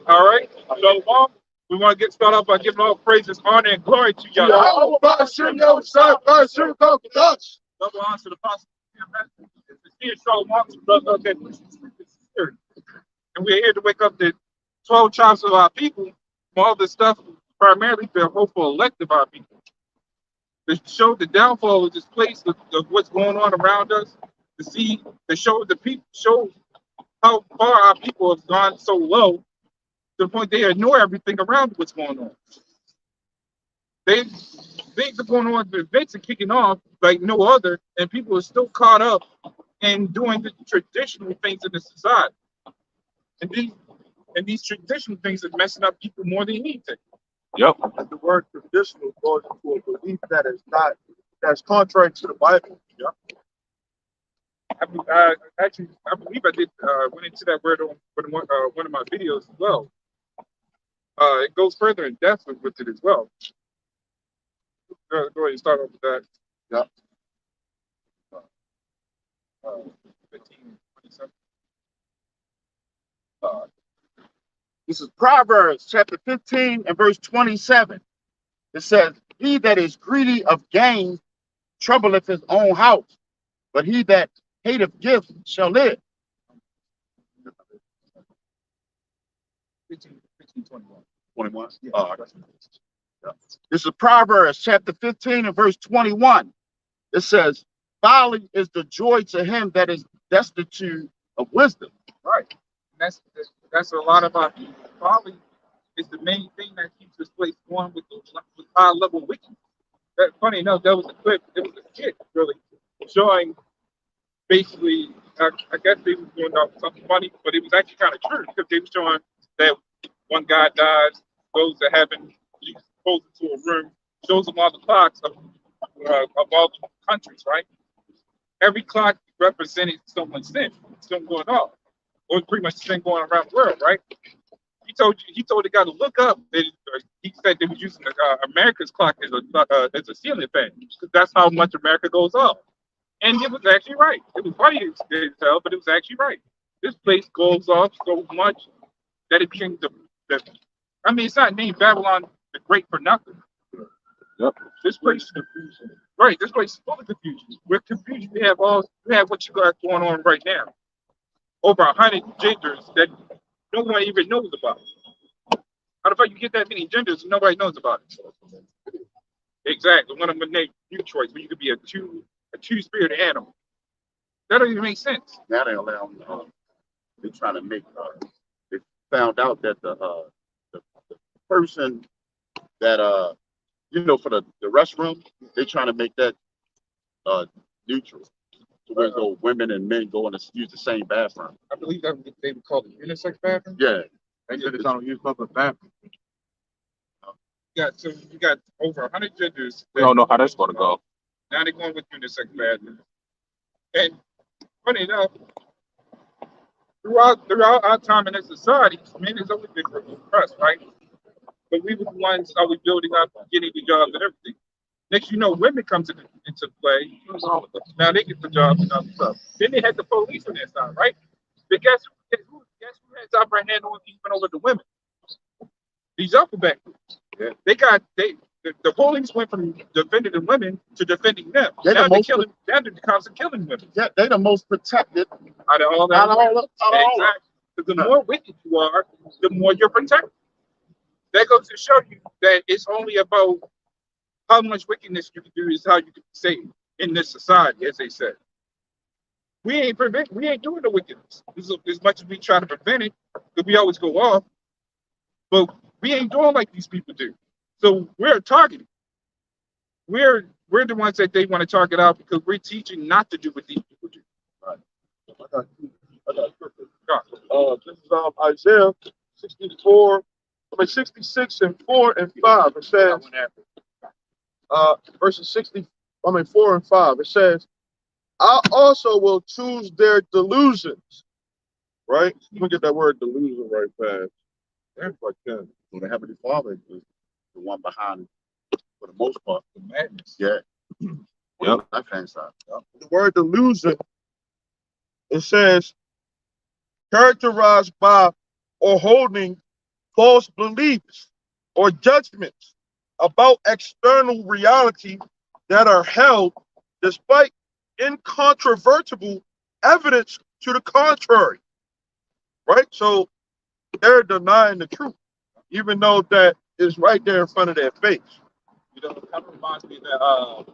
All right. So we want to get started off by giving all praises, honor, and glory to Yahawah. BAHASHAM, BAHASHAM, Double honor to the apostle. It's here, Shalom, brother. Okay. And we're here to wake up the 12 tribes of our people from all this stuff, primarily to hope for elect of our people. To show the downfall of this place, of what's going on around us, to show the people, show how far our people have gone so low to the point they ignore everything around what's going on. Things are going on, the events are kicking off like no other, and people are still caught up in doing the traditional things in the society. And these traditional things are messing up people more than anything. Yep. And the word traditional goes into a belief that's contrary to the Bible. Yep. I believe I did went into that word on one of my videos as well. It goes further in depth with it as well. Go ahead and start off with that. Yep. 15, 27. This is Proverbs chapter 15 and verse 27. It says, he that is greedy of gain troubleth his own house, but he that hateth gifts shall live. 15, 21. 21. Yeah. This is Proverbs chapter 15 and verse 21. It says, folly is the joy to him that is destitute of wisdom. Right. And that's a lot of our people. Folly is the main thing that keeps this place going with high level wickedness. That, funny enough, that was a clip. It was a skit, really, showing basically, I guess they were doing something funny, but it was actually kind of true because they were showing that one guy dies, goes to heaven, Jesus goes into a room, shows them all the clocks of all the countries, right? Every clock represented someone's sin, something going on, or pretty much the sin going around the world, right? He told the guy to look up. He said they was using America's clock as a ceiling fan because that's how much America goes off. And it was actually right. It was funny to tell, but it was actually right. This place goes off so much that it became I mean, it's not named Babylon the Great for nothing. Yep. This place is confusion. Right. This place is full of confusion. We're confused. We have what you got going on right now. Over 100 genders that no one even knows about. How the fuck you get that many genders and nobody knows about it? Exactly. One of them named new choice, where you could be a two-spirit animal. That don't even make sense. Now they allow they're trying to make they found out that the person that for the restroom, they're trying to make that neutral. So where go women and men go and use the same bathroom. I believe that they would call it unisex bathroom. Yeah. They said it's on use public bathroom. So you got over 100 genders. We don't know how that's going to go. Now they're going with unisex bathroom. And funny enough, throughout our time in this society, men has always been oppressed, right? But we were the ones always building up, getting the jobs and everything. Next, women comes into play. Now they get the jobs and other stuff. Then they had the police on their side, right? But guess who has upper hand on even over the women? These alphabet groups. Yeah. The police went from defending the women to defending them. Now they're constantly killing women. Yeah, they're the most protected out of all that. Exactly. Because the more wicked you are, the more you're protected. That goes to show you that it's only about how much wickedness you can do is how you can be saved in this society, as they said. We ain't doing the wickedness. As much as we try to prevent it, because we always go off, but we ain't doing like these people do. So we're targeting. We're the ones that they want to target out because we're teaching not to do what these people do. Right. I got this is Isaiah 66 and 4 and 5. It says, verses 4 and 5. It says, I also will choose their delusions. Right? Let me get that word delusion right fast. That's like that. So the Heavenly Father is the one behind it for the most part. The madness. Yeah. Yep. Left-hand side. Yep. The word delusion, it says, characterized by or holding false beliefs or judgments about external reality that are held despite incontrovertible evidence to the contrary. Right? So they're denying the truth, even though that is right there in front of their face. You know, that reminds me that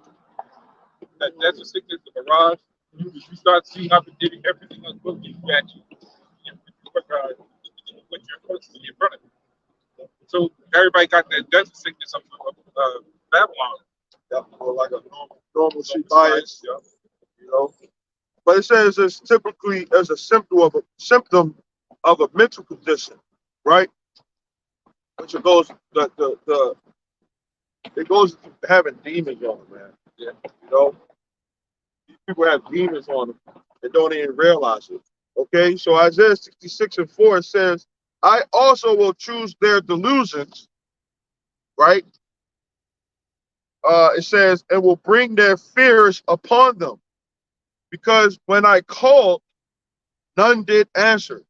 that's a sickness of mirage. You start seeing everything unfold, you actually what your closest in front of you. So everybody got that desert sickness of Babylon. Yeah, or like a normalcy bias, you know. But it says it's typically as a symptom of a mental condition, right? Which it goes it goes to having demons on them, man. Yeah. You know, these people have demons on them and don't even realize it. Okay, so Isaiah 66:4 says, I also will choose their delusions, right? It says, and will bring their fears upon them. Because when I called, none did answer.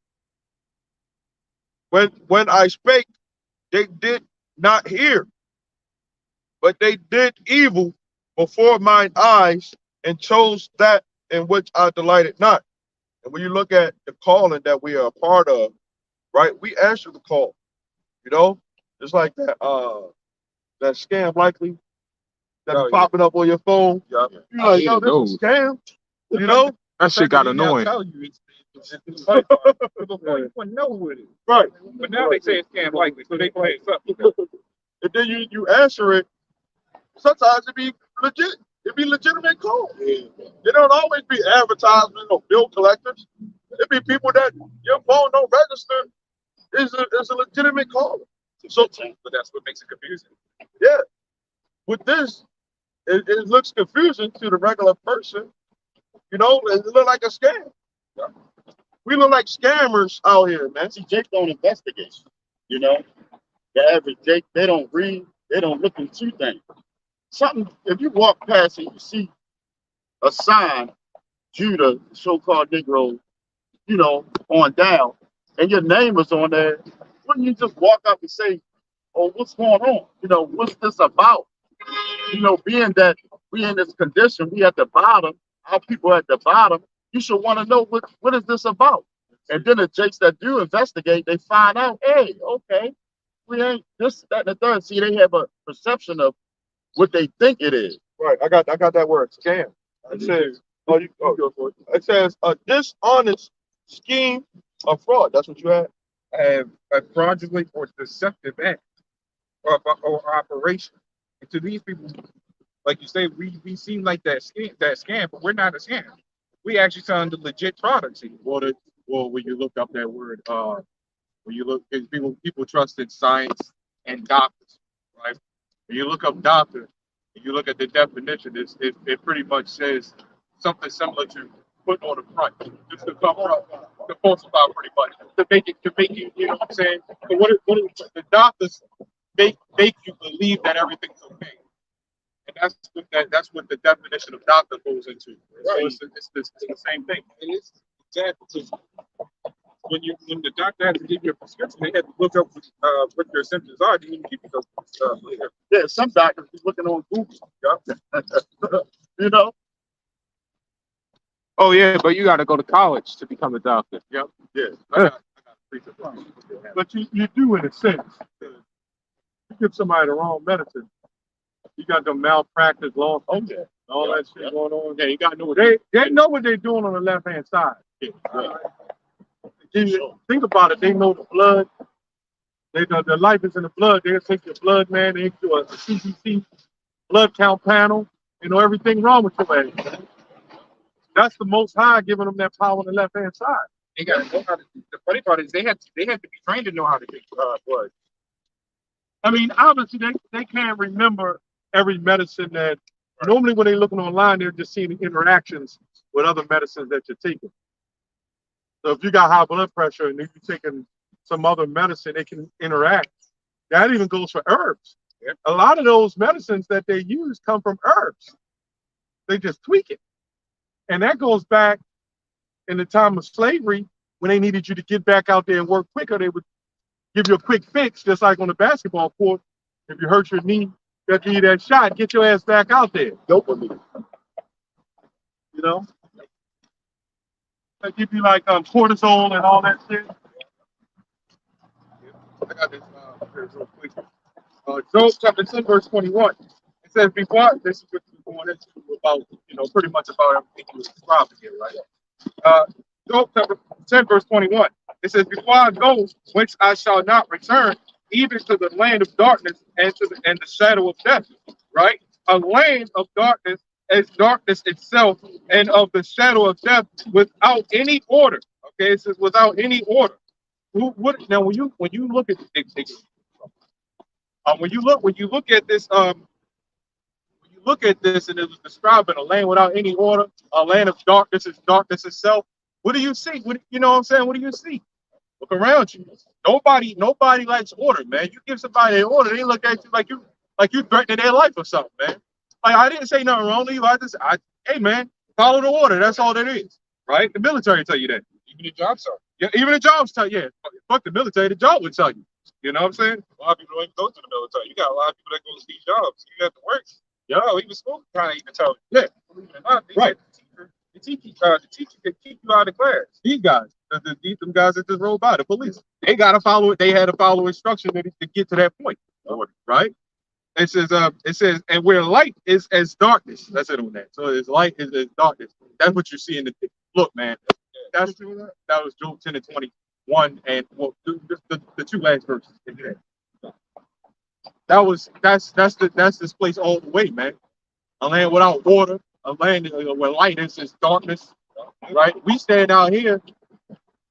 When I spake, they did not hear, but they did evil before mine eyes and chose that in which I delighted not. And when you look at the calling that we are a part of, right, we answer the call, you know, just like that scam likely that's popping up on your phone. Yeah. You're like, yo, this is a scam, you know? That shit got annoying. Tell you it's funny part. Before you wouldn't know what it is. Right. But now they say it's scam likely, so they play it up. And then you answer it. Sometimes it be legit. It be legitimate calls. They don't always be advertisements or bill collectors. It be people that your phone don't register is a legitimate call. So, but that's what makes it confusing. yeah, with this, it looks confusing to the regular person. You know, it look like a scam. We look like scammers out here, man. See, Jake don't investigate. You know, the average Jake, they don't read, they don't look into things. Something, if you walk past and you see a sign, Judah, so-called Negro, you know, on down, and your name is on there, wouldn't you just walk up and say, oh, what's going on? You know, what's this about? You know, being that we in this condition, we at the bottom, our people at the bottom, you should want to know what is this about? And then the jakes that do investigate, they find out, hey, okay, we ain't this, that, and the third. See, they have a perception of what they think it is. Right. I got that word, scam. It says, it says a dishonest scheme of fraud. That's what you had. A fraudulent or deceptive act or operation. And to these people, like you say, we seem like that scam, but we're not a scam. We actually selling the legit products here. Well, when you look up that word, when you look, people trust in science and doctors, right? When you look up doctor, and you look at the definition, it pretty much says something similar to put on a front, just to cover up, to falsify pretty much, to make you, you know what I'm saying? So what the doctors make you believe that everything's okay. And that's what the definition of doctor goes into. Right. So it's the same thing. It is exactly. When the doctor has to give you a prescription, they have to look up what your symptoms are. They even give you those later. Yeah, some doctors be looking on Google. You know? Oh yeah, but you got to go to college to become a doctor. Yep. Yeah. I got free supply. But you do in a sense. You give somebody the wrong medicine. You got them malpractice laws. Oh yeah. All that shit going on. Yeah, you got to know what They know what they're doing on the left hand side. Yeah. Think about it. They know the blood. They know the life is in the blood. They'll take your blood, man. They do a CBC blood count panel. You know everything wrong with your ass. That's the Most High giving them that power on the left hand side. They got to know how to. The funny part is they had to be trained to know how to take blood. I mean, obviously they can't remember every medicine that. Normally, when they're looking online, they're just seeing the interactions with other medicines that you're taking. So if you got high blood pressure and if you're taking some other medicine, they can interact. That even goes for herbs. Yeah. A lot of those medicines that they use come from herbs. They just tweak it. And that goes back in the time of slavery when they needed you to get back out there and work quicker, they would give you a quick fix, just like on the basketball court. If you hurt your knee, they'll give you that shot, get your ass back out there. Dopamine. You know? They give you like cortisol and all that shit. I got this here real quick. Job chapter 10, verse 21. It says, before, this is what we're going into about, pretty much about everything you were describing here, right? Job chapter 10, verse 21. It says, before I go, whence I shall not return, even to the land of darkness and to the shadow of death, right? A land of darkness is darkness itself, and of the shadow of death without any order. Okay, it says without any order. Now when you look at when you look at this and it was describing a land without any order, a land of darkness is darkness itself. What do you see? You know what I'm saying? What do you see? Look around you. Nobody likes order, man. You give somebody an order, they look at you like you threatening their life or something, man. Like, I didn't say nothing wrong to you. Hey, man, follow the order. That's all that is, right? The military tell you that. Even the job site. Yeah, even the jobs tell you. Yeah, fuck the military. The job would tell you. You know what I'm saying? A lot of people don't even go to the military. You got a lot of people that go to these jobs. You have to work. Yeah, even school kind of even tell you. Yeah, believe it or not, right. The teacher can keep you out of class. These guys, them guys that just rolled by, the police, they gotta follow it. They had to follow instruction to get to that point, right? It says, and where light is as darkness. That's it on that. So it's light is as darkness. That's what you see in the look, man. That was Job 10 and 21, and well, the two last verses. That's this place all the way, man. A land without water, a land where light is darkness, right? We stand out here.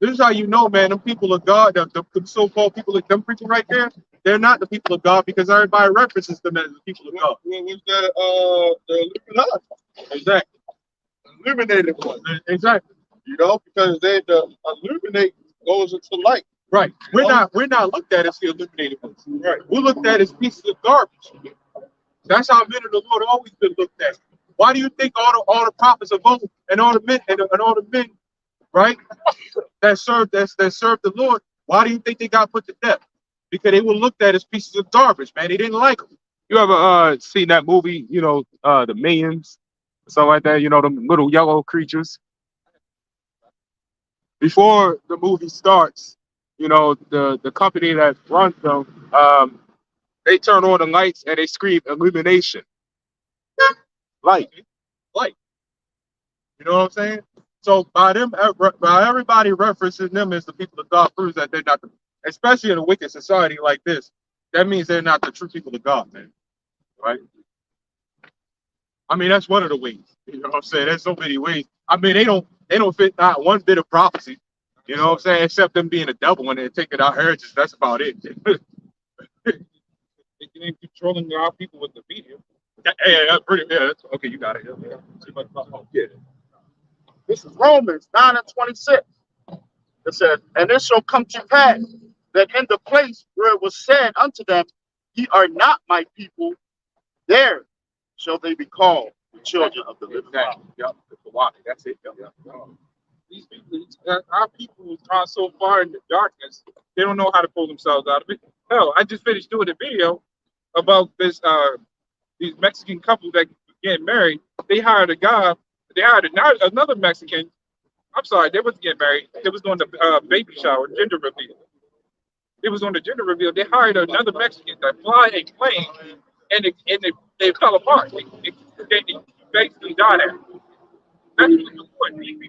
This is how you know, man. Them people of God, the so-called people, them people right there, they're not the people of God because everybody references them as the people of God. What was that? The Illuminati. Exactly. Illuminated one. Exactly. Because the illuminate goes into light. Right. We're not looked at as the illuminated ones. Right. We're looked at as pieces of garbage. That's how men of the Lord always been looked at. Why do you think all the prophets of old and all the men and all the men, right, that served the Lord, why do you think they got put to death? Because they were looked at as pieces of garbage, man. They didn't like them. You ever seen that movie, the Millions, something like that, the little yellow creatures? Before the movie starts, the company that runs them, they turn on the lights and they scream illumination. Light. You know what I'm saying? So by everybody referencing them as the people of God proves that they're not, especially in a wicked society like this, that means they're not the true people of God, man. Right? I mean, that's one of the ways. You know what I'm saying? There's so many ways. I mean, they don't fit not one bit of prophecy. You know what I'm saying? Except them being a devil and they're taking our heritage. That's about it. They ain't controlling our people with the media. Okay, you got it. Yeah. This is Romans 9 and 26. It says, and it shall come to pass that in the place where it was said unto them, ye are not my people, there shall they be called the children of the living God. Yep. That's it. Yep. These people, our people are so far in the darkness, they don't know how to pull themselves out of it. Hell, I just finished doing a video about this these Mexican couple that getting married. They hired a guy. They hired another Mexican. I'm sorry, they wasn't getting married. They was doing the baby shower, gender reveal. It was on the gender reveal. They hired another Mexican to fly a plane, and they fell apart. They basically died there. That's what the Lord needs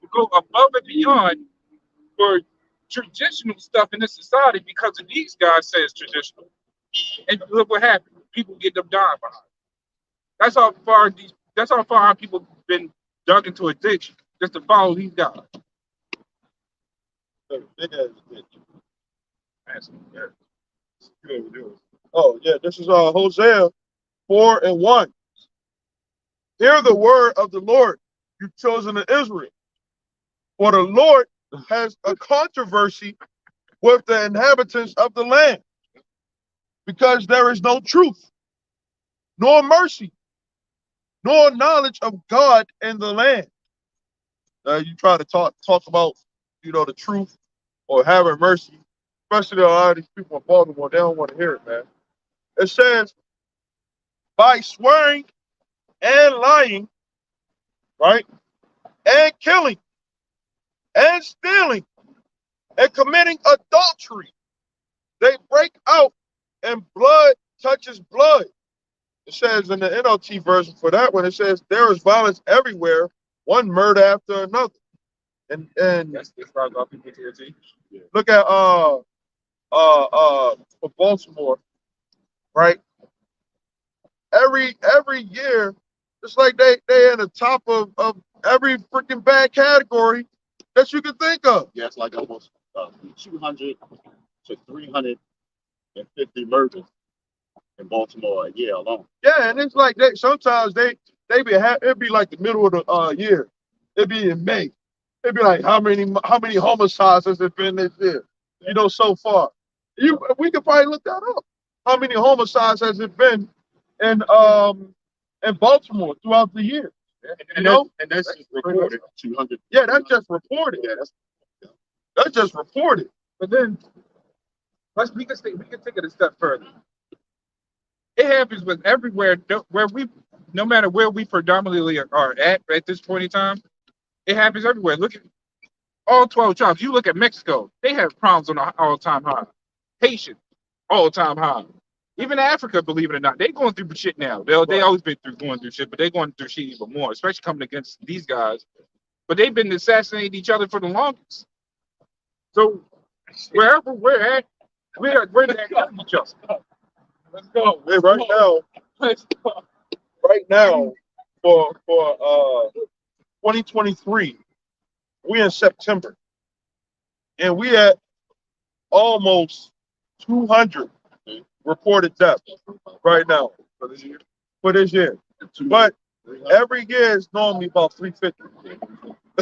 to go above and beyond for traditional stuff in this society because of these guys say it's traditional. And look what happened. People get them dying behind. That's how far our people been dug into a ditch just to follow these guys. Oh, yeah, this is Hosea 4 and 1. Hear the word of the Lord, you chosen of Israel. For the Lord has a controversy with the inhabitants of the land, because there is no truth, nor mercy, nor knowledge of God in the land. You try to talk about, the truth or having mercy, especially a lot of these people in Baltimore, they don't want to hear it, man. It says, by swearing and lying, right, and killing and stealing and committing adultery, they break out and blood touches blood. It says in the NLT version for that one, it says there is violence everywhere, one murder after another. And That's right about people here too. look at for Baltimore, right? Every year, it's like they in the top of every freaking bad category that you can think of. Yeah, it's like almost 200 to 350 murders in Baltimore a year alone. Yeah, and it's like sometimes they be it'd be like the middle of the year. It'd be in May. It'd be like how many homicides has it been this year? So far. We could probably look that up. How many homicides has it been in Baltimore throughout the year? And that's just recorded. 200. Yeah, that's just reported. Yeah, That's just reported. But then we can take it a step further. It happens with everywhere no matter where we predominantly are at this point in time. It happens everywhere. Look at all 12 tribes. You look at Mexico, they have problems on an all-time high. Haitian, all-time high. Even Africa, believe it or not, they're going through shit now. They always been going through shit, but they're going through shit even more, especially coming against these guys. But they've been assassinating each other for the longest. So wherever we're at, we're attacking each other. Let's go. Hey, right now, Let's go. for 2023, we in September, and we at almost 200 reported deaths right now for this year. But every year is normally about 350.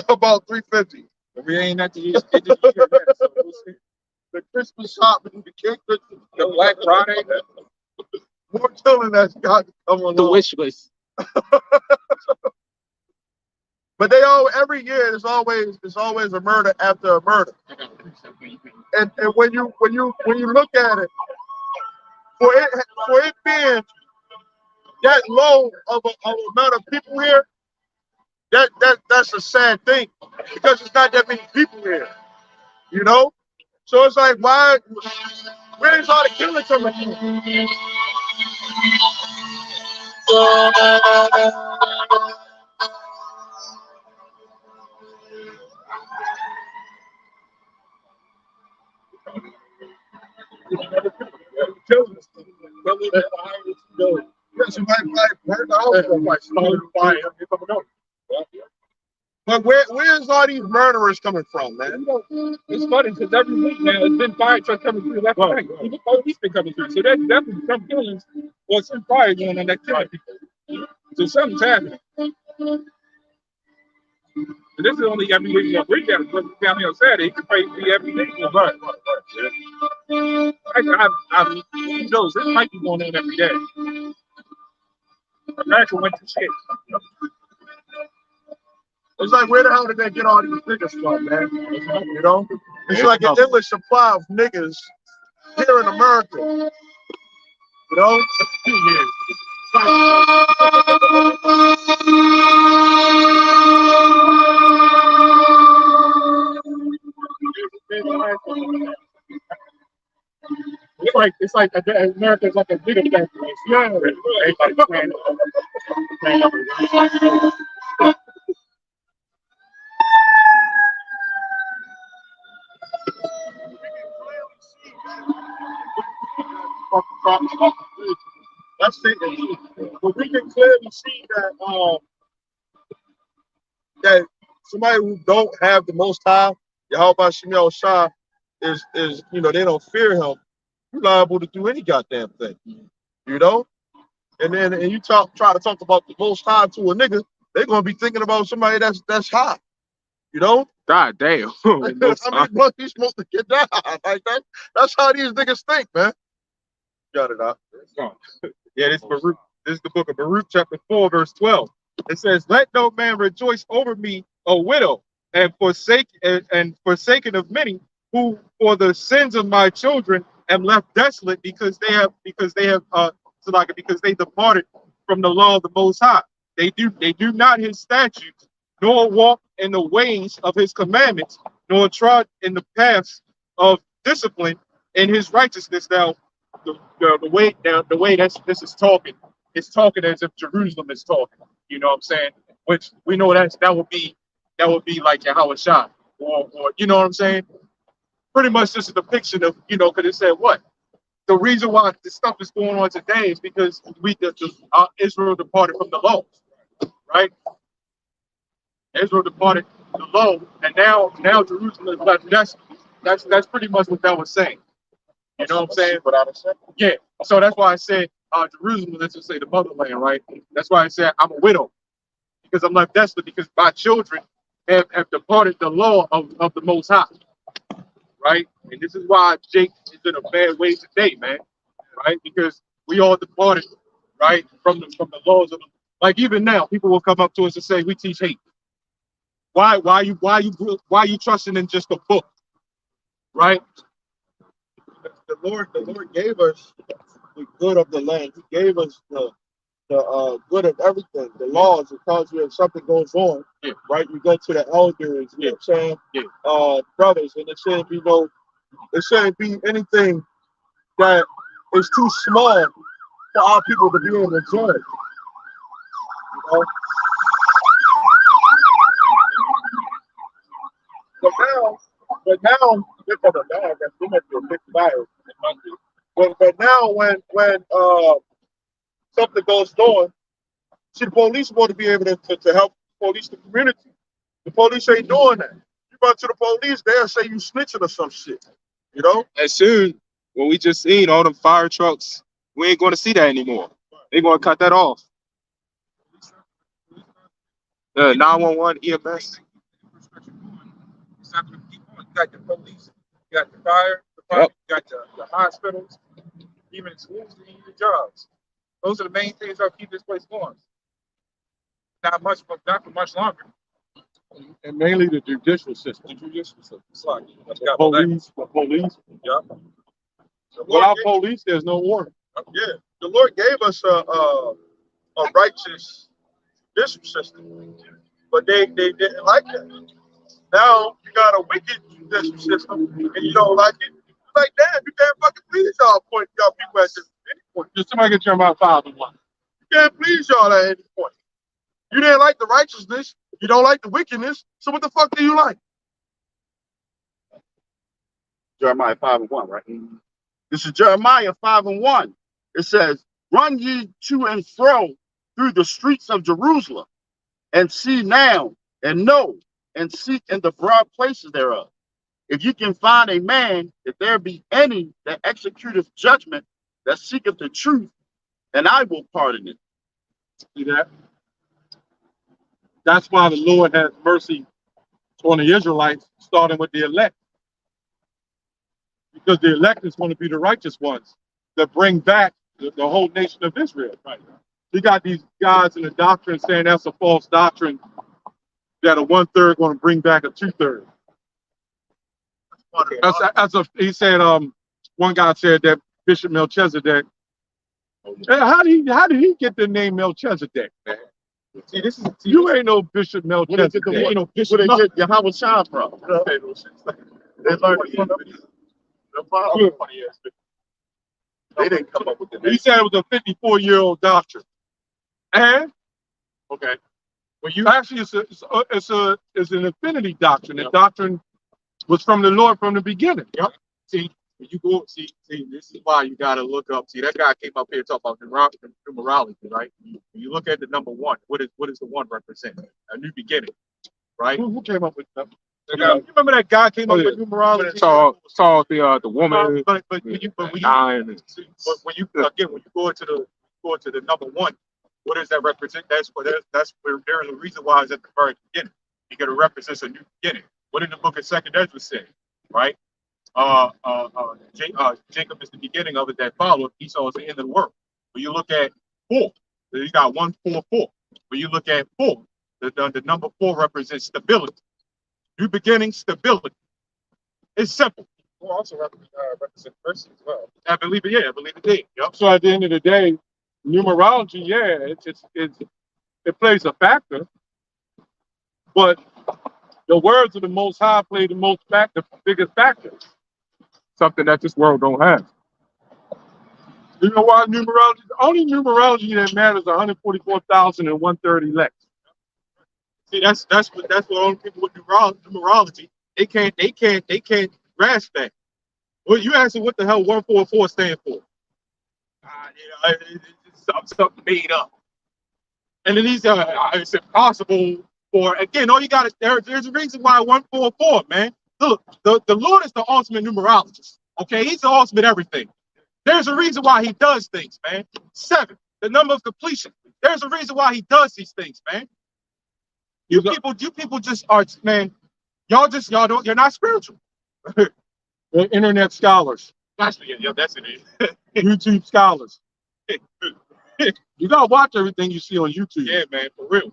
About 350. But we ain't at the year yet, so we'll see. The Christmas shopping, the cake, The Black Friday, more killing that's got to come along. the wish list. But every year there's always a murder after a murder. And when you look at it, for it being that low of an amount of people here, that's a sad thing, because it's not that many people here, So it's like, where's all the killing coming from? But where's all these murderers coming from, man? It's funny because every week now it's been fire trucks coming through left and right. Even police been coming through. So that's definitely some killings or some fire going on that killing people. So something's happening. And this is only every week. We got down here on Saturday. It could probably be every week. Right. I've seen those. This might be going on every day. America went to shit. It's like, where the hell did they get all these niggas from, man? It's like an endless supply of niggas here in America. It's like America's like a bigger factory. Yeah. Everybody's playing. That's it. But we can clearly see that somebody who don't have the Most High, YAHAWASHI, is they don't fear Him. You're liable to do any goddamn thing, And you try to talk about the Most High to a nigga, they're gonna be thinking about somebody that's high, God damn. I mean, what you supposed to get down like that? That's how these niggas think, man. Got it out. Yeah, this is the book of Baruch, chapter 4, verse 12. It says, "Let no man rejoice over me, a widow, and forsaken of many, who for the sins of my children am left desolate, because they have because they departed from the law of the Most High. They do not his statutes, nor walk in the ways of his commandments, nor trod in the paths of discipline in his righteousness. Now, the way this is talking, it's talking as if Jerusalem is talking. You know what I'm saying? Which we know that would be like YAHAWASHI, or you know what I'm saying? Pretty much just a depiction of, because it said what? The reason why this stuff is going on today is because Israel departed from the law, right? Israel departed the law, and now Jerusalem is left. That's pretty much what that was saying. You know what I'm saying? Without a second. Yeah. So that's why I said Jerusalem, let's just say the motherland, right? That's why I said I'm a widow, because I'm left desolate, because my children have departed the law of the Most High, right? And this is why Jake is in a bad way today, man, right? Because we all departed, right, from the laws of, like, even now, people will come up to us and say we teach hate. Why you trusting in just a book, right? The Lord gave us the good of the land. He gave us the good of everything. The laws, it tells you if something goes on, right? You go to the elders, you know what I'm saying? Brothers, and it shouldn't be anything that is too small for our people to be able to judge. You know? But now, but now when something goes on, see, the police want to be able to help police the community. The police ain't doing that. You run to the police, they'll say you snitching or some shit. You know? And soon, when we just seen all them fire trucks, we ain't going to see that anymore. They're going to cut that off. 911 EMS. It's not going to keep on. You got the police, you got the fire department, you got the hospitals, even the schools, and even the jobs. Those are the main things that keep this place going. Not for much longer. And mainly the judicial system. The judicial system. It's like, The police. Yeah. Without police, there's no order. Yeah, the Lord gave us a righteous judicial system, but they didn't like it. Now you got a wicked judicial system, and you don't like it. You're like, damn, you can't fucking please y'all people at any point. Just somebody get Jeremiah 5:1. You can't please y'all at any point. You didn't like the righteousness, you don't like the wickedness, so what the fuck do you like? Jeremiah 5:1, right? This is Jeremiah 5:1. It says, "Run ye to and fro through the streets of Jerusalem, and see now, and know, and seek in the broad places thereof. If you can find a man, if there be any that executeth judgment, that seeketh the truth, and I will pardon it." See that? That's why the Lord has mercy on the Israelites, starting with the elect. Because the elect is going to be the righteous ones that bring back the whole nation of Israel. Right. You got these guys in the doctrine saying that's a false doctrine, that a 1/3 going to bring back a 2/3. He said, one guy said that Bishop Melchizedek. How did he get the name Melchizedek, man? See, this is You ain't no Bishop Melchizedek. Where they get YAHAWASHI from? They learned it from They didn't come up with the He name. said it was a 54-year-old doctrine. And Okay. when you actually, it's an infinity doctrine. The doctrine was from the Lord from the beginning. Yep. See, when you go, see, this is why you got to look up. See, that guy came up here talking about numerology, right? When you look at the number one, what does the one represent? A new beginning, right? Who came up with that? you remember that guy came up with numerology? Saw the woman. But when you go into the number one, what does that represent? That's where there's a reason why it's at the very beginning. Because it represents a new beginning. What did the book of Second Ezra say? Right? Jacob is the beginning of it that followed. Esau is the end of the world. When you look at 4, you got 1, 4, 4. When you look at 4, the number 4 represents stability. You're beginning stability. It's simple. Will also represent person as well. I believe it. Yeah, I believe it did. Yep. So at the end of the day, numerology, yeah, it plays a factor, but the words of the Most High play the biggest factor. Something that this world don't have. You know why numerology? The only numerology that matters is 144,130 elect. See, that's what only people with numerology they can't grasp that. Well, you ask them what the hell 144 stand for? It's something made up. And then these it's impossible for again. All you got is there's a reason why 144, man. Look, the Lord is the ultimate numerologist. Okay, he's the ultimate everything. There's a reason why he does things, man. 7, the number of completion. There's a reason why he does these things, man. You people just are, man. You're not spiritual. The internet scholars, That's it. YouTube scholars. You gotta watch everything you see on YouTube. Yeah, man, for real.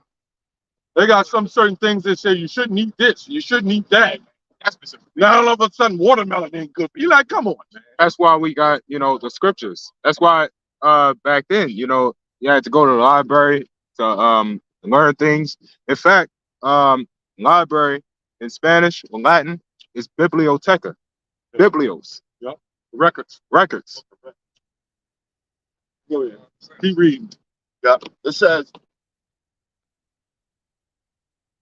They got some certain things that say you shouldn't eat this, you shouldn't eat that. That's specific. Now all of a sudden watermelon ain't good. You like, come on, man. That's why we got, the scriptures. That's why back then, you had to go to the library to learn things. In fact, library in Spanish or Latin is biblioteca. Biblios. Yep. Records. Go ahead. Keep reading. Yeah. It says,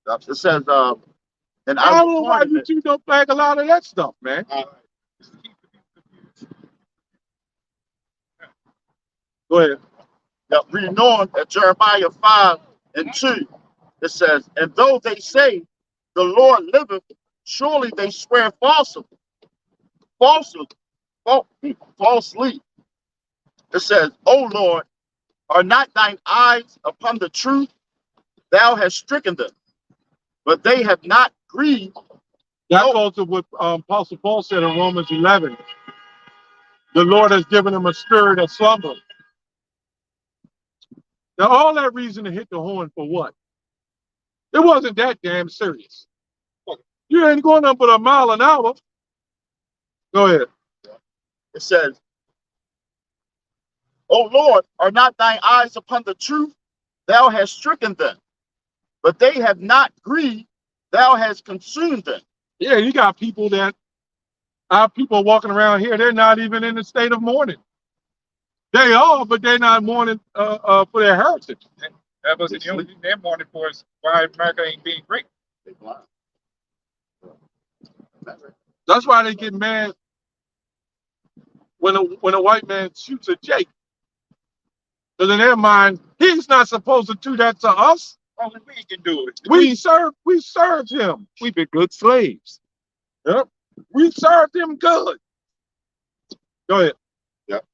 and I I don't know was why pointing YouTube don't flag a lot of that stuff, man. Go ahead. reading on at Jeremiah 5:2, it says, and though they say the Lord liveth, surely they swear falsely. It says, O Lord, are not thine eyes upon the truth? Thou hast stricken them, but they have not grieved. That goes to what Apostle Paul said in Romans 11. The Lord has given him a spirit of slumber. Now, all that reason to hit the horn for what? It wasn't that damn serious. You ain't going up but a mile an hour. Go ahead. It says, O Lord, are not thine eyes upon the truth? Thou hast stricken them, but they have not grieved. Thou hast consumed them. Yeah, you got people our people walking around here, they're not even in the state of mourning. They are, but they're not mourning for their heritage. That wasn't the only thing they're mourning for is why America ain't being great. That's why they get mad when a white man shoots a Jake. Because in their mind, he's not supposed to do that to us. Only we can do it. We served him. We've been good slaves. Yep. We served him good. Go ahead. Yep.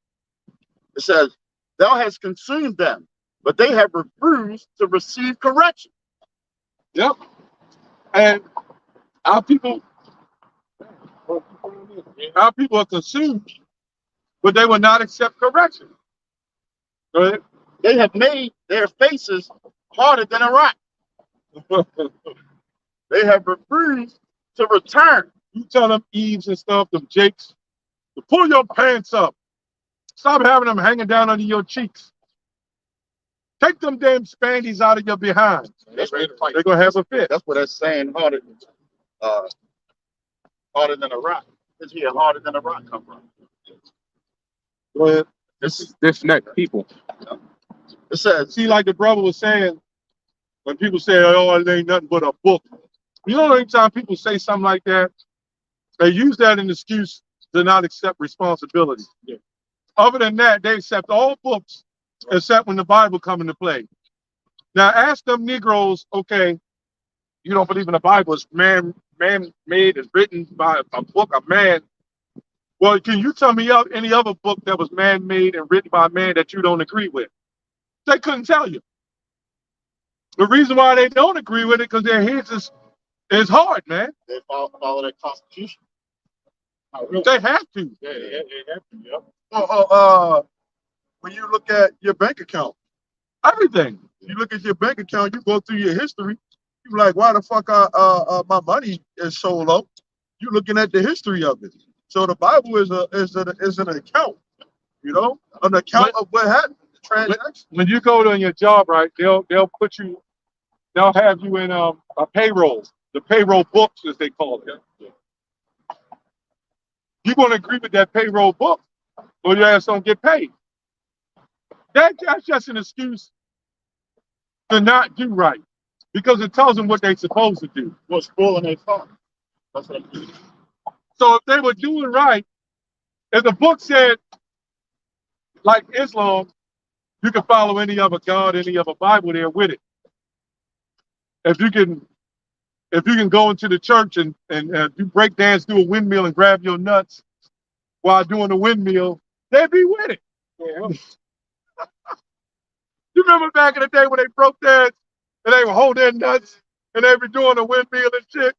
It says, thou hast consumed them, but they have refused to receive correction. Yep. And our people are consumed, but they will not accept correction. Go ahead. They have made their faces harder than a rock. They have refused to return. You tell them Eves and stuff, them Jakes, to pull your pants up. Stop having them hanging down under your cheeks. Take them damn spandies out of your behind. That's They're gonna have a fit. That's what that's saying, harder than a rock. Is here harder than a rock come from? Go ahead. Stiff-necked people. It says, See, like the brother was saying, when people say, oh, it ain't nothing but a book. You know, anytime people say something like that, they use that as an excuse to not accept responsibility. Yeah. Other than that, they accept all books except when the Bible come into play. Now, ask them Negroes, okay, you don't believe in the Bible, it's man-made, it's written by a book of man. Well, can you tell me any other book that was man-made and written by man that you don't agree with? They couldn't tell you. The reason why they don't agree with it because their heads is hard, man. they follow their constitution. They have to. Yeah, they have to. Yep. When you look at your bank account, Everything. you look at your bank account, you go through your history, You like, why the fuck my money is so low? You looking at the history of it. So the Bible is an account, you know, an account of what happened, the transaction. When you go to your job, right, they'll have you in a payroll, the payroll books as they call it. You're gonna agree with that payroll book, or your ass don't get paid. That's just an excuse to not do right, because it tells them what they're supposed to do. What's spoiling their fun? That's what I'm doing. So if they were doing right, if the book said, like Islam, you can follow any other God, any other Bible there with it. If you can go into the church and do break dance, do a windmill, and grab your nuts while doing the windmill, they'd be with it. Yeah. You remember back in the day when they broke dance and they were holding their nuts and they were doing the windmill and shit?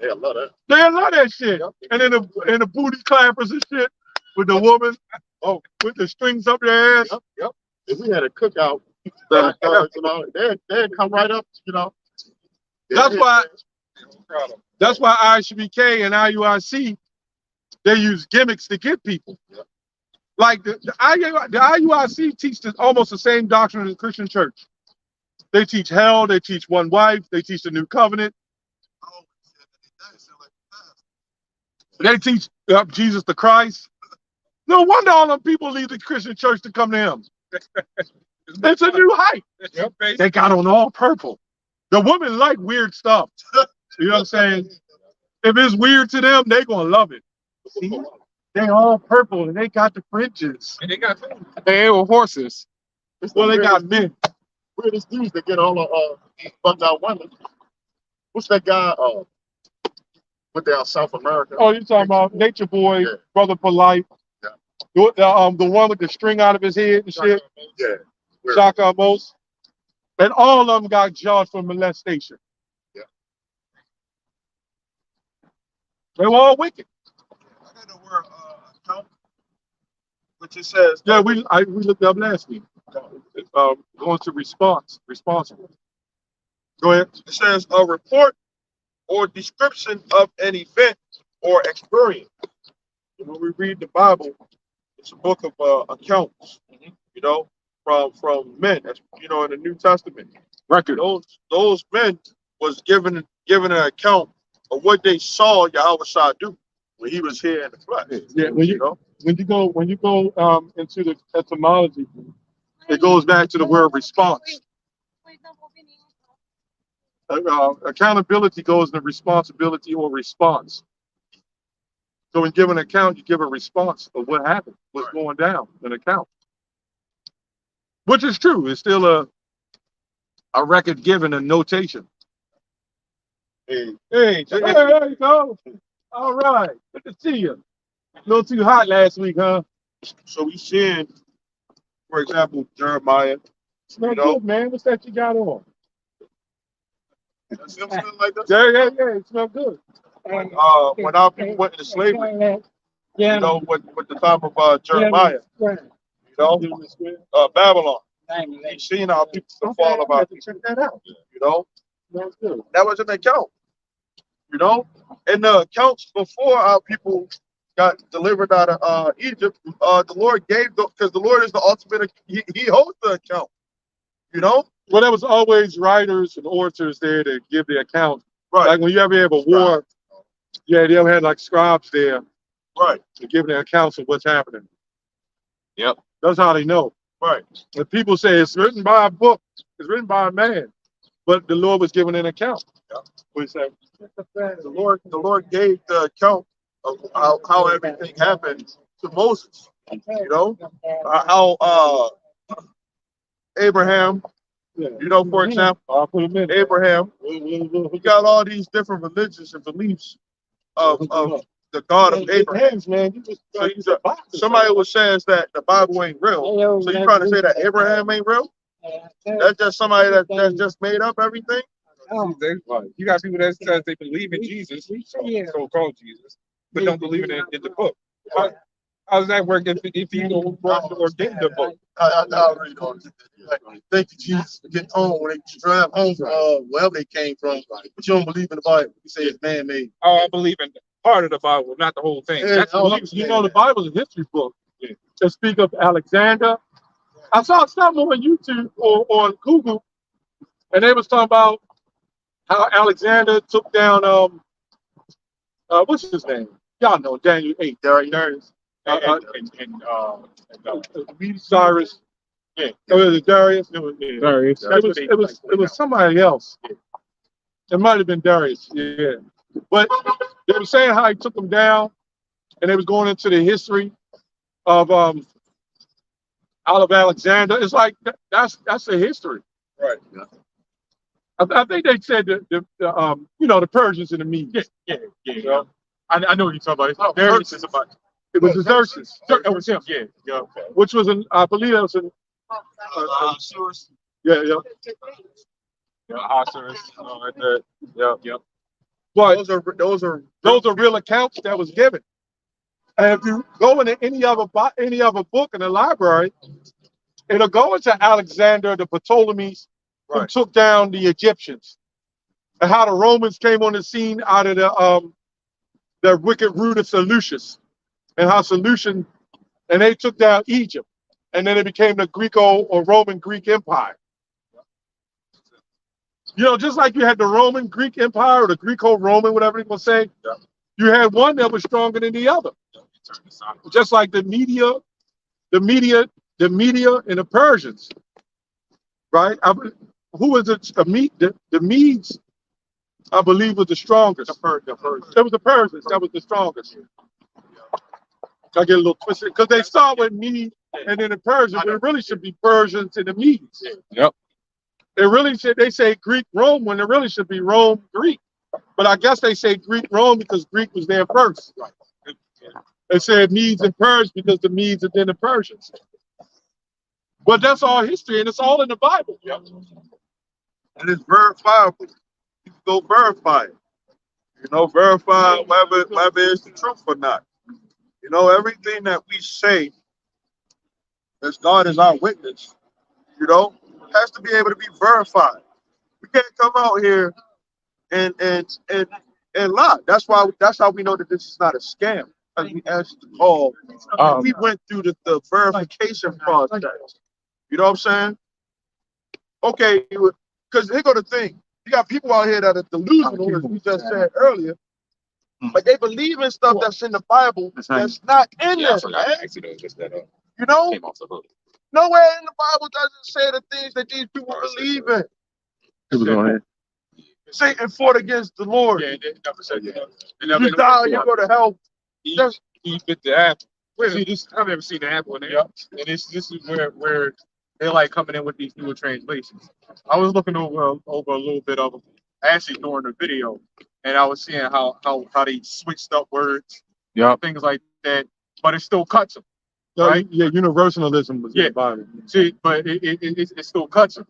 They love that. They love that shit. And then the booty clappers and shit with the woman, with the strings up their ass. Yep. If we had a cookout, you know, they'd come right up, you know. That's why ISBK and IUIC, they use gimmicks to get people. Yep. Like the IUIC teaches almost the same doctrine as the Christian church. They teach hell, they teach one wife, they teach the new covenant. They teach Jesus the Christ. No wonder all them people leave the Christian church to come to him. It's a new hype. They got on all purple. The women like weird stuff. You know what I'm saying? If it's weird to them, they gonna love it. See? They all purple and they got the fringes. And they got food. They were horses. Well, they got men. Weirdest dudes that get all bugged out women. What's that guy with down South America? Oh, you talking about Nature Boy, Yeah. Brother Polite. Yeah. The one with the string out of his head and shit. Yeah. Shaka Most. And all of them got charged for molestation. Yeah. They were all wicked. I got the word account, which it says. Yeah, we looked up last week. Going to responsible. Go ahead. It says a report or description of an event or experience. And when we read the Bible, it's a book of accounts, you know, from men, you know, in the New Testament. Record. Those men was given an account of what they saw Yahawashi do when he was here in the flesh. Yeah, when you go into the etymology, it goes back to the word response. Accountability goes into responsibility or response. So when you give an account, you give a response of what happened, what's going down, an account. Which is true. It's still a record given, a notation. Hey, there you go. All right. Good to see you. A little too hot last week, huh? So we seeing, for example, Jeremiah. Smell good, man. What's that you got on? Like that. Yeah. It smells good. When our people went into slavery, you know, with the time of Jeremiah, you know, Babylon. You've seen our people to fall about it. Check that out. You know, that was an account. You know, and the accounts before our people got delivered out of Egypt, the Lord gave because the Lord is the ultimate. He holds the account. You know. Well, there was always writers and orators there to give the account. Right. Like when you ever have a war, yeah, they ever had like scribes there. Right. To give the accounts of what's happening. Yep. That's how they know. Right. When people say it's written by a book, it's written by a man, but the Lord was giving an account. Yeah. We say the Lord gave the account of how everything happened to Moses. You know, how Abraham. You know, for example, Abraham, he got all these different religions and beliefs of the God of Abraham. So somebody was saying that the Bible ain't real. So you trying to say that Abraham ain't real? That's just somebody that just made up everything? You got people that says they believe in Jesus, so-called Jesus, but don't believe in the book. How does that work if you don't ordain the book? I already know. Like, thank you, Jesus, for getting home when they drive home from wherever they came from. But you don't believe in the Bible. You say it's man-made. Oh, I believe in part of the Bible, not the whole thing. Yeah, That's I what understand you that. know. The The Bible is a history book to speak of Alexander. I saw something on YouTube or on Google, and they was talking about how Alexander took down what's his name? Y'all know Daniel 8, Darius. Cyrus. Yeah, it was Darius. Darius. It was somebody else. It might have been Darius. Yeah, but they were saying how he took them down, and they was going into the history of out of Alexander. It's like that's a history. Right. I think they said the Persians and the Medes. Yeah. You know? I know what you're talking about. Darius is about. It was Xerxes. It was him. Yeah. Which was I believe that was yeah. Osirus, like that. Yep. But those are real accounts that was given. And if you go into any other book in the library, it'll go into Alexander, the Ptolemies, who took down the Egyptians, and how the Romans came on the scene out of the wicked root of Seleucus, and how Seleucian, and they took down Egypt, and then it became the Greco or Roman Greek Empire. You know, just like you had the Roman Greek Empire or the Greco-Roman, whatever you want to say, you had one that was stronger than the other. Just like the Media and the Persians, right? Who was it? The Medes, I believe, was the strongest. It was the Persians that was the strongest. I get a little twisted because they start with Mede and then the Persians, but it really should be Persians and the Medes. Yep. It really should. They say Greek Rome when it really should be Rome Greek, but I guess they say Greek Rome because Greek was there first. They said Medes and Persians because the Medes and then the Persians. But that's all history, and it's all in the Bible. And it's verifiable. You can go verify it. You know, verify whether it's the truth or not. You know, everything that we say, as God is our witness, you know, has to be able to be verified. We can't come out here and lie. That's how we know that this is not a scam. As we asked to call, we went through the verification process. You know what I'm saying? Okay, because here go the thing. You got people out here that are delusional, as we just said earlier, but they believe in stuff that's in the Bible that's not in there, man. You know? Nowhere in the Bible doesn't say the things that these people believe in. Satan fought against the Lord. Yeah, they never said that. You die, you go to hell. He bit the apple. See, I've never seen the apple in there. Yep. And this is where they like coming in with these newer translations. I was looking over a little bit of them actually during the video, and I was seeing how they switched up words, things like that, but it still cuts them. Right? Yeah, universalism was in the Bible. See, but it still cuts them,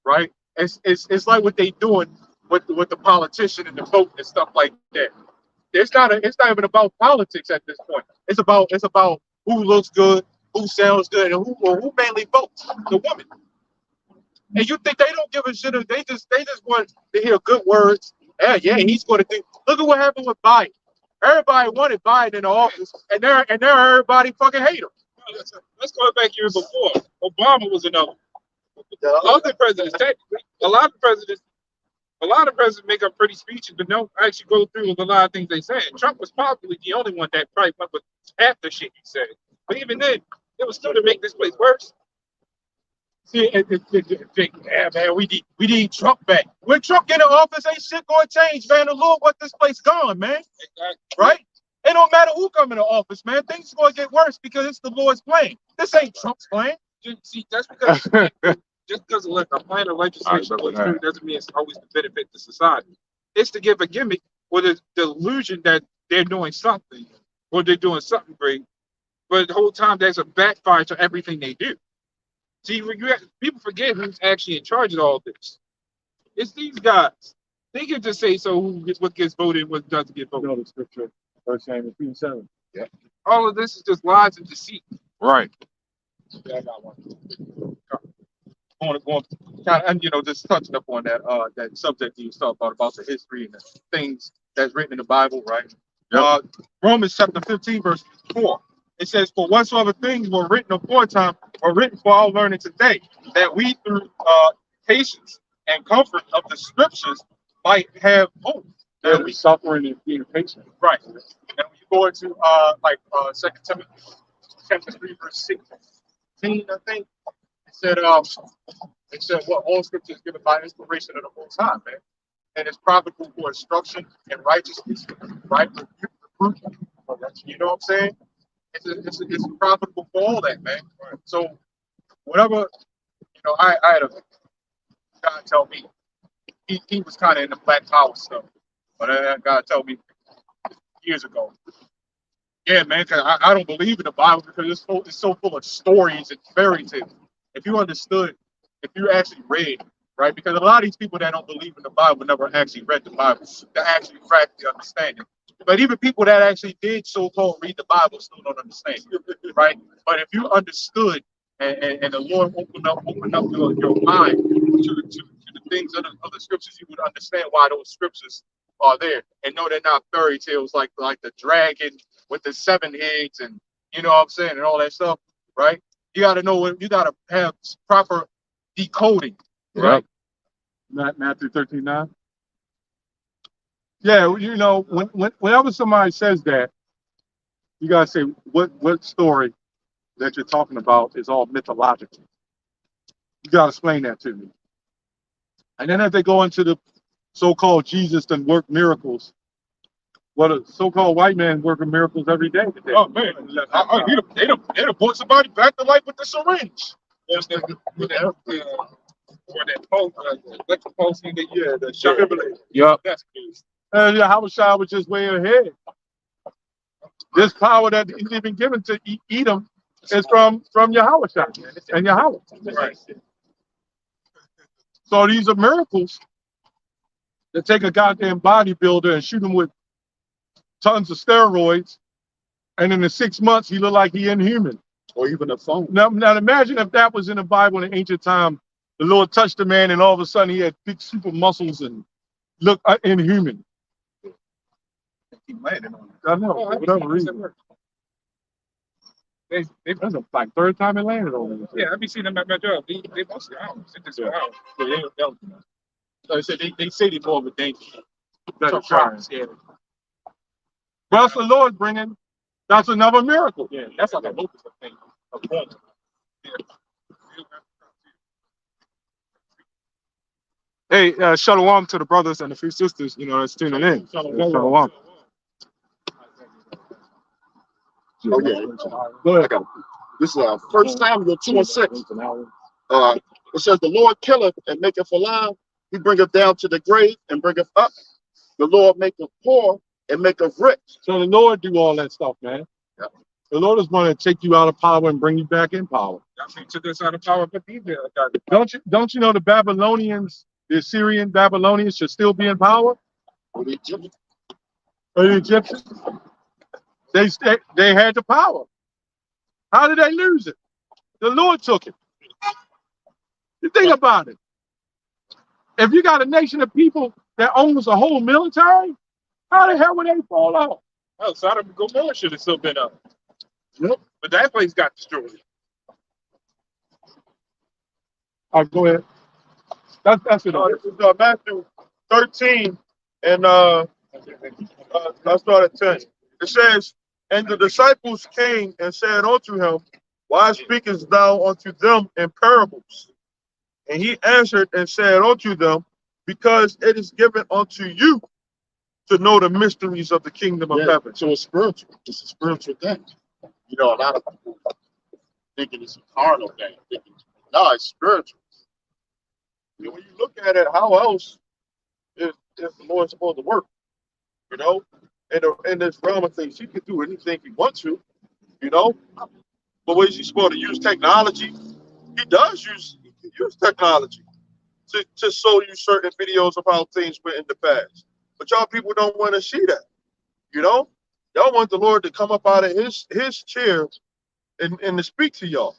right? It's like what they doing with the politician and the vote and stuff like that. It's not even about politics at this point. It's about who looks good, who sounds good, and who mainly votes, the woman. And you think they don't give a shit if they just want to hear good words. Yeah, he's going to think. Look at what happened with Biden. Everybody wanted Biden in the office, and now everybody fucking hate him. Let's go back years before. Obama was another. Other presidents, technically, a lot of presidents make up pretty speeches, but don't actually go through with a lot of things they said. Trump was probably the only one that probably went with half the shit he said. But even then, it was still to make this place worse. See, yeah, man, we need Trump back. When Trump get in office, ain't shit gonna change, man. The Lord want this place gone, man. Exactly. Right? It don't matter who come into office, man. Things are gonna get worse because it's the Lord's plan. This ain't Trump's plan. See, that's because just because a plan of legislation goes through doesn't mean it's always to benefit the society. It's to give a gimmick or the illusion that they're doing something or they're doing something great, but the whole time there's a backfire to everything they do. See, people forget who's actually in charge of all this. It's these guys. They can just say what gets voted and what doesn't get voted. You know the scripture, 1 Samuel 3:7. All of this is just lies and deceit. Right. Yeah, I got one. Going kind of, and just touching up on that subject you was talking about the history and the things that's written in the Bible, right? Yep. Romans chapter 15, verse 4. It says, "For whatsoever things were written aforetime are written for our learning today, that we through patience and comfort of the scriptures might have hope." They'll And be suffering and being patient. right. And when you go into 2 Timothy chapter 3, verse 16, I think it said what all scripture is given by inspiration of the Most High, man, and it's profitable for instruction and righteousness, right? Reproof. You know what I'm saying? It's profitable for all that, man. So whatever, I had a guy tell me he was kind of in the Black Power stuff, but that guy told me years ago, yeah, man, 'cause I don't believe in the Bible because it's so full of stories and fairy tales. If you understood, if you actually read, right? Because a lot of these people that don't believe in the Bible never actually read the Bible to actually practically understand it. But even people that actually did so-called read the Bible still don't understand it, right? But if you understood and the Lord opened up your mind to the things of the scriptures, you would understand why those scriptures are there and know they're not fairy tales like the dragon with the 7 eggs and you know what I'm saying and all that stuff, right? You got to know you got to have proper decoding, right? Matthew 13:9. Yeah, whenever somebody says that, you gotta say what story that you're talking about is all mythological. You gotta explain that to me. And then if they go into the so-called Jesus and work miracles, well, a so-called white man working miracles every day today. Oh man, they'd have brought somebody back to life with the syringe. Just with that post, like the post in the shot. Yep. That's good. Yahawashai was just way ahead. This power that he's even given to Edom is from Yahawashai and Yahweh. Right. So these are miracles that take a goddamn bodybuilder and shoot him with tons of steroids, and in the 6 months he looked like he inhuman. Or even a phone. Now imagine if that was in the Bible in ancient time. The Lord touched the man, and all of a sudden he had big super muscles and looked inhuman. He landed on it. I know, for whatever reason. That's like third time it landed on me. Yeah, I be seeing them at my job. They mostly out. It's just out. So I said they say they're more of a danger. That's Yeah. Well, that's the Lord bringing. That's another miracle. Yeah, that's like a locust thing. Hey, shalom to the brothers and the few sisters, that's tuning in. Shalom. Oh yeah. Go ahead. This is 1 Samuel 2:6. It says, "The Lord killeth and maketh alive; he bringeth down to the grave and bringeth up. The Lord maketh poor and maketh rich." So the Lord do all that stuff, man. Yeah. The Lord is going to take you out of power and bring you back in power. He took us out of power, but these Don't you know the Babylonians, the Assyrian Babylonians should still be in power? Or the Egyptians. Or the Egyptians? They had the power. How did they lose it? The Lord took it. You think about it. If you got a nation of people that owns a whole military, how the hell would they fall off? Oh, Sodom and Gomorrah should have still been up. Yep. But that place got destroyed. All right, go ahead. That's it. This is Matthew 13, and I start at 10. It says, "And the disciples came and said unto him, Why speakest thou unto them in parables? And he answered and said unto them, Because it is given unto you to know the mysteries of the kingdom of heaven." So it's spiritual. It's a spiritual thing. A lot of people thinking it's a carnal thing. No, it's spiritual. And when you look at it, how else is the Lord supposed to work? In this realm of things, he can do anything he wants to, But what is he supposed to use technology? He can use technology to show you certain videos of how things went in the past. But y'all people don't want to see that. Y'all want the Lord to come up out of his chair and to speak to y'all.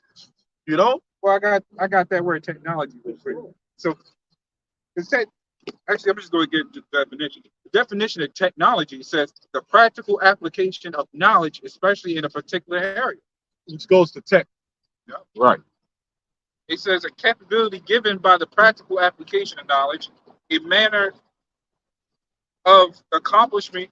You know? Well, I got that word technology real quick. So actually, I'm just going to get the definition. The definition of technology says the practical application of knowledge, especially in a particular area. Which goes to tech. Right. It says a capability given by the practical application of knowledge, a manner of accomplishing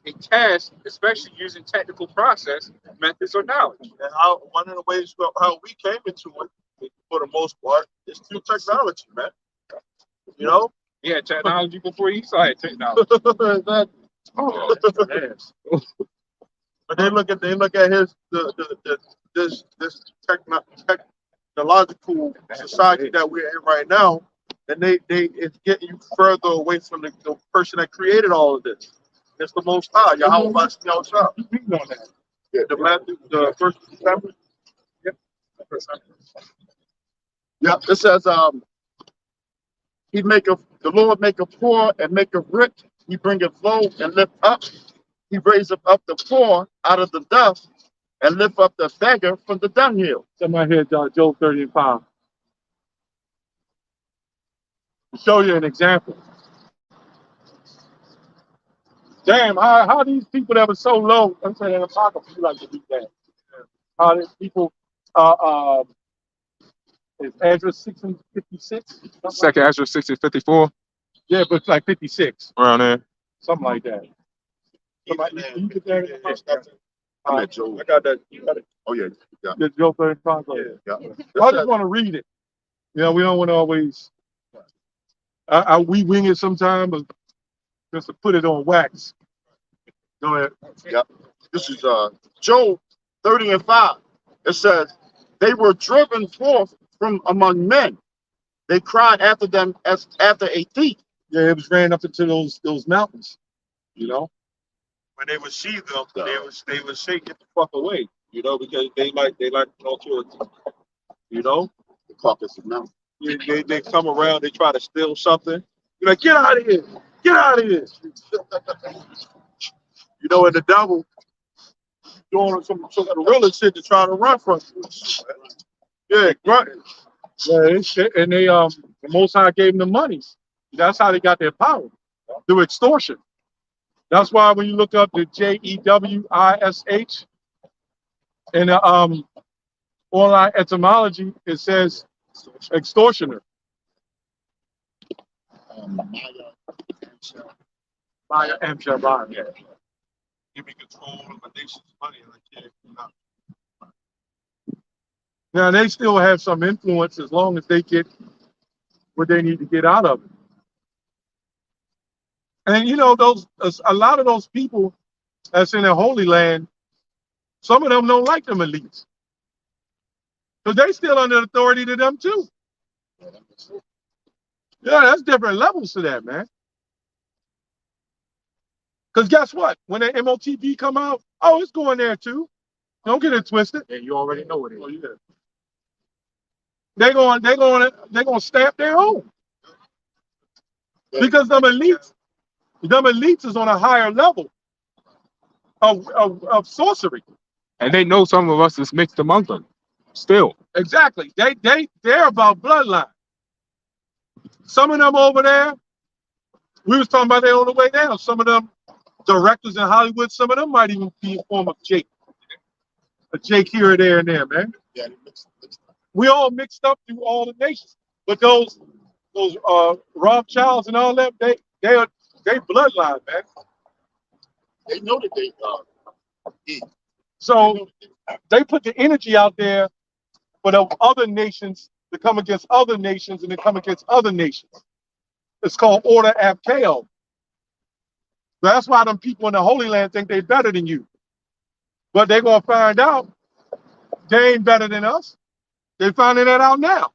a task, especially using technical process, methods, or knowledge. And how one of the ways how we came into it, for the most part, is through technology, man. You know? Yeah, technology before you saw it, technology. Exactly. Oh, yes. But they look at his this technological society that we're in right now, and they it's getting you further away from the person that created all of this. It's the Most High, YAHAWASHI. Yeah, the first December. Yep. Yeah, it says the Lord maketh poor and maketh rich. He bringeth low and lift up. He raiseth up the poor out of the dust and lift up the beggar from the dunghill. Somebody here, Job 30:5. To show you an example. Damn, how these people that were so low, I'm saying in the pocket, you like to do that. How these people, is Ezra 6 and 56? Second Ezra 60:54, Yeah, but it's like 56, around there. something like that. Somebody, you get that? I'm at Job. I got that. You got it. Oh yeah, yeah, The Job 35. yeah. I just want to read it. You know, we don't want to always. We wing it sometimes, but just to put it on wax. Go ahead. Yep. This is Job 30:5. It says, they were driven forth from among men. They cried after them as after a thief. Yeah, it was ran up into those mountains. You know. When they would see them, they would say, "Get the fuck away," you know, because they like authority. You know, The carcass of mountain. they come around, they try to steal something. You're like, "Get out of here! Get out of here!" You know, and the devil doing some gorilla shit to try to run from you. Yeah, grunting. Yeah, and they the Most High gave them the money. That's how they got their power, through extortion. That's why when you look up the JEWISH in the online etymology, it says extortioner. Maya Amshabai. Yeah. Give me control of a nation's money, and I can't. Now they still have some influence as long as they get what they need to get out of it. And you know, a lot of those people that's in the Holy Land, some of them don't like them elites. Because they still under authority to them too. Yeah, that's different levels to that, man. Because guess what? When the MOTB come out, oh, it's going there too. Don't get it twisted. Yeah, you already know what it is. Oh, yeah. They're going to stamp their own. Because them elites is on a higher level of sorcery. And they know some of us is mixed among them. Still. Exactly. They're about bloodline. Some of them over there, we was talking about that on the way down. Some of them directors in Hollywood, some of them might even be a form of Jake. A Jake here or there and there, man. Yeah, We all mixed up through all the nations. But those Rothschilds and all that, they bloodline, man. they know that they eat. So they put the energy out there for the other nations to come against other nations and to come against other nations. It's called Order Abkeo. That's why them people in the Holy Land think they're better than you. But they're going to find out they ain't better than us. They're finding that out now.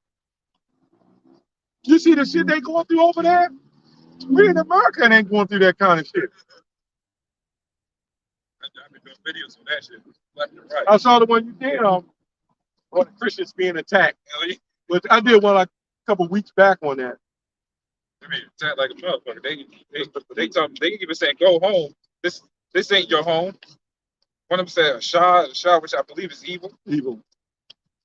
You see the shit they going through over there? We in America ain't going through that kind of shit. I've been doing videos on that shit left and right. I saw the one you did on the Christians being attacked. But I did one like a couple weeks back on that. I mean, attacked like a motherfucker. They told me, they even saying, "Go home. This ain't your home." One of them said, "Shah," which I believe is evil. Evil.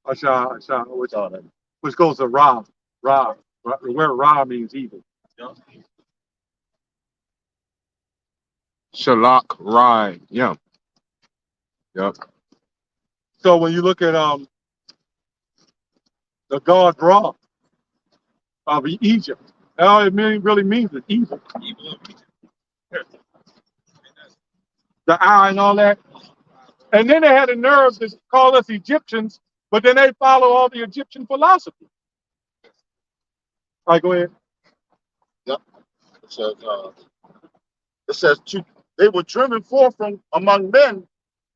Asha, which goes to Ra, where Ra means evil. Shalak Rai. Yeah. Yep. So when you look at the god Ra of Egypt, all it really means is evil. Evil of Egypt. The eye and all that. And then they had the nerve to call us Egyptians, but then they follow all the Egyptian philosophy. All right, go ahead. Yep. It says they were driven forth from among men.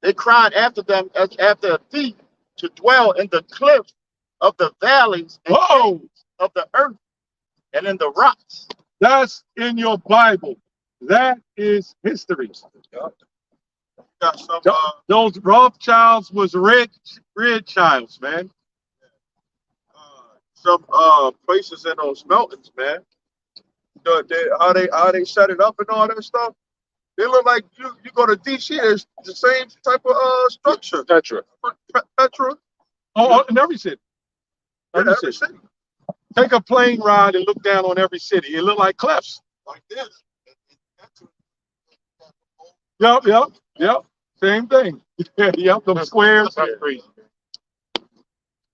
They cried after them as after a thief to dwell in the cliffs of the valleys and caves of the earth and in the rocks. That's in your Bible. That is history. Got some Those Rothschilds was red childs, man. some places in those mountains, man. How they set it up and all that stuff. They look like you go to DC. There's the same type of structure. Petra. Petra. Oh, in every city. Every city. Take a plane ride and look down on every city. It look like cliffs. Like this. Yep. Same thing. Yep, them squares. That's crazy.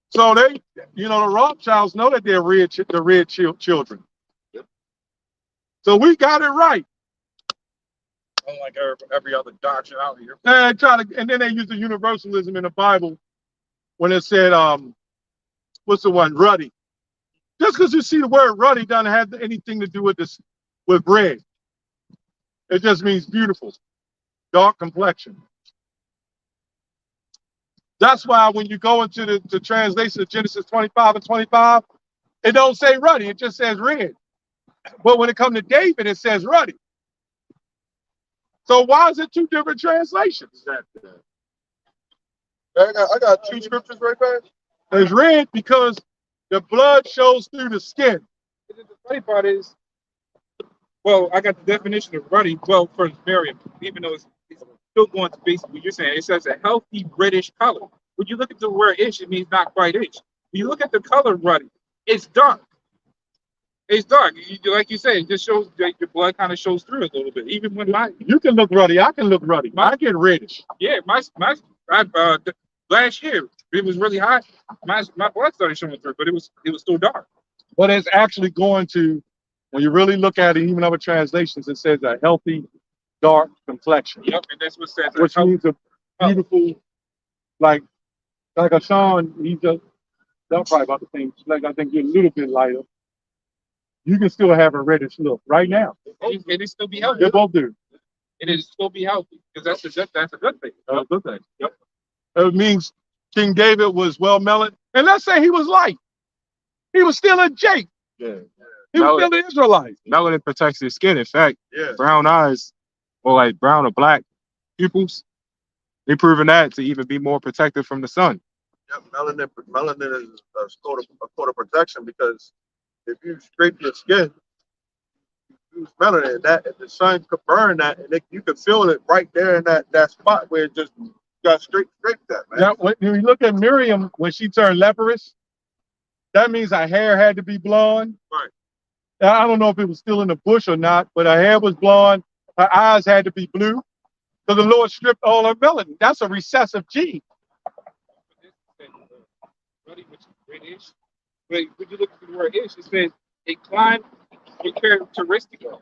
So they, the Rothschilds know that they're the red children. So we got it right. Unlike every other doctrine out here. And then they use the universalism in the Bible when it said, what's the one? Ruddy. Just because you see the word ruddy doesn't have anything to do with this, with red. It just means beautiful, dark complexion. That's why when you go into the translation of Genesis 25 and 25, it don't say ruddy, it just says red. But when it comes to David, it says ruddy. So why is it two different translations? I got two scriptures right there. It's red because the blood shows through the skin. The funny part is, well, I got the definition of ruddy. Well, first Merriam, even though it's still going to basically what you're saying. It says a healthy reddish color. When you look at the word ish, it means not quite ish. When you look at the color ruddy, it's dark. It's dark. Like you say, it just shows like your blood kind of shows through a little bit. Even when You can look ruddy. I can look ruddy. I get reddish. yeah, last year it was really hot. My blood started showing through, but it was still dark. But it's actually going to, when you really look at it, even other translations, it says a healthy, dark complexion. Yep, and that's what says. Which means a beautiful, like a Sean, they're probably about the same. Like I think you're a little bit lighter. You can still have a reddish look right now. It is still be healthy. They both do. It is still be healthy because that's a good thing. That's a good thing. Yep. It means King David was well melanated. And let's say he was light. He was still a Jake. Yeah. He was still an Israelite. Melanin protects your skin. In fact, Yeah. brown eyes or like brown or black pupils, they proven that to even be more protected from the sun. Yep. Melanin is a coat of protection because if you scrape your skin, you use melanin. That the sun could burn that, and you can feel it right there in that spot where it just got scraped that, man. Now, when you look at Miriam, when she turned leprous, that means her hair had to be blonde. Right. Now, I don't know if it was still in the bush or not, but her hair was blonde. Her eyes had to be blue because the Lord stripped all her melanin. That's a recessive gene. But when you look at the word ish, it says inclined or characteristic of,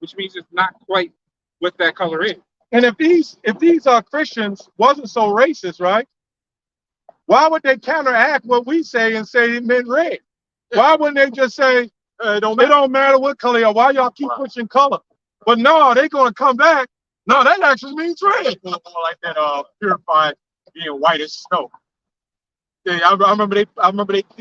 which means it's not quite what that color is. And if these are Christians wasn't so racist, right? Why would they counteract what we say and say it meant red? Why wouldn't they just say it don't matter what color you are? Why y'all keep pushing color? But no, they're gonna come back. No, that actually means red. More like that purified being white as snow. Yeah, I remember they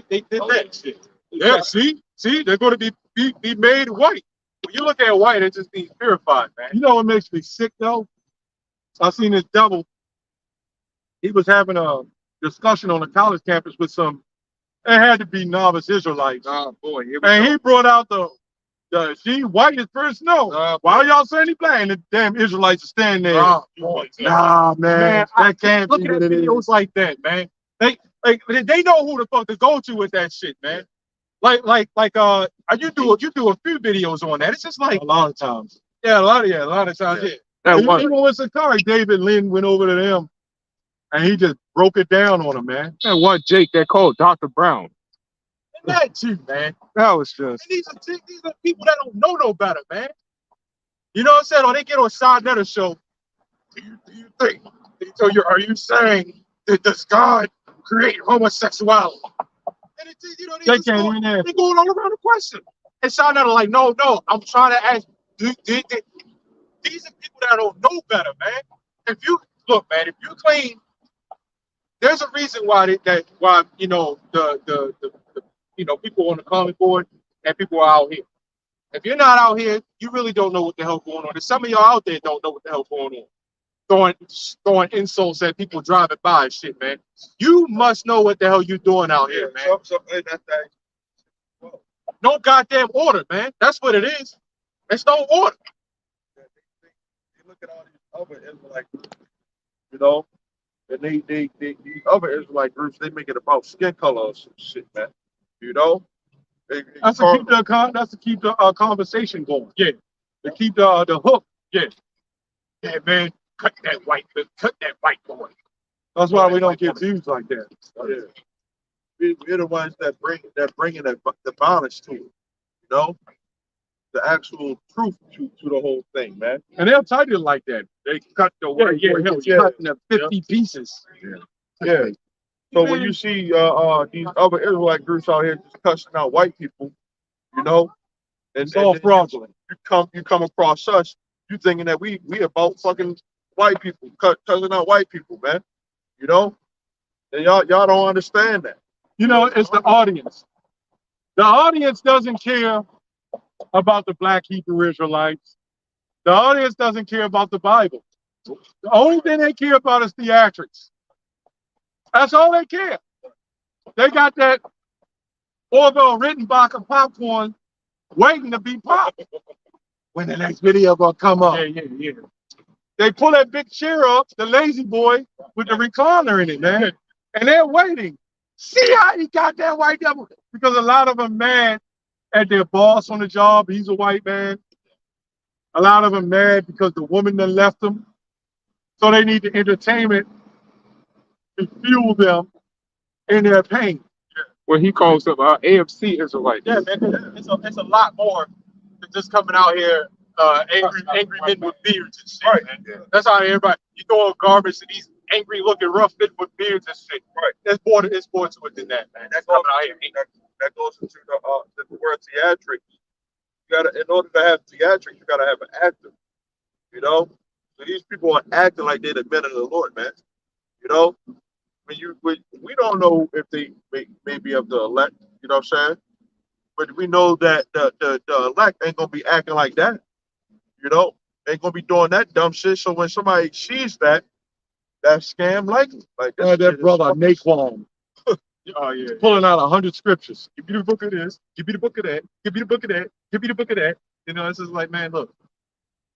did that shit. Yeah, see, they're going to be made white. When you look at white, it just means purified, man. You know what makes me sick though? I seen this devil. He was having a discussion on a college campus with it had to be novice Israelites. Oh boy, and he brought out the white is first. No, why y'all saying he black? And the damn Israelites are standing there. Oh, boy. Nah, man, that can't look be at what it is. videos like that, man. Like they know who the fuck to go to with that shit, man. Like you do a few videos on that. It's just like A lot of times. yeah, a lot of times, yeah. That And one, even with Sakari, David Lynn went over to them and he just broke it down on them, man. that one Jake that called Dr. Brown. And that too, man. That was And just these are people that don't know no better, man. You know what I'm saying? Or they get on Side Netter show. Do you think? So are you saying that does God create homosexuality? And it's, you know, they can't even answer. They're going all around the question. And Side Netter like, no, I'm trying to ask. These are people that don't know better, man. If you look, man, if you claim there's a reason why you know the you know people on the comment board and people are out here. If you're not out here, you really don't know what the hell going on. And some of y'all out there don't know what the hell going on. Throwing insults at people driving by and shit, man. You must know what the hell you doing out here, man. No goddamn order, man. That's what it is. It's no order. They look at all these other Israelite groups, you know, and these other Israelite groups, they make it about skin color or some shit, man. You know? That's to keep the conversation going. Yeah. To keep the hook. Yeah. Yeah, man. Cut that white boy. That's why we don't get views like that. Yeah. We're the ones that bringing the balance to it, you know? The actual truth to the whole thing, man. And they'll tell you like that. They cut the white boy, cut into 50 pieces. Yeah. So when you see these other Israelite groups out here just cussing out white people, you know, and It's all then fraudulent. you come across us, you thinking that we about fucking white people, cussing out white people, man. You know? And y'all don't understand that. You know, it's the audience. The audience doesn't care about the black Hebrew Israelites. The audience doesn't care about the Bible. The only thing they care about is theatrics. That's all they care. They got that Orville written box of popcorn waiting to be popped when the next video gonna come up. Yeah. They pull that big chair up, the lazy boy with the recliner in it, man. And they're waiting. See how he got that white devil? Because a lot of them mad at their boss on the job. He's a white man. A lot of them mad because the woman done left them. So they need the entertainment to fuel them in their pain. what he calls them AFC Israelites. Yeah, man, it's a lot more than just coming out here angry men with beards and shit, Right. man. Yeah. That's how everybody, you throw garbage to these angry looking rough men with beards and shit. Right. It's more to it than that, man. That's coming out here. That goes into the word theatrics. You gotta, in order to have theatrics, you gotta have an actor. You know, so these people are acting like they're the men of the Lord, man. You know, we don't know if they may be of the elect. You know what I'm saying? But we know that the elect ain't gonna be acting like that. You know, they ain't gonna be doing that dumb shit. So when somebody sees that scam likely. Like That brother Naquan. Oh yeah, pulling out 100 scriptures. Give me the book of this. Give me the book of that. Give me the book of that. Give me the book of that. You know, it's just like, man, look,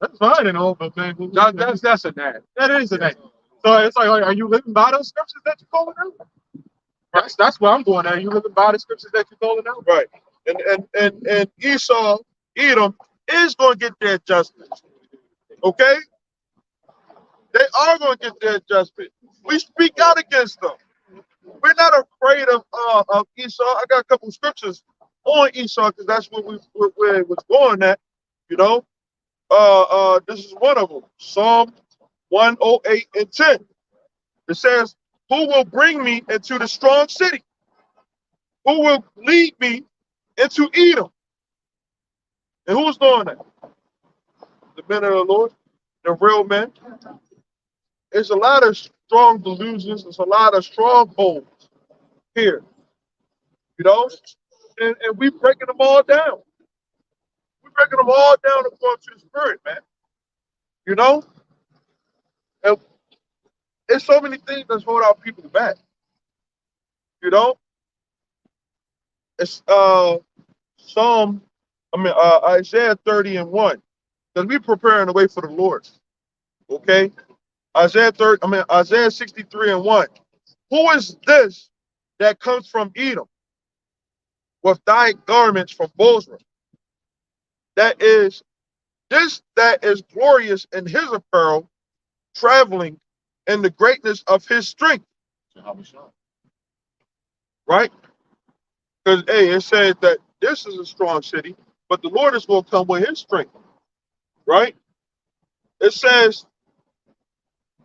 that's fine and all, but man, that's a nag. That is a nag. So it's like, are you living by those scriptures that you're calling out? That's where I'm going at. Are you living by the scriptures that you're calling out? Right. And Esau, Edom is going to get their judgment. Okay? They are going to get their judgment. We speak out against them. We're not afraid of Esau. I got a couple of scriptures on Esau because that's where it was going at. You know, this is one of them. Psalm 108 and 10. It says, "Who will bring me into the strong city? Who will lead me into Edom?" And who's doing that? The men of the Lord, the real men. There's a lot of strong delusions. There's a lot of strongholds here, you know, and we breaking them all down. We're breaking them all down according to the Spirit, man. You know, and there's so many things that's hold our people back. You know, it's Isaiah 30 and 1. Because we're preparing the way for the Lord. Okay? Isaiah 63 and 1. Who is this that comes from Edom, with thy garments from Bozrah. That is that is glorious in his apparel, traveling in the greatness of his strength. Right? Because it says that this is a strong city, but the Lord is going to come with his strength. Right? It says,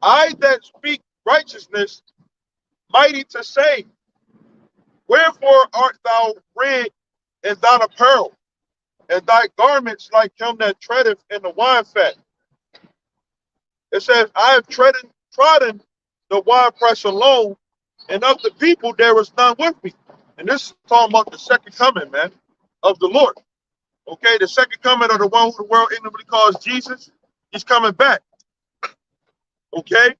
I that speak righteousness, mighty to save. Wherefore art thou red in thine apparel, and thy garments like him that treadeth in the wine fat? It says, I have trodden the winepress alone, and of the people there is none with me. And this is talking about the second coming, man, of the Lord. Okay, the second coming of the one who the world ignorantly calls Jesus, he's coming back. Okay?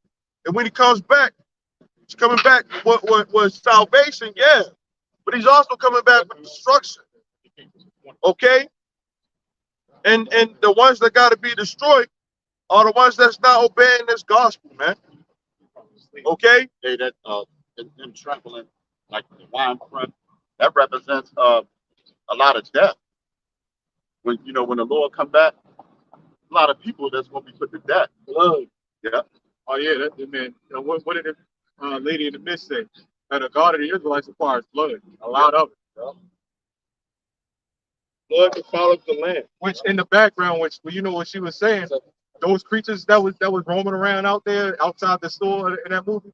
And when he comes back, he's coming back with salvation, yeah. But he's also coming back with destruction. Okay? And the ones that got to be destroyed are the ones that's not obeying this gospel, man. Okay? They that them traveling like the wine front, that represents a lot of death. When when the Lord come back, a lot of people that's going to be put to death. Blood. Yeah. Oh yeah, that man. What did the lady in the midst say? That the God of the Israelites requires blood, a lot of it. Blood that follows the land. Which in the background, which what she was saying, those creatures that was roaming around out there outside the store in that movie,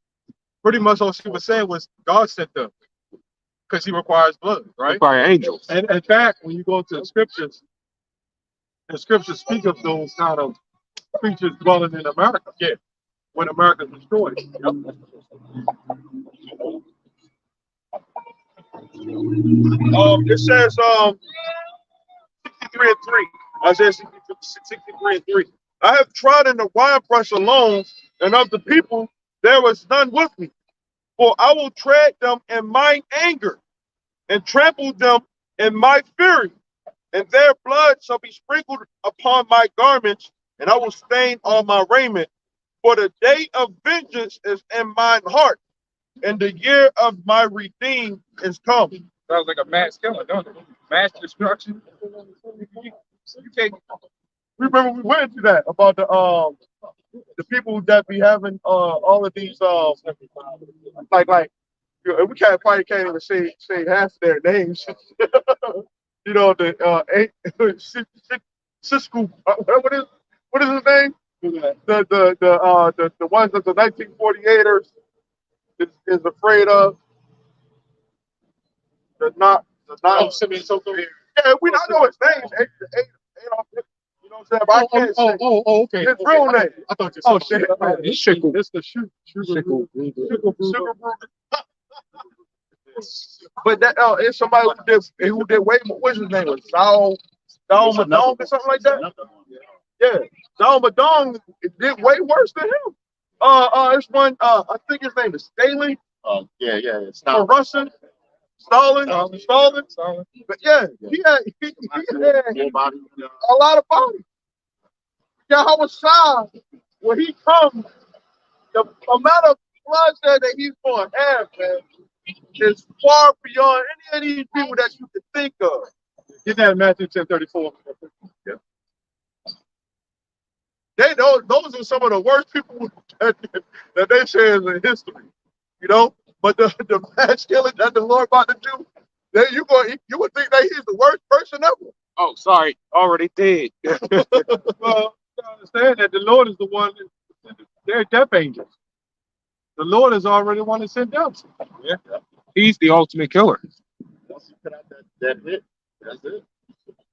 pretty much all she was saying was God sent them because he requires blood, right? Require angels. And in fact, when you go to the scriptures speak of those kind of creatures dwelling in America. Yeah, when America's destroyed. Yep. It says 63 and 3. Isaiah 63 and 3. I have trodden the winepress alone, and of the people there was none with me. For I will tread them in mine anger, and trample them in my fury, and their blood shall be sprinkled upon my garments, and I will stain all my raiment. For the day of vengeance is in mine heart, and the year of my redeem is come. Sounds like a mass killing, don't it? Mass destruction. You can't. Remember we went into that about the people that be having all of these like we probably can't even say half their names. The Cisco, what is his name? The ones that the 1948ers is afraid of. Yeah, we don't know his name. You know what I'm saying? But I can't say Okay. his real name. I thought you Oh said shit. it's Shickle. It's the Shickle. But that it's somebody who did way more. What's his name? Was Zao Madong or something like that? Yeah, Zao Madong did way worse than him. It's one. I think his name is Stalin. Yeah. It's Or not. Russian. Stalin. But yeah, he had Nobody. a lot of body. YAHAWASHI, when he comes, the amount of bloodshed that he's going to have, man, is far beyond any of these people that you could think of. Get that in Matthew 10:34. Yeah. Those are some of the worst people that they say is in history, But the mass killing that the Lord about to do, then you would think that he's the worst person ever. Oh, sorry, already dead. Well, you understand that the Lord is the one. They're death angels. The Lord is already the one that sent them. Yeah. He's the ultimate killer. Once you put out that hit, that's it.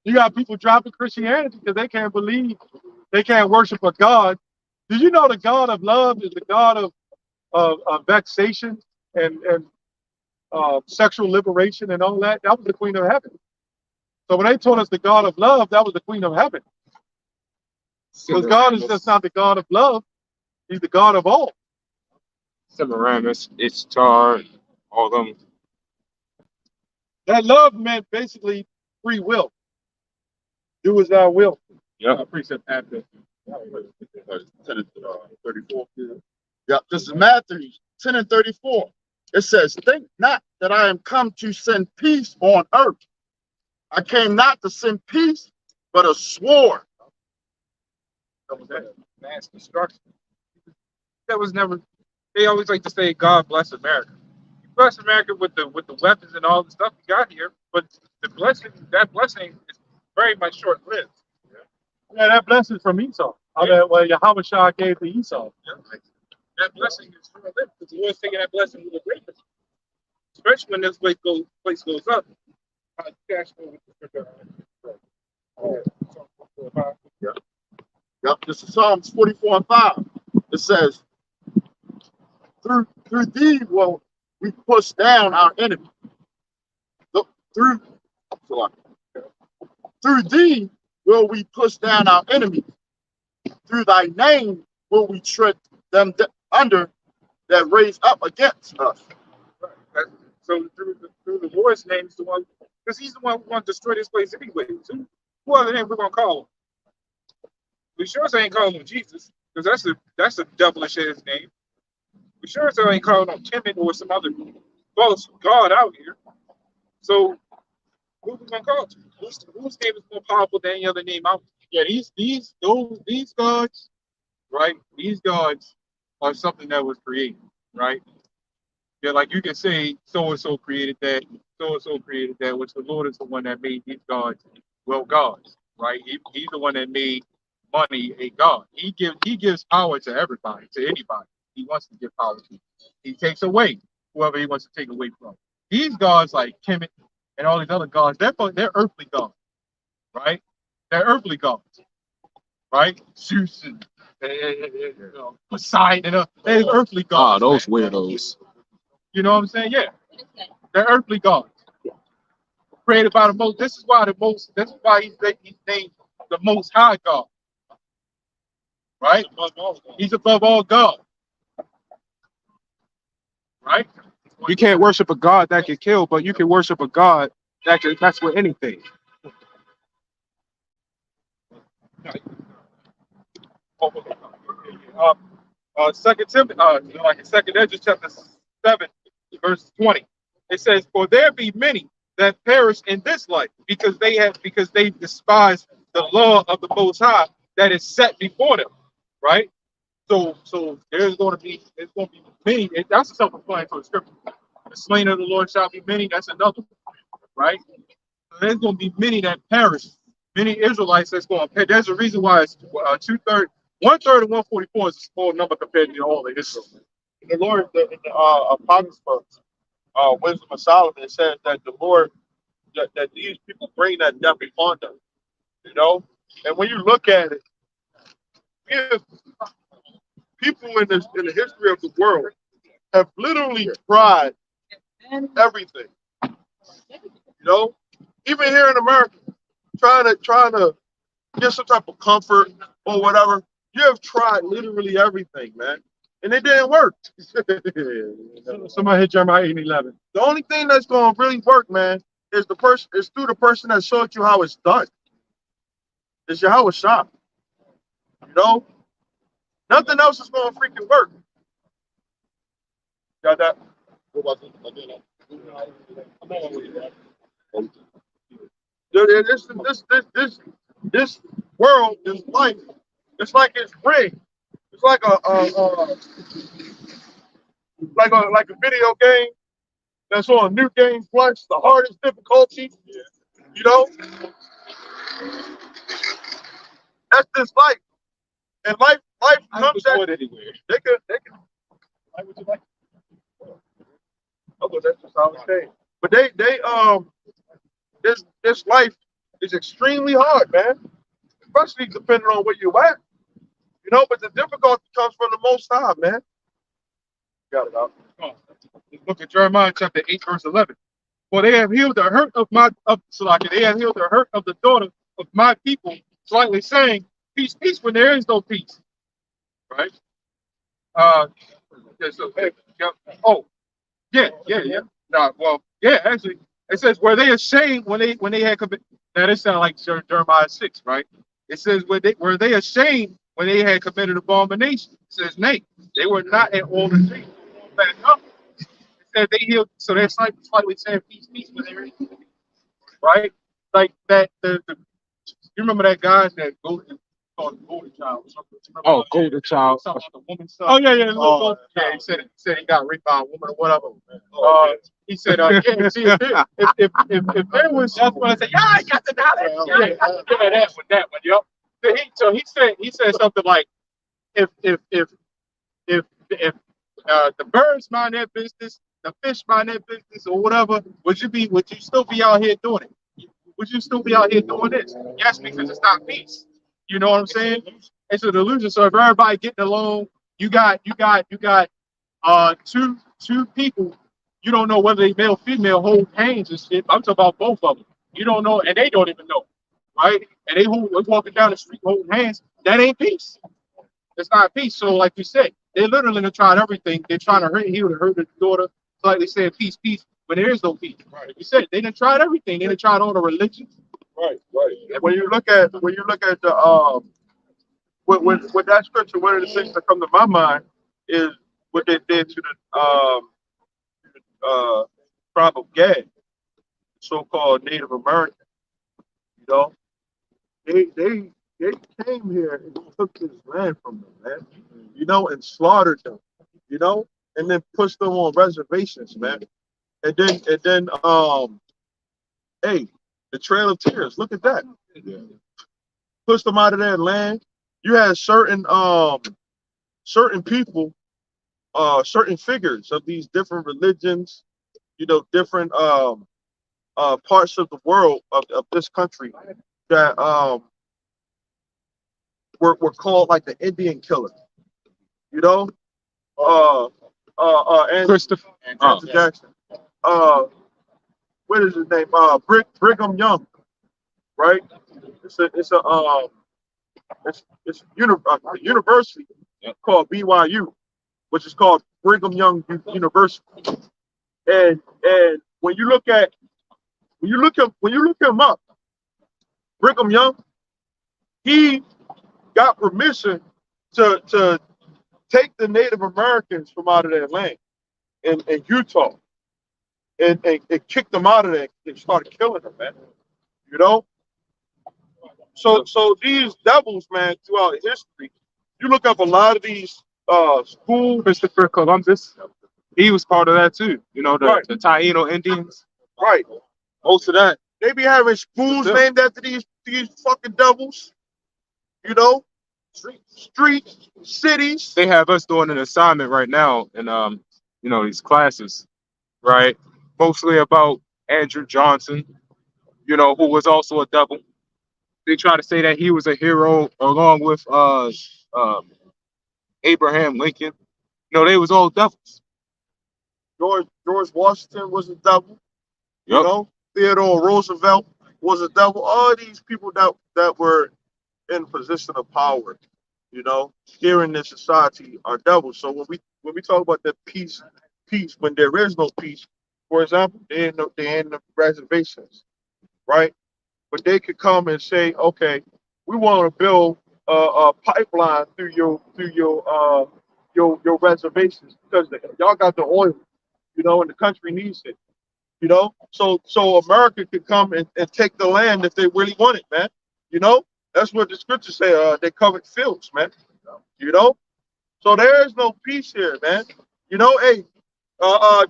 You got people dropping Christianity because they can't believe, they can't worship a God. Did you know the God of love is the God of vexation and sexual liberation and all that? That was the Queen of Heaven. So when they told us the God of love, that was the Queen of Heaven. Because God is just not the God of love; He's the God of all. Semiramis, Ishtar, all them. That love meant basically free will. Do as thou wilt. Yeah. Precept after. 10 and 34. Yeah, this is Matthew 10 and 34. It says, think not that I am come to send peace on earth. I came not to send peace, but a sword. Mass destruction. That was never. They always like to say, "God bless America." You bless America with the weapons and all the stuff we got here, but the blessing, that blessing, is very much short lived. Yeah, that blessing from Esau. How that well Yahawah gave to Esau. That blessing is short lived because the Lord's taking that blessing with a greatness, especially when this place goes up. Cash flow with the scripture. Yep, this is Psalms 44 and 5. It says, through thee will we push down our enemy. Through thee will we push down our enemies. Through thy name will we tread them under that raise up against us. Right. So through the Lord's name is the one, because he's the one who wants to destroy this place anyway. So who other name we're gonna call him? We sure as ain't calling him Jesus, because that's a devilish ass name. We sure as ain't calling him Timid or some other false god out here. So who we gonna call to? Whose name is more powerful than any other name out Yeah, these gods, right? These gods are something that was created, right? Yeah, like you can say so and so created that, so and so created that, which the Lord is the one that made these gods, well, gods, right? He's the one that made money a god. He gives power to everybody, to anybody. He wants to give power to. He takes away whoever he wants to take away from. These gods like Kemet and all these other gods, they're earthly gods, right? They're earthly gods, right? Zeus and Poseidon, they're earthly gods. those man. weirdos. You know what I'm saying? Yeah, they're earthly gods created by the most. This is why he's named the Most High God, right? He's above all God, right? You can't worship a God that can kill, but you can worship a God that can mess with anything. Second Timothy, like in Second Ezra chapter 7, verse 20, it says, "For there be many that perish in this life because they despise the law of the Most High that is set before them." Right. So there's going to be many. That's a self-explanatory scripture. The slain of the Lord shall be many. That's another, right? So there's going to be many that perish. Many Israelites that's going to perish. There's a reason why it's 2/3, 1/3 of 144 is a small number compared to all of Israel. The Lord, in the Apocrypha, Wisdom of Solomon, it says that the Lord, that these people bring that death upon them, you know? And when you look at it, if people in the history of the world have literally tried everything, you know, even here in America, trying to get some type of comfort or whatever. You have tried literally everything, man, and it didn't work. Somebody hit Jeremiah 8:11. The only thing that's going to really work, man, is through the person that showed you how it's done. It's YAHAWASHI. You know, nothing else is going to freaking work. Got that? This world, this life, it's like it's rigged. It's like a video game that's on New Game Plus, the hardest difficulty. You know, that's this life, and life comes at Anywhere. they can. Why would you like? Oh, that's just how it's saying. But this life is extremely hard, man. Especially depending on where you're at. You know, but the difficulty comes from the Most High, man. Got it out. Let's look at Jeremiah chapter 8, verse 11. "For they have healed the hurt of they have healed the hurt of the daughter of my people, slightly saying, peace, peace, when there is no peace." Right? Actually, it says, "Were they ashamed when they had committed?" Now this sounds like Jeremiah 6, right? It says, "Were they ashamed when they had committed abomination?" It says, "Nay, they were not at all ashamed." Back up. It said they healed, so they're slightly saying peace, peace, but they're right? Like that, you remember that guy that called the Golden Child or something? Oh, Golden Child. Something about the woman stuff. Oh yeah, yeah. Yeah, he said he got raped by a woman or whatever. He said, yeah, see, if there was, that's when I said, yeah, I got the knowledge. Yeah, that one, yep. So he said something like, if the birds mind their business, the fish mind their business, or whatever, would you still be out here doing it? Would you still be out here doing this? Yes, because it's not peace. You know what I'm saying? It's a delusion. So if everybody getting along, you got two people, you don't know whether they male female hold hands and shit. I'm talking about both of them. You don't know, and they don't even know, right? And they walking down the street holding hands. That ain't peace. It's not peace. So like you said, they literally have tried everything. They're trying to hurt the daughter. So like they said, peace, peace, but there is no peace. Right. Like you said, they done tried everything. They done tried all the religions. Right, right. And when you look at the with that scripture, one of the things that come to my mind is what they did to the tribe of Gad, so-called Native American. You know, they came here and took this land from them, man. You know, and slaughtered them. You know, and then pushed them on reservations, man. And then hey, the Trail of Tears. Look at that. Pushed them out of their land. You had certain people, certain figures of these different religions, you know, different parts of the world of this country that were called like the Indian killer, you know, and Christopher Jackson. What is his name? Brigham Young, right? It's a university called BYU, which is called Brigham Young University. And when you look him up, Brigham Young, he got permission to take the Native Americans from out of their land in Utah and kick them out of there and started killing them, man. You know? So these devils, man, throughout history, you look up a lot of these schools. Christopher Columbus, he was part of that too. You know, Right. the Taino Indians. Right. Most of that. They be having schools named after these fucking devils. You know? Streets, cities. They have us doing an assignment right now in you know, these classes, right? Mostly about Andrew Johnson, you know, who was also a devil. They try to say that he was a hero along with Abraham Lincoln. No, they was all devils. George Washington was a devil. Yep. You know, Theodore Roosevelt was a devil. All these people that were in position of power, you know, here in this society are devils. So when we talk about the peace, when there is no peace, for example, they ain't the reservations, right? But they could come and say, okay, we want to build a pipeline through your reservations because y'all got the oil, you know, and the country needs it, you know. So America could come and take the land if they really want it, man. You know, that's what the scriptures say. They covered fields, man. You know, so there is no peace here, man. You know, hey,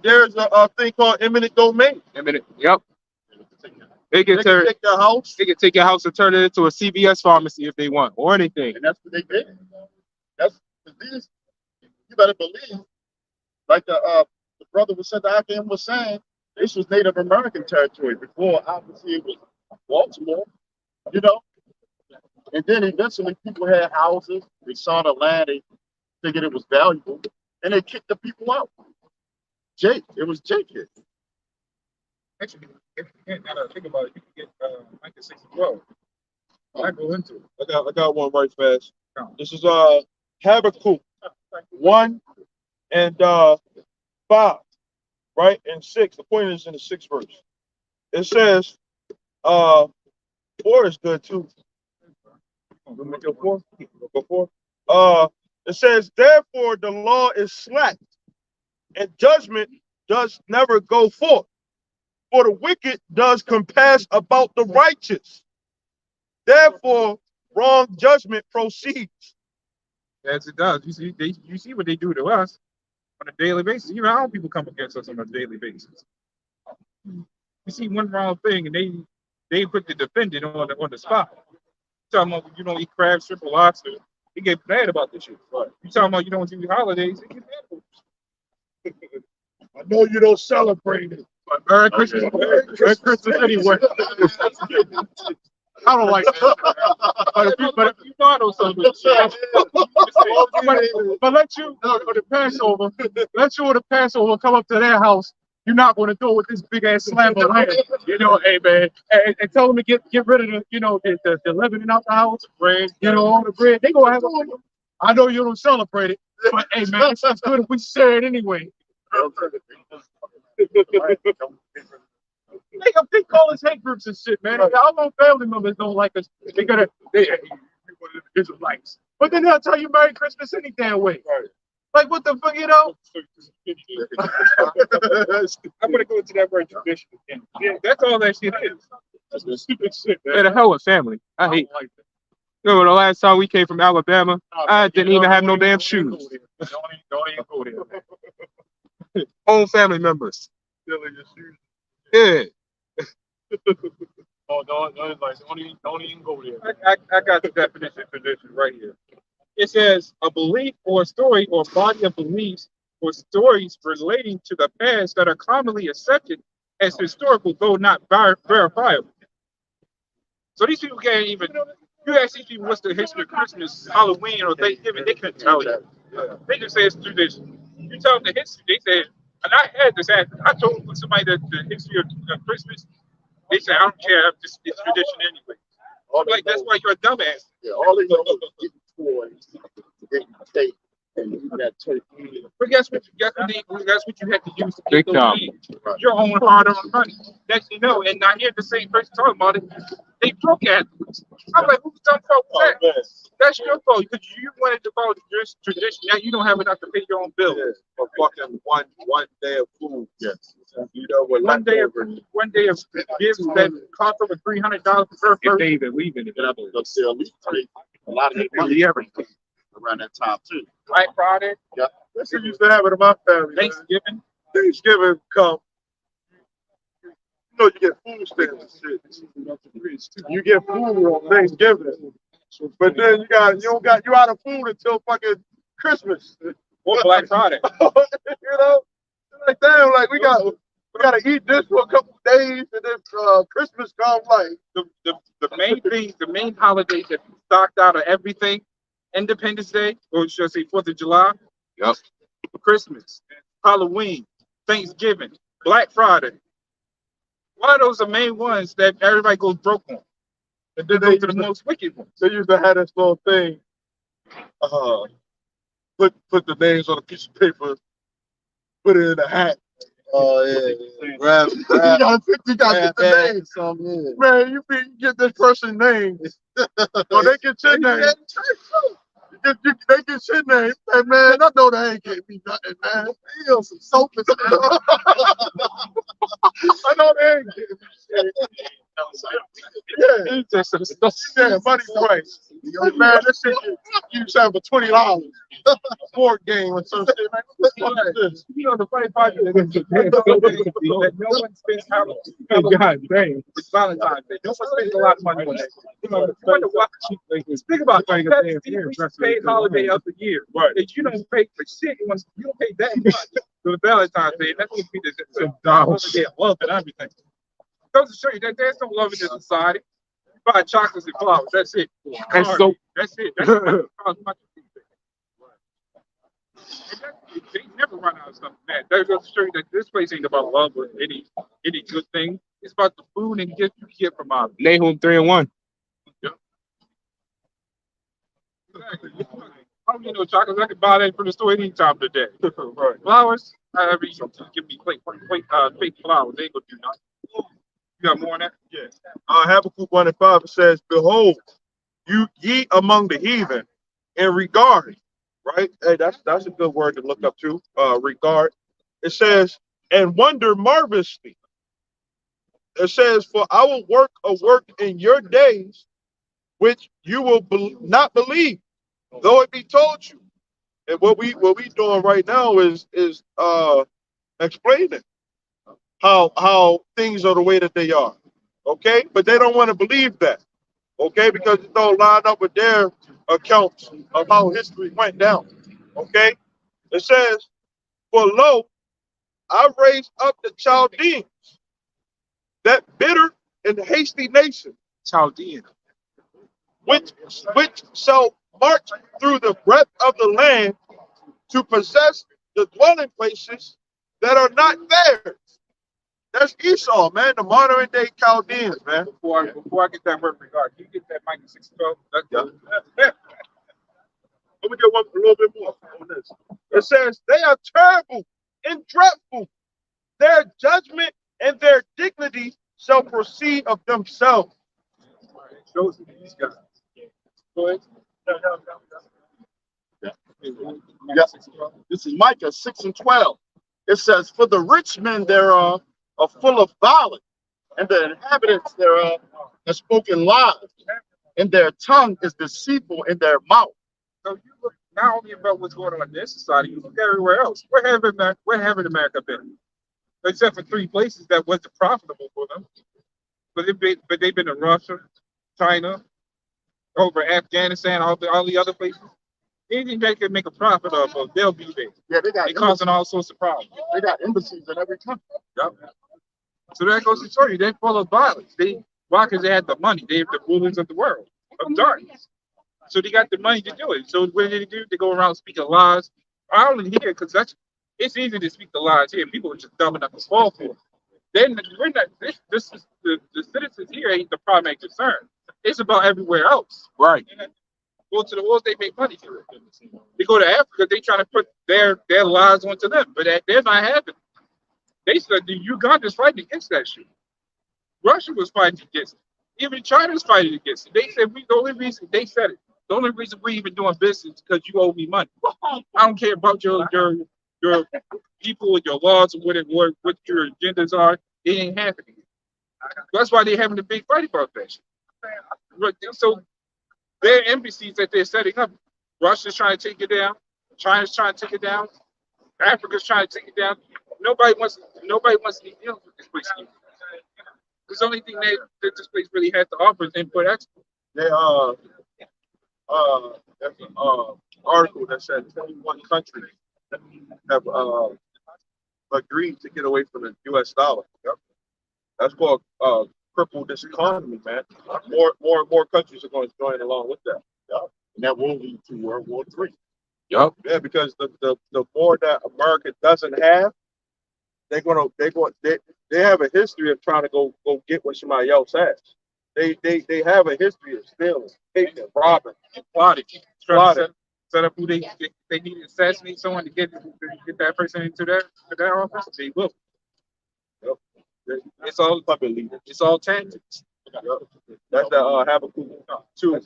there's a thing called eminent domain. Yep. They can take your house. They can take your house and turn it into a CVS pharmacy if they want, or anything. And that's what they did. That's these. You better believe, like the brother was said, the Afghan was saying, this was Native American territory before. Obviously, it was Baltimore. You know, and then eventually people had houses. They saw the land. They figured it was valuable, and they kicked the people out. It was Jake here. Actually, if you can't think about it, you can get Micah 6:12. I go into it. I got one right fast. This is Habakkuk 1 and 5, right? And 6. The point is in the 6th verse. It says, 4 is good too. Go 4. It says, therefore the law is slack, and judgment does never go forth, for the wicked does compass about the righteous. Therefore, wrong judgment proceeds. As it does. You see what they do to us on a daily basis. Even our own people come against us on a daily basis. You see one wrong thing and they put the defendant on the spot. You talking about you don't eat crab, shrimp, or lobster, they get mad about this shit. Right. You talking about you don't do holidays, they get mad about this shit. I know you don't celebrate it. But Merry Christmas. Merry Christmas anyway. I don't like that. But You know I don't celebrate but let you or the Passover come up to their house. You're not going to do it with this big ass slab of lamb. You know, hey man, and tell them to get rid of the leavening out the house, bread, all the bread. They gonna have a. I know you don't celebrate it, but hey man, it's good if we share it anyway. They call us hate groups and shit, man. Our own family members don't like us. They Israelites. But then they'll tell you Merry Christmas any damn way. Right. Like what the fuck, I'm gonna go into that word tradition again. Yeah, that's all that shit is. That's stupid shit, man. Man, the hell with family. I hate. like that. Remember the last time we came from Alabama? I didn't even have no damn shoes. Don't even go there. Own family members. Yeah. Don't even go there. I got the definition of tradition right here. It says a belief or a story or body of beliefs or stories relating to the past that are commonly accepted as historical, though not verifiable. So these people can't even. You ask these people what's the history of Christmas, Halloween, or Thanksgiving, they couldn't tell you. They just say it's tradition. You tell them the history, they say, and I had this happen. I told somebody that the history of Christmas, they say I don't care, it's tradition anyway. I'm like, that's why you're a dumbass. Yeah, all they know is getting toys, getting steak, and eating that turkey. But guess what you have to use to Big get those time. things. Your own hard-earned money. Next you know, and I hear the same person talking about it. They broke afterwards. I'm like, who's done fault with that? That's your fault because you wanted to follow your tradition. Now you don't have enough to pay your own bill. Yeah, for fucking one day of food. Yes. You know what? One day of gifts that cost over $300 per If person. they even leaving it. They'll leave a lot of their money around that time too. Black Friday, That's what used to have it in my family. Man. Thanksgiving. Thanksgiving come. You know, you get food stamps and shit. You get food on Thanksgiving, but then you out of food until fucking Christmas Or Black Friday. you know, like damn, like we gotta eat this for a couple of days, and then Christmas comes. Like The main holidays that stocked out of everything, Independence Day, or should I say 4th of July? Yep. Christmas, Halloween, Thanksgiving, Black Friday. Why are those the main ones that everybody goes broke on? And then those are the most wicked ones. they used to have this little thing. Put the names on a piece of paper, put it in a hat. Oh yeah. Grab, You gotta get the names. something. Man, you get this person's name. So they get your name. They get your name. Hey, man, I know they ain't getting me nothing, man. You know, some soap and stuff. I know they ain't getting me shit. Yeah, money's right. Man, this shit you selling for $20. Board game or some shit, man. What is this? You know, the funny part is that no one spends Halloween. God damn. It's Valentine's Day. No one spends a lot of money on that. You wonder why. Think about it. That's the least paid holiday of the year. Right. If you don't pay for shit, you don't pay that much for the Valentine's Day. That's going to be the holiday of love and everything. Goes to show you that there's no love in this society. You buy chocolates and flowers. That's it. And soap. That's it. That's much. They never run out of stuff. Man, that goes to show you that this place ain't about love or any good thing. It's about the food and gifts you get from out. Nahum 3-1. Exactly. How do you know chocolates? I can buy that from the store any time of the day. Right. Flowers, however you give me fake flowers, they ain't gonna do nothing. You got more on that? Yeah. Habakkuk 1:5 says, "Behold, ye among the heathen, in regard." Right? Hey, that's a good word to look up to. Regard. It says, and wonder marvelously. It says, for I will work a work in your days, which you will not believe, though it be told you. And what we doing right now is explaining how things are the way that they are. Okay, but they don't want to believe that. Okay, because it don't line up with their accounts of how history went down. Okay, it says, for lo, I raised up the Chaldeans, that bitter and hasty nation, Chaldean. which shall march through the breadth of the land to possess the dwelling places that are not theirs. That's Esau, man, the modern day Chaldeans, man. Before I get that word regard, can you get that Micah 6:12? Yeah. Let me get a little bit more on this. It says, they are terrible and dreadful. Their judgment and their dignity shall proceed of themselves. It shows me these guys. Go ahead. Yeah. This is Micah 6:12. It says, for the rich men thereof are full of violence, and the inhabitants thereof have spoken lies, and their tongue is deceitful in their mouth. So you look not only about what's going on in this society, you look everywhere else. Where haven't America been? Except for 3 places that wasn't profitable for them. But they've been to Russia, China, over Afghanistan, all the other places. Anything they can make a profit of, they'll be there. Yeah, they're causing all sorts of problems. They got embassies in every country. Yep. So that goes to show you they're full of violence. Why? Because they had the money. They have the rulers of the world, of darkness. So they got the money to do it. So what do? They go around speaking lies. I only hear because it's easy to speak the lies here. People are just dumb enough to fall for it. Then we're not. This is the citizens here ain't the primary concern. It's about everywhere else. Right. Go to the wars, they make money through it. They go to Africa, they trying to put their lives onto them, but they're not having it. They said the Uganda's fighting against that shit. Russia was fighting against it. Even China's fighting against it. They said the only reason they said it. The only reason we even doing business is because you owe me money. I don't care about your people and your laws and what your agendas are. It ain't happening. That's why they're having a big fight about that shit. So their embassies that they're setting up, Russia's trying to take it down, China's trying to take it down, Africa's trying to take it down. Nobody wants to be dealing with this place. The only thing that this place really has to offer is import export. They there's an article that said 21 countries have agreed to get away from the U.S. dollar. Yep. That's called cripple this economy, man. More countries are going to join along with that. Yep. And that will lead to World War III. Yep. Yeah, because the more that America doesn't have, they have a history of trying to go get what somebody else has. They have a history of stealing, taking, robbing, plotting. Set up who they need to assassinate someone to get that person into their office. They will. Yep. It's all puppet leaders. It's all tactics. Yep. That's the Habakkuk 2.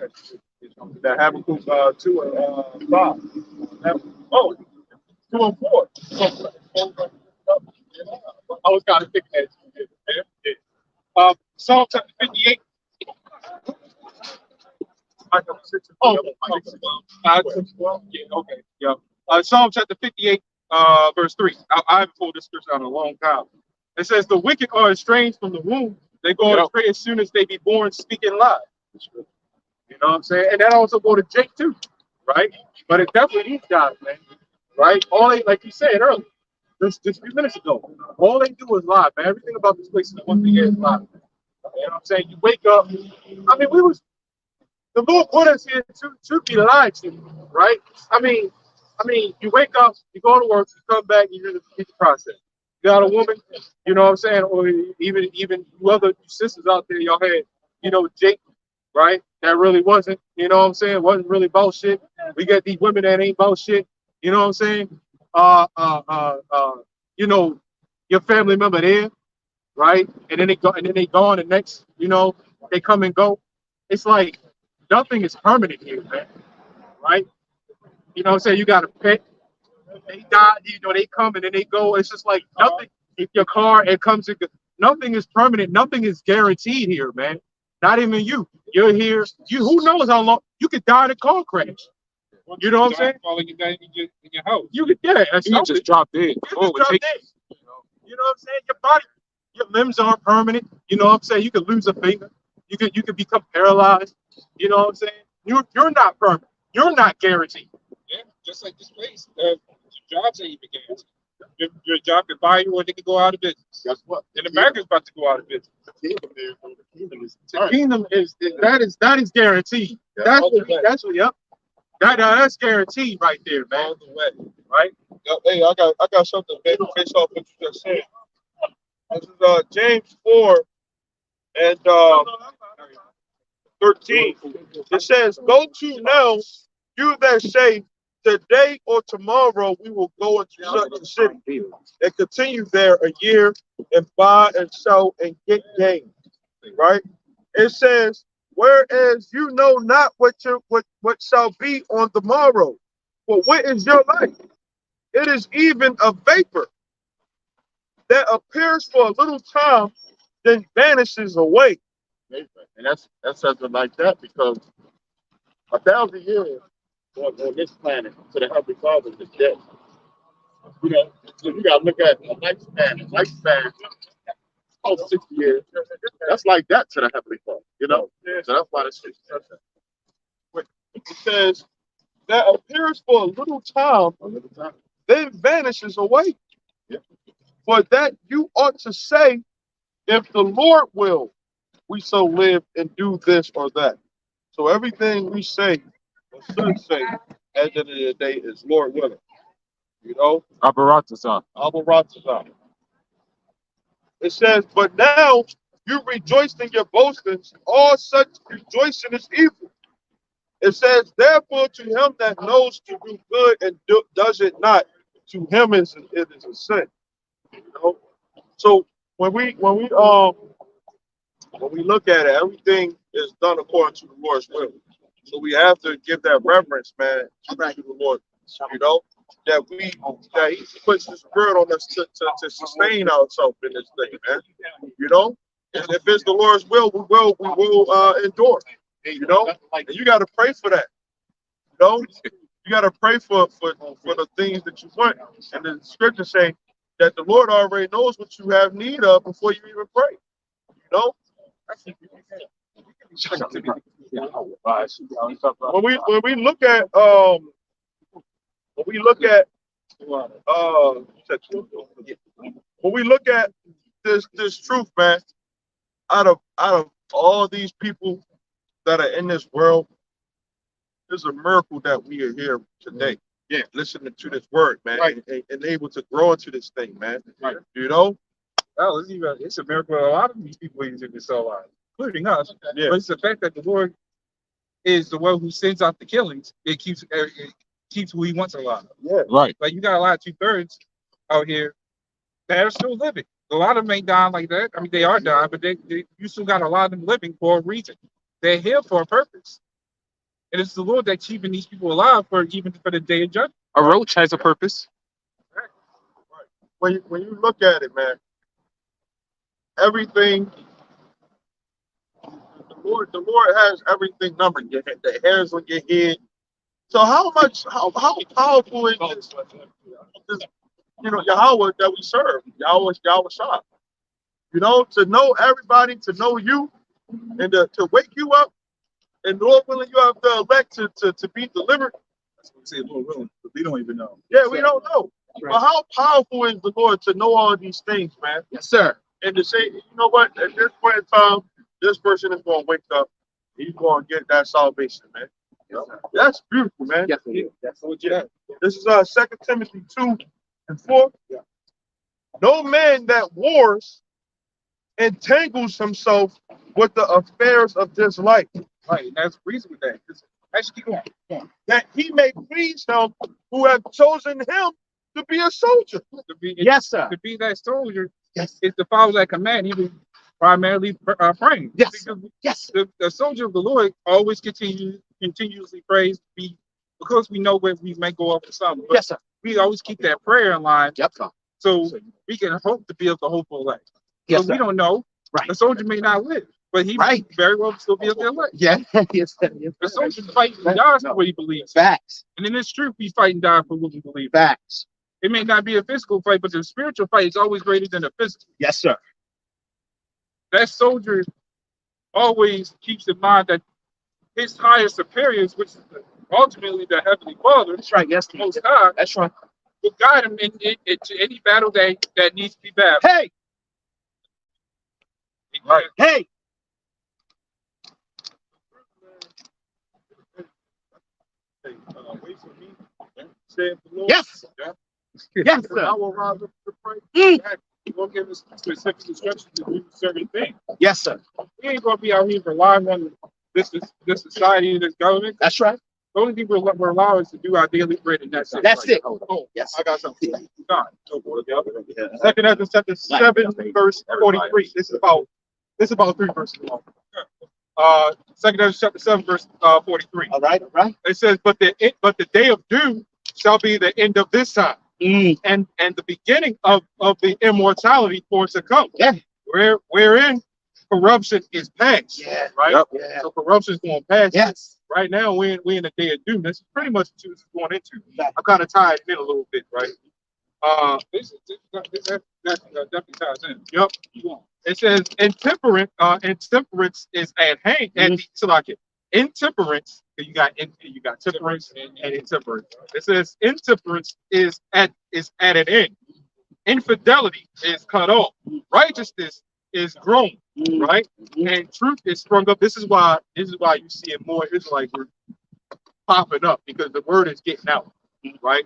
The Habakkuk 2 and 5. Oh, 2 and 4. I was kind of thinking that. Psalm chapter 58. Oh, yeah, okay, yeah. Psalm chapter 58, verse 3. I haven't pulled this scripture out in a long time. It says, the wicked are estranged from the womb. They go astray as soon as they be born, speaking lies. You know what I'm saying? And that also go to Jake too, right? But it's definitely these guys, man. Right? All they, like you said earlier, just a few minutes ago, all they do is lie, man. Everything about this place is one thing is lie. You know what I'm saying? You wake up. I mean, the Lord put us here to be lied to, right? I mean, you wake up, you go to work, you come back, you get the process. You got a woman, you know what I'm saying, or even you other sisters out there, y'all had, Jake, right? That really wasn't, you know what I'm saying, wasn't really about shit. We got these women that ain't about shit, you know what I'm saying? Your family member there, right? And then they go, and then they gone, and next, they come and go. It's like nothing is permanent here, man. Right? You know what I'm saying? You got a pet. They die, they come and then they go. It's just like your car, it comes to nothing is permanent, nothing is guaranteed here, man. Not even you. You're here. Who knows how long you could die in a car crash. You know what I'm saying? Falling you down in your house. You could, yeah, You just drop dead. You Oh, just drop take, dead. You know what I'm saying? Your body, your limbs aren't permanent. You know what I'm saying? You could lose a finger. You could become paralyzed. You know what I'm saying? You're not permanent. You're not guaranteed. Yeah, just like this place. Your jobs ain't even guaranteed. Your job can buy you or they can go out of business. Guess what? And America's about to go out of business. The kingdom is The kingdom that is guaranteed. Yeah, That's what yep. That's guaranteed right there, man. All the way. Right? Hey, I got something based off what you just said. This is James 4 and 13. It says, "Go to now, you that say, today or tomorrow we will go into such a city and continue there a year and buy and sell and get gain." Right? It says, "Whereas you know not what shall be on the morrow. For what is your life? It is even a vapor that appears for a little time, then vanishes away." And that says it like that because 1,000 years on this planet to the Heavenly Father is dead. You know, so you gotta look at a lifespan. Lifespan, oh, 60 years. That's like that to the Heavenly Father. You know, so that's why it's It says that appears for a little time, then vanishes away. Yeah. For that you ought to say, if the Lord will, we so live and do this or that. So everything we say or should say at the end of the day is Lord willing. You know, Abaratasa. Albaratazah. It says, "But now you rejoice in your boastings, all such rejoicing is evil." It says, "Therefore to him that knows to do good and does it not, to him it is a sin." You know? So when we look at it, everything is done according to the Lord's will. So we have to give that reverence, man, to the Lord. You know, that He puts His word on us to sustain ourselves in this thing, man. You know, and if it's the Lord's will, we will endure. You know, and you got to pray for that. You know, you got to pray for the things that you want, and the scriptures say that the Lord already knows what you have need of before you even pray. You know. When we look at this truth, man, out of all these people that are in this world, it's a miracle that we are here today. Yeah, listening to this word, man, right. and able to grow into this thing, man. Right. You know. Well, it's a miracle. A lot of these people even get so alive, including us. Yeah. But it's the fact that the Lord is the one who sends out the killings. It keeps who He wants alive. Yeah. Right. Like you got a lot of 2/3 out here that are still living. A lot of them ain't dying like that. I mean, they are dying, but you still got a lot of them living for a reason. They're here for a purpose. And it's the Lord that's keeping these people alive even for the day of judgment. A roach has a purpose. Right. When you look at it, man, everything, the Lord has everything numbered. The hairs on your head. So how powerful is this Yahweh that we serve? Yahawah. You know, to know everybody, to know you, and to wake you up, and Lord willing, you have the elect to be delivered. That's what we say, Lord willing, but we don't even know. Yeah, we don't know. Right. But how powerful is the Lord to know all these things, man? Yes, sir. And to say, you know what, at this point in time, this person is going to wake up. He's going to get that salvation, man. Yes, that's beautiful, man. Yes, it is. That's what you have. This is 2 Timothy 2:4. Yeah. No man that wars entangles himself with the affairs of this life. Right, and that's the reason with that. Actually, keep going. That he may please him who have chosen him to be a soldier. Yes, sir. To be that soldier, yes, is to follow that command. He was primarily praying. Yes, because yes. The soldier of the Lord always continuously prays, because we know where we may go off the something. Yes, sir. We always keep that prayer in line. Yep, sir. So we can hope to be able to hope for life. Yes, But we sir. don't know. Right. The soldier may not live, but he Right. may very well still be able to live. Yeah. Yes, sir. Yes, The sir. soldier's fighting and dies for what he believes. Facts. And in this truth, we fight and die for what we believe. Facts. It may not be a physical fight, but the spiritual fight is always greater than the physical. Yes, sir. That soldier always keeps in mind that his higher superiors, which is ultimately the Heavenly Father, That's right. Yes, the Most High, that's right. will guide him into any battle that needs to be battled. Hey, Right. hey. Wait for me, said the Lord. Yes. Yes, I sir. will rise up to pray. He's going to give us specific instructions to do certain things. Yes, sir. We ain't going to be out here relying on this society and this government. That's right. The only thing we're allowed is to do our daily bread, and that's it. That's it. Oh, Yes. I got something. God. Second Ezra chapter 7, verse 43. This is about 3 verses long. Second Ezra chapter 7, verse 43. All right. All right. It says, but the day of doom shall be the end of this time, and the beginning of the immortality for to come. Yeah. Wherein corruption is past. Yeah. Right? Yep. Yeah. So corruption is going past. Yes. Right now, we're in the day of doom. That's pretty much what it's going into. I kind of tied it in a little bit, right? This definitely ties in. Yep. It says intemperance is at hand. And so like intemperance, you got temperance and intemperance. It says intemperance is at an end. Infidelity is cut off. Righteousness is grown, right? And truth is sprung up. This is why you see more Israelites popping up, because the word is getting out, right?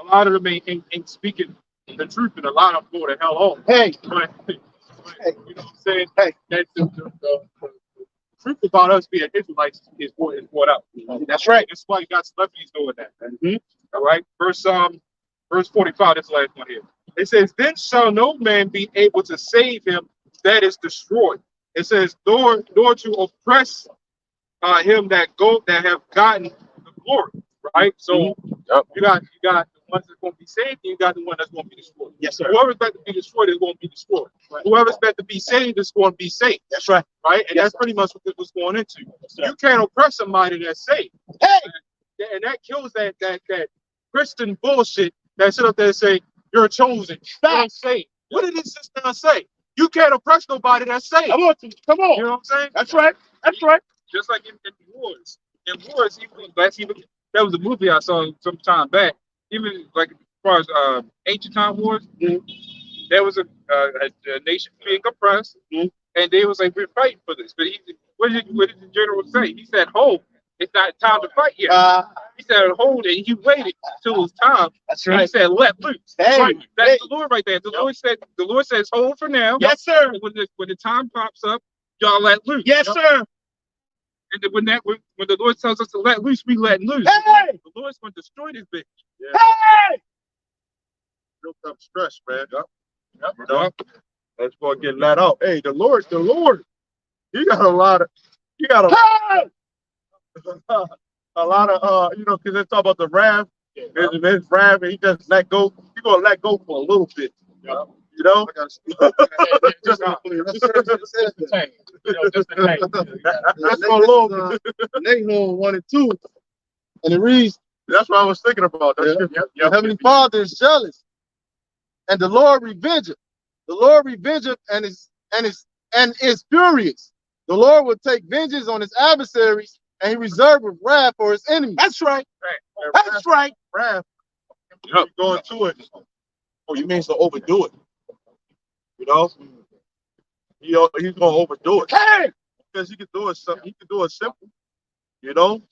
A lot of them ain't speaking the truth, and a lot of them go to hell off. Hey. But you know what I'm saying? Hey, that's the truth about us being Israelites is brought out. That's right. That's why you got celebrities doing that. All right. Verse 45, this last one here. It says, then shall no man be able to save him that is destroyed. It says, nor to oppress him that have gotten the glory. Right? So you got the ones that's going to be saved, and you got the one that's going to be destroyed. Yes, sir. Whoever's about to be destroyed is going to be destroyed. Right. Whoever's about to be saved is going to be saved. That's right. Right? And Yes, that's sir. pretty much what this was going into. sir. You can't oppress somebody that's saved. Hey. And that kills that Christian bullshit that sit up there and say, you're chosen. You're saved. What did this sister say? You can't oppress nobody that's saved. Come on. Come on. You know what I'm saying? That's right. That's right. Just like in wars. In wars, that was a movie I saw some time back. Even like as far as ancient time wars, there was a nation being oppressed, and they was like, we're fighting for this. But what did the general say? He said, hold, it's not time to fight yet. He said, hold it. He waited till it was time. That's And he right. said, let loose. Hey, Right. That's hey. the Lord right there. The Lord says, hold for now. Yes, sir. And when the time pops up, y'all let loose. Yes, sir. And then when the Lord tells us to let loose, we let loose. Hey. The Lord's going to destroy this bitch. Hey. Built up stress, man. You know? Let's go get let out. Hey, the Lord, he got a lot of, Hey. a lot of, because they talk about the wrath. There's wrath, and he just let go. He's gonna let go for a little bit. You know? Just Just the tank. Just the tank. that's for a little bit. Nahum 1 and 2. And it reads, That's what I was thinking about. the Heavenly Father is jealous, and the Lord revengeth. The Lord revengeth and is furious. The Lord will take vengeance on his adversaries, and he reserveth wrath for his enemies. That's right. Right. That's right. Wrath. Going to it. Oh, you mean to overdo it? You know? He's gonna overdo it. Hey. Because he can do it simple. You know?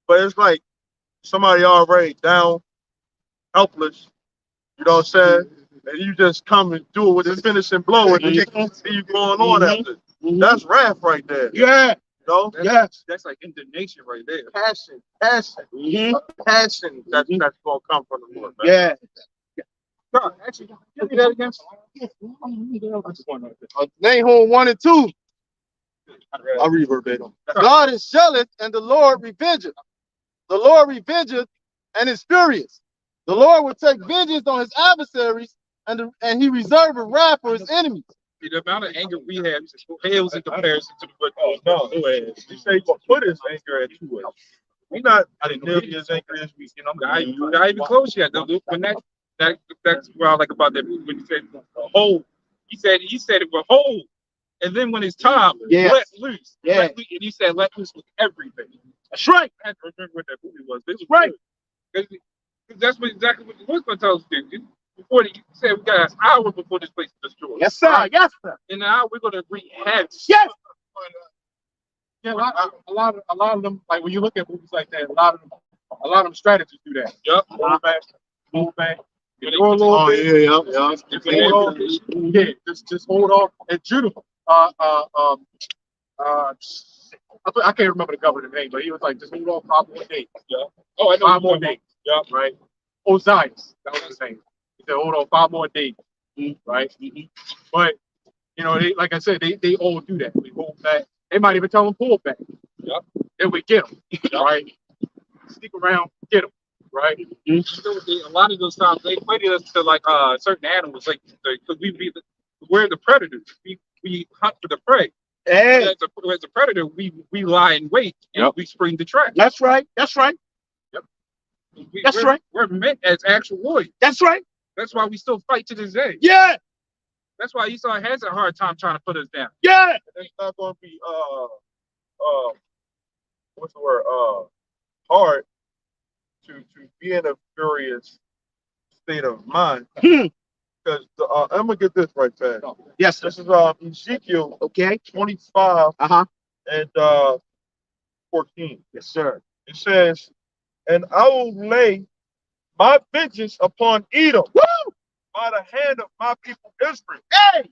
But it's like somebody already down, helpless. You know what I'm saying? And you just come and do it with the finishing blow, and then you see you going on after. That's wrath right there. Yeah. You know? Yes. That's like indignation right there. Passion. That's gonna come from the Lord, man. Yeah. God, actually, give me that again. Nahum 1 and 2. I'll read verbatim. God is jealous, and the Lord revengeth. The Lord revengeth and is furious. The Lord will take vengeance on his adversaries, and he reserved a wrath for his enemies. The amount of anger we have pales in comparison to what No, you say you gonna put his anger at 2 ways. We not nearly as angry as we, you know. not even close yet. When that's what I like about that movie when he said whole. He said it was whole. And then when it's time, let loose. Yeah. Let loose. And he said let loose with everything. That's right. I have to remember what that movie was. This was Right. good. 'Cause that's exactly what the Lord's going to tell us to do. Before he said we got an hour before this place is destroyed. Yes, sir. Yes, sir. In an hour we're going to wreak havoc. Yes. Yeah, a lot of them, like when you look at movies like that, a lot of them strategists do that. Yup. Move back. When You go a little bit. yeah. Yeah, just hold off. And Judah, I can't remember the governor's name, but he was like, just hold on 5 more days. Yeah. Oh, I know. 5 more days. Yeah. Right. Osiris, that was his name. He said, hold on 5 more days. Right. But you know, they like I said, they all do that. We hold back. They might even tell them pull back. Yeah. Then we get them. Right. Sneak around, get them. Right. You know, a lot of those times they equated us to like certain animals, like because we're the predators. We hunt for the prey. Hey, As a predator, we lie in wait and we spring the trap. that's right. That's right. That's right. We're meant as actual warriors. That's right. That's why we still fight to this day. Yeah. That's why Esau has a hard time trying to put us down. Yeah. It's not gonna be what's the word? Hard to be in a furious state of mind. Because I'm gonna get this right fast. Yes, sir. This is Ezekiel Okay. 25 and 14. Yes, sir. It says, "And I will lay my vengeance upon Edom by the hand of my people Israel. Hey.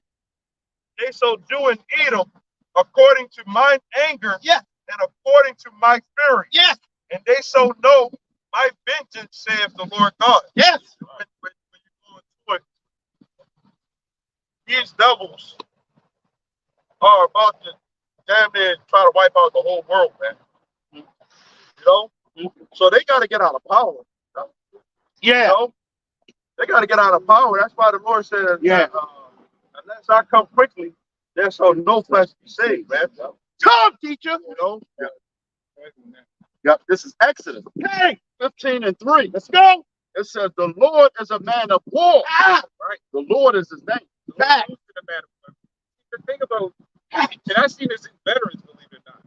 They so do in Edom according to mine anger and according to my fury. Yes. And they so know my vengeance, saith the Lord God." Yes. When you go into it, these devils are about to damn near try to wipe out the whole world, man. You know? So they got to get out of power. Yeah. You know? They got to get out of power. That's why the Lord said, unless I come quickly, there's so no flesh be saved, man. Come, teacher. You know? Yep. This is Exodus. Hey, 15 and 3. Let's go. It says, the Lord is a man of war. Right? The Lord is his name. Back. The thing about, and I've seen this in veterans, believe it or not.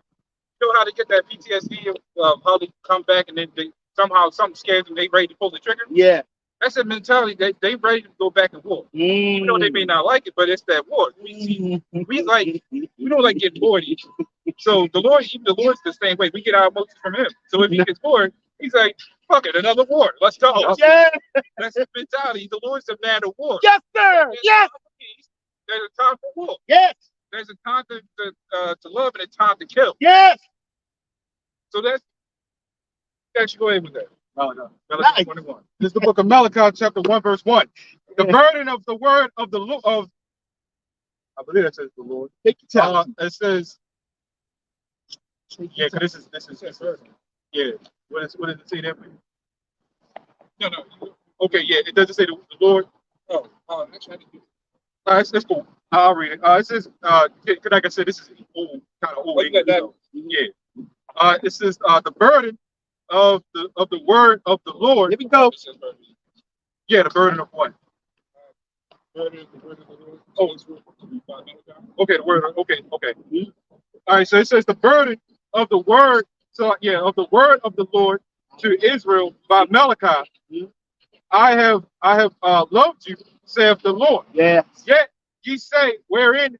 You know how they get that PTSD of how they come back and then they somehow something scares them, they ready to pull the trigger? Yeah. That's a mentality. They ready to go back and war. Even though they may not like it, but it's that war. We don't like getting bored. So the Lord's the same way. We get our emotions from him. So if he gets bored, he's like, fuck it, another war. Let's go. Yeah. That's his mentality. The Lord's a man of war. Yes, sir. Yes. There's a time for war. Yes. There's a time to love and a time to kill. Yes. So that should go ahead with that. No. Nice. 21. This is the book of Malachi, chapter 1, verse 1. The burden of the word of the Lord, I believe that says the Lord. Take your time. It says, yeah, because this is yeah. What does it say there? No. Okay, yeah, it doesn't say the Lord. Actually, I didn't do it. It's cool. I'll read it. It says, like I said, this is old, kind of old. What's that, English, yeah. It says the burden of the word of the Lord. Here we go. Yeah, the burden of what? Okay, the word. Okay. All right, so it says the burden of the word. So yeah, of the word of the Lord to Israel by Malachi. I have loved you, saith the Lord. Yeah. Yet ye say, wherein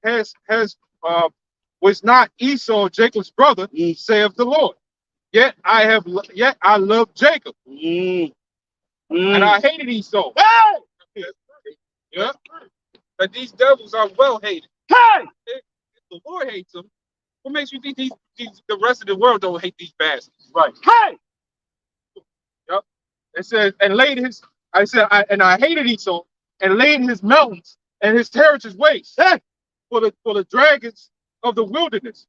was not Esau Jacob's brother, saith the Lord. Yet I love Jacob, and I hated Esau. Hey! Yeah. But these devils are well hated. Hey! If the Lord hates them, what makes you think the rest of the world don't hate these bastards? Right. Hey! Yep. It says, I hated Esau and laid his mountains and his heritage waste for the dragons of the wilderness.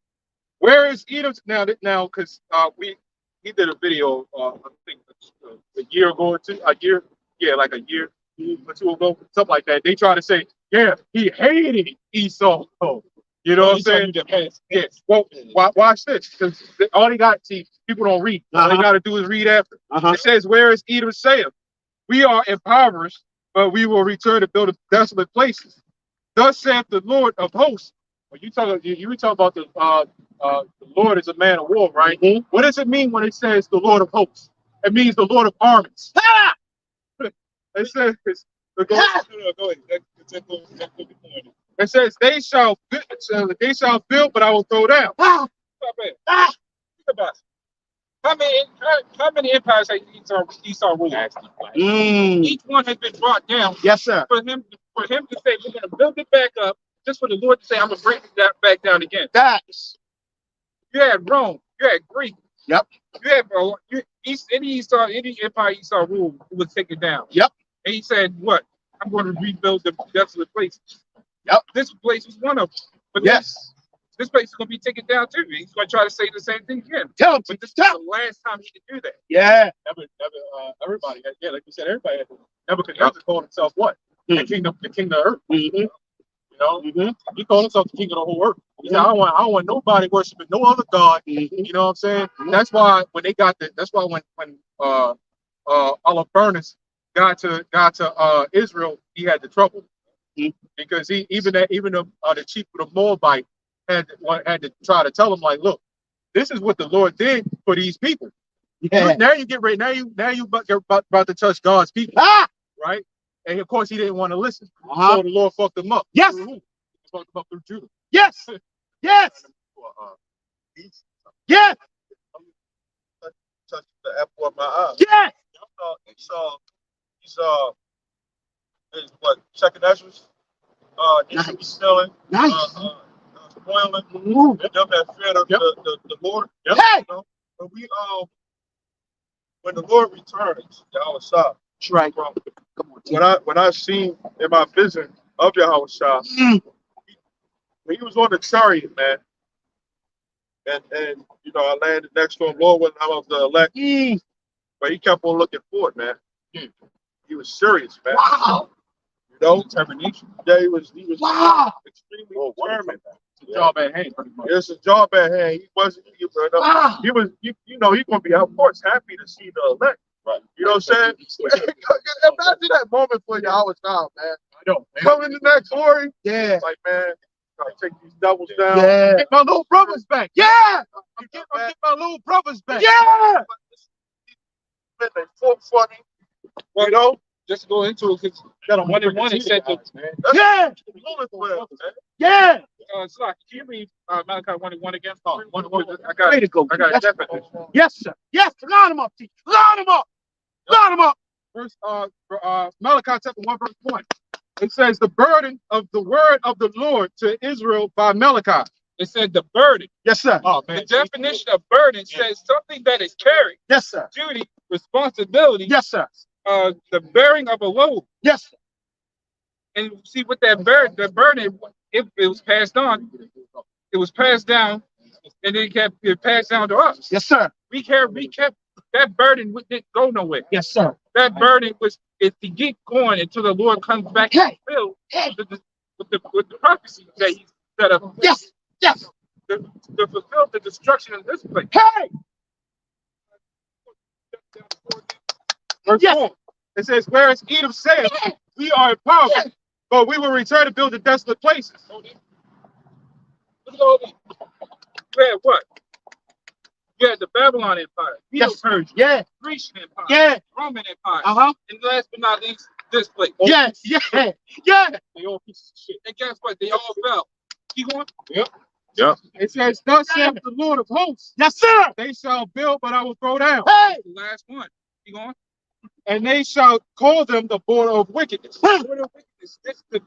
Where is Edom now? Because he did a video, I think a year ago or two, like a year or two ago, something like that. They try to say, yeah, he hated Esau. You know what I'm saying? Yes. Well, watch this, because all they got, see, people don't read. All they got to do is read after. It says, whereas Edom saith, we are impoverished, but we will return to build desolate places. Thus saith the Lord of hosts. When you talk about the Lord is a man of war, right? What does it mean when it says the Lord of hosts? It means the Lord of armies. It says the Go ahead. it says they shall build, but I will throw down. Stop it. Think about it. How many empires have Esau ruled? Each one has been brought down. Yes, sir. For him to say, we're going to build it back up, just for the Lord to say, I'm going to bring it back down again. That's You had Rome, you had Greek. Yep. You had any empire Esau ruled, it was taken down. Yep. And he said, what? I'm going to rebuild the desolate places. Yep. This place was one of them. But yes. this place is going to be taken down too. He's going to try to say the same thing again. Tell him. But this is the last time he can do that. Yeah. Everybody, like you said, everybody had Nebuchadnezzar called himself what? The king of earth. You know, he called himself the king of the whole earth. He said, I don't want nobody worshiping no other god. You know what I'm saying? That's why when they got that's why when Oliver got to Israel, he had the trouble. Because even the chief of the Moabite had to try to tell him, like, look, this is what the Lord did for these people. Yeah. Now you get ready. Now you about to touch God's people. Right? And of course he didn't want to listen. So the Lord fucked him up. Yes. He fucked him up through Judah. Yes. Yes. Yes. Touch the apple of my eye. Yes. He's what, second Ezra's? He should be stealing, Nice. spoiling, and them that fear of the Lord. Hey. You know? But when the Lord returns, YAHAWASHI. That's right. Come on. When I seen in my vision of YAHAWASHI, when he was on the chariot, man, and you know, I landed next to him, Lord, when I was the elect, but he kept on looking forward, man. He was serious, man. Wow. You know, determination. Yeah, he was wow. extremely determined. Job at hand, pretty much. It's a job at hand. He wasn't, Wow. he was, you know, he's gonna be, of course, happy to see the elect. Right. You know what I'm saying? Imagine that moment for YAHAWASHI, man. I know. Coming to that glory. Yeah. Like, man, gotta take these devils down. Yeah. Get my little brothers back. Yeah. I'm get my little brothers back. Yeah. They fought funny. You know? Just to go into it, because got a 1-1, it said Yeah. Yeah. it's like, can you read Malachi 1-1 again? Oh, 1-1. I got a definition. Yes, sir. Yes. Line them up, teacher. Line them up. Line them up. Verse Malachi chapter 1, verse 1. It says the burden of the word of the Lord to Israel by Malachi. It said the burden. Yes, sir. Oh, man. The definition of burden says something that is carried, Yes, sir. duty, responsibility, Yes, sir. the bearing of a load. Yes, sir. And see what that burden, if it was passed on, it was passed down, and then it passed down to us. Yes, sir. We kept that burden didn't go nowhere. Yes, sir. That burden was to get going until the Lord comes back to fulfill with the prophecy that he set up. Yes. Yes. To fulfill the destruction of this place. Hey. Verse 4. It says, whereas Edom said, we are in power, but we will return to build the desolate places. Look at all these. You had what? You had the Babylon Empire, Medo-Persia, Grecian Empire, Roman Empire, and last but not least, this place. Yes. Yeah. Yeah. They all pieces of shit. And guess what? They all fell. Keep going. Yep. It says, thus saith the Lord of hosts. Yes, sir. They shall build, but I will throw down. Hey. The last one. Keep going. And they shall call them the border of wickedness. Border of wickedness. This is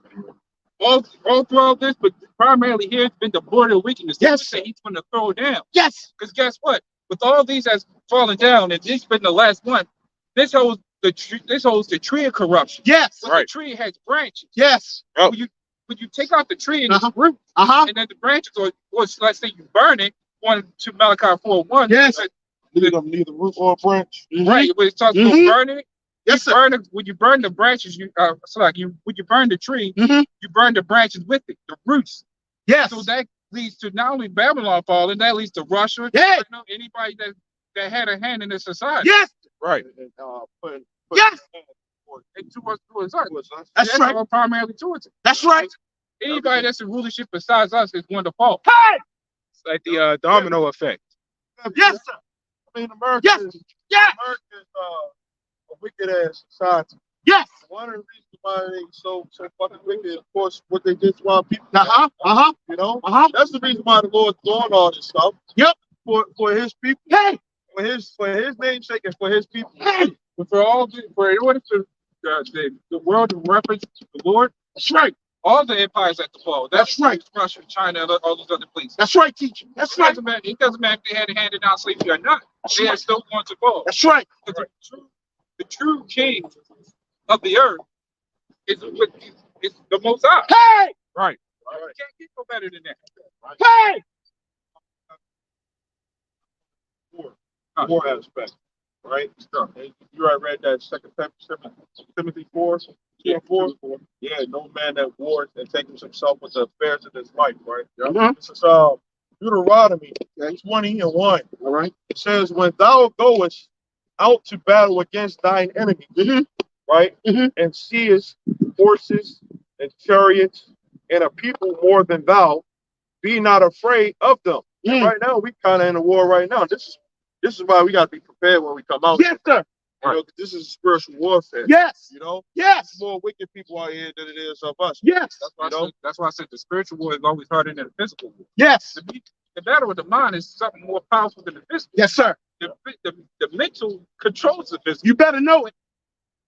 all throughout this, but primarily here, it's been the border of wickedness. Yes. He's going to throw down. Yes. Because guess what? With all these that's fallen down, and this been the last one, this holds the tree of corruption. Yes. But the tree has branches. Yes. When you take out the tree and its root, Uh-huh. and then the branches, or let's say you burn it, going to Malachi 4:1. Yes. Neither root or branch. Right. When it talks about burning it, Yes, sir. When you burn the branches, when you burn the tree, Mhm. you burn the branches with it, the roots. Yes. So that leads to not only Babylon falling, that leads to Russia, Yeah. China, anybody that had a hand in this society. Yes. Right. Yes. And towards us. That's right. All primarily towards it. That's right. Anybody that's in rulership besides us is going to fall. Hey. It's like the domino effect. Yes, sir. I mean, America Yes. is Yes. a wicked ass society. Yes. One of the reasons why they so fucking wicked, of course, what they did to our people. You know, that's the reason why the Lord's doing all this stuff. Yep. For His people. Hey. For His name's sake and for His people. Hey. But in order for the world to reference the Lord, That's right. all the empires at the fall. That's right. Russia, China, all those other places. That's right, teacher. That's right. It doesn't matter if they had handed down slavery or not. That's They right. are still going to fall. That's right. Because the true king of the earth is the Most High. Hey. Right. You can't get no better than that. Hey. War aspect, right? And you already read that Second Timothy 4. Yeah, 4. Yeah, no man that wars and takes himself with the affairs of his life, right? This is Deuteronomy 20:1. All right. It says, when thou goest out to battle against thine enemies, right? And seest horses and chariots and a people more than thou, be not afraid of them. And right now, we kind of in a war right now. This is why we got to be prepared when we come out. Yes, sir. You know, 'cause this is spiritual warfare. Yes. You know, Yes. there's more wicked people out here than it is of us. Yes. That's why I said the spiritual war is always harder than the physical war. Yes. The battle of the mind is something more powerful than the physical. Yes, sir. The mental controls the physical. You better know it.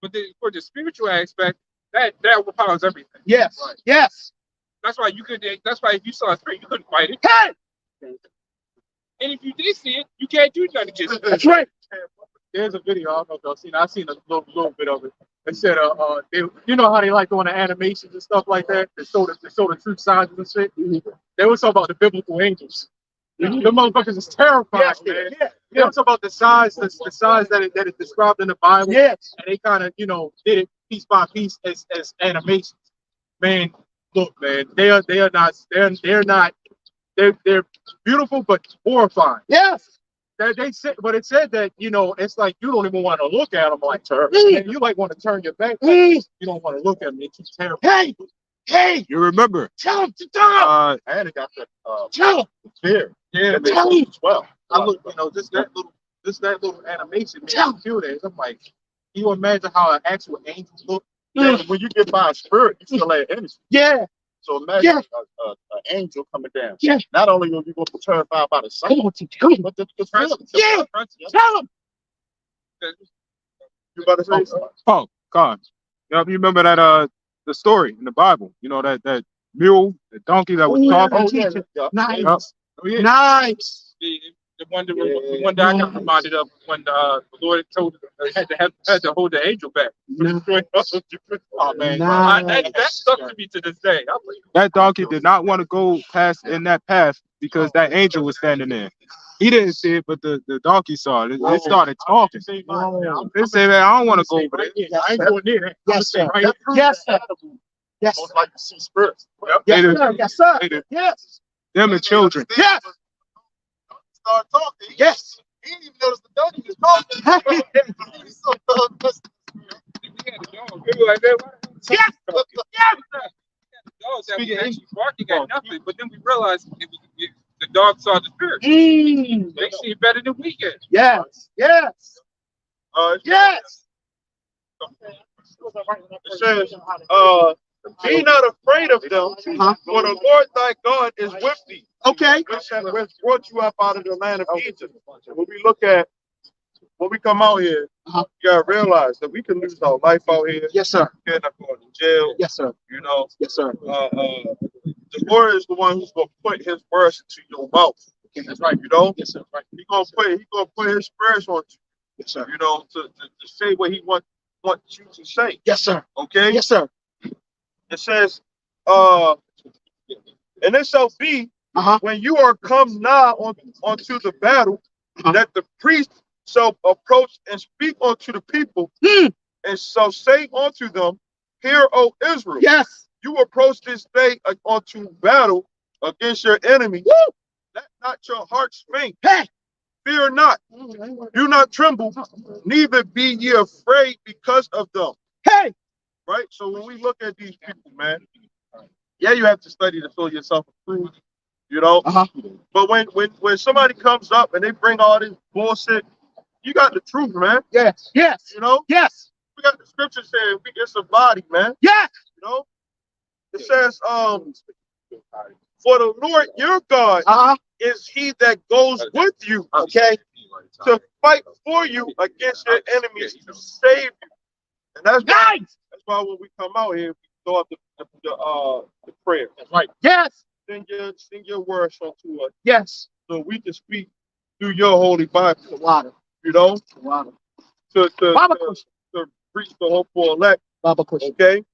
But for the spiritual aspect, that overpowers everything. Yes. Right. Yes. That's why if you saw a spirit, you couldn't fight it. Hey. And if you did see it, you can't do nothing against it. That's right. There's a video, I don't know if y'all seen it. I've seen a little bit of it. They said, you know how they like doing the animations and stuff like that? They show the true signs and shit. They was talking about the biblical angels. The motherfuckers is terrifying, man. They was talking about the size that is described in the Bible. Yes. And they kind of, did it piece by piece as animations. Man, look, man, they're beautiful but horrifying. Yes. They said, but it said that it's like you don't even want to look at them like terrible. And you like want to turn your back. You don't want to look at them. They're too terrible. Hey. You remember? Tell him. I had got the Tell him. fear. Yeah, Tell him. as well. I look, just that little animation made me feel that. I'm like, can you imagine how an actual angel look? When you get by a spirit, you feel like energy. Yeah. So imagine an angel coming down. Yeah. Not only are you going to be terrified by the sight, Come on, teacher. Come on. but the Presence. Yeah. Tell him. You about to say something? Oh, God. You remember that the story in the Bible? You know that mule, the donkey that was talking. Nice. Oh, yeah. Nice. The one that I got reminded of when the Lord had to hold the angel back. Oh man, that stuck to me to this day. I'm like, That donkey did not want to go past in that path because that angel was standing there. He didn't see it, but the donkey saw it. It started talking. It said, man, I don't want to go over there. I ain't going near that. Yes, sir. Yes, sir. Yes. Most like to see spirits. Yes, sir. Yes, sir. They do. Yes. Them and children. Yes. Start talking. Yes. He didn't even notice the donkey was talking. He's so we had a dog. We were like, man, why the hell Yes. is he talking? Dogs that was actually barking at nothing, but then we realized the dog saw the spirit. They see it better than we can. Yes. Yes. Yes. It says, be not afraid of them, for the Lord thy God is with thee. Okay. Which brought you up out of the land of Egypt. When we come out here, you gotta realize that we can lose our life out here. Yes, sir. We end up going to jail. Yes, sir. You know. Yes, sir. The Lord is the one who's gonna put His words into your mouth. That's right. You know. Yes, sir. Right. He gonna put His spirits on you. Yes, sir. You know, to say what He wants you to say. Yes, sir. Okay. Yes, sir. It says, and it shall be when you are come nigh onto the battle, that the priest shall approach and speak unto the people, and shall say unto them, Hear, O Israel, Yes. you approach this day unto battle against your enemies. Woo. Let not your hearts faint. Hey. Fear not, do not tremble, neither be ye afraid because of them. Hey. Right? So when we look at these people, man, yeah, you have to study to show yourself approved, you know. But when somebody comes up and they bring all this bullshit, you got the truth, man. Yes. Yes. You know, Yes. we got the scripture saying it's a body, man. Yes. You know, it says, for the Lord your God is he that goes with you, Okay. to fight for you against your enemies to save you. And that's why, Nice. that's why when we come out here, we throw up the prayer. That's right. Yes. Send your words unto us, Yes. so we can speak through your holy Bible. The water. You know, Water. to preach the hopeful elect. Okay.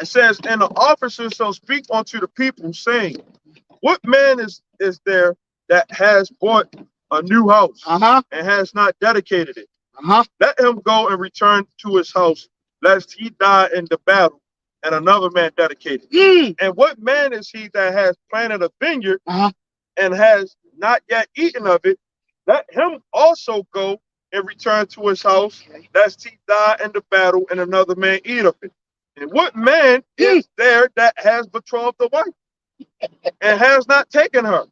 It says, and the officers shall speak unto the people, saying, What man is there that has bought a new house and has not dedicated it? Let him go and return to his house, lest he die in the battle, and another man dedicate it. And what man is he that has planted a vineyard and has not yet eaten of it? Let him also go and return to his house, lest he die in the battle, and another man eat of it. And what man is there that has betrothed the wife and has not taken her?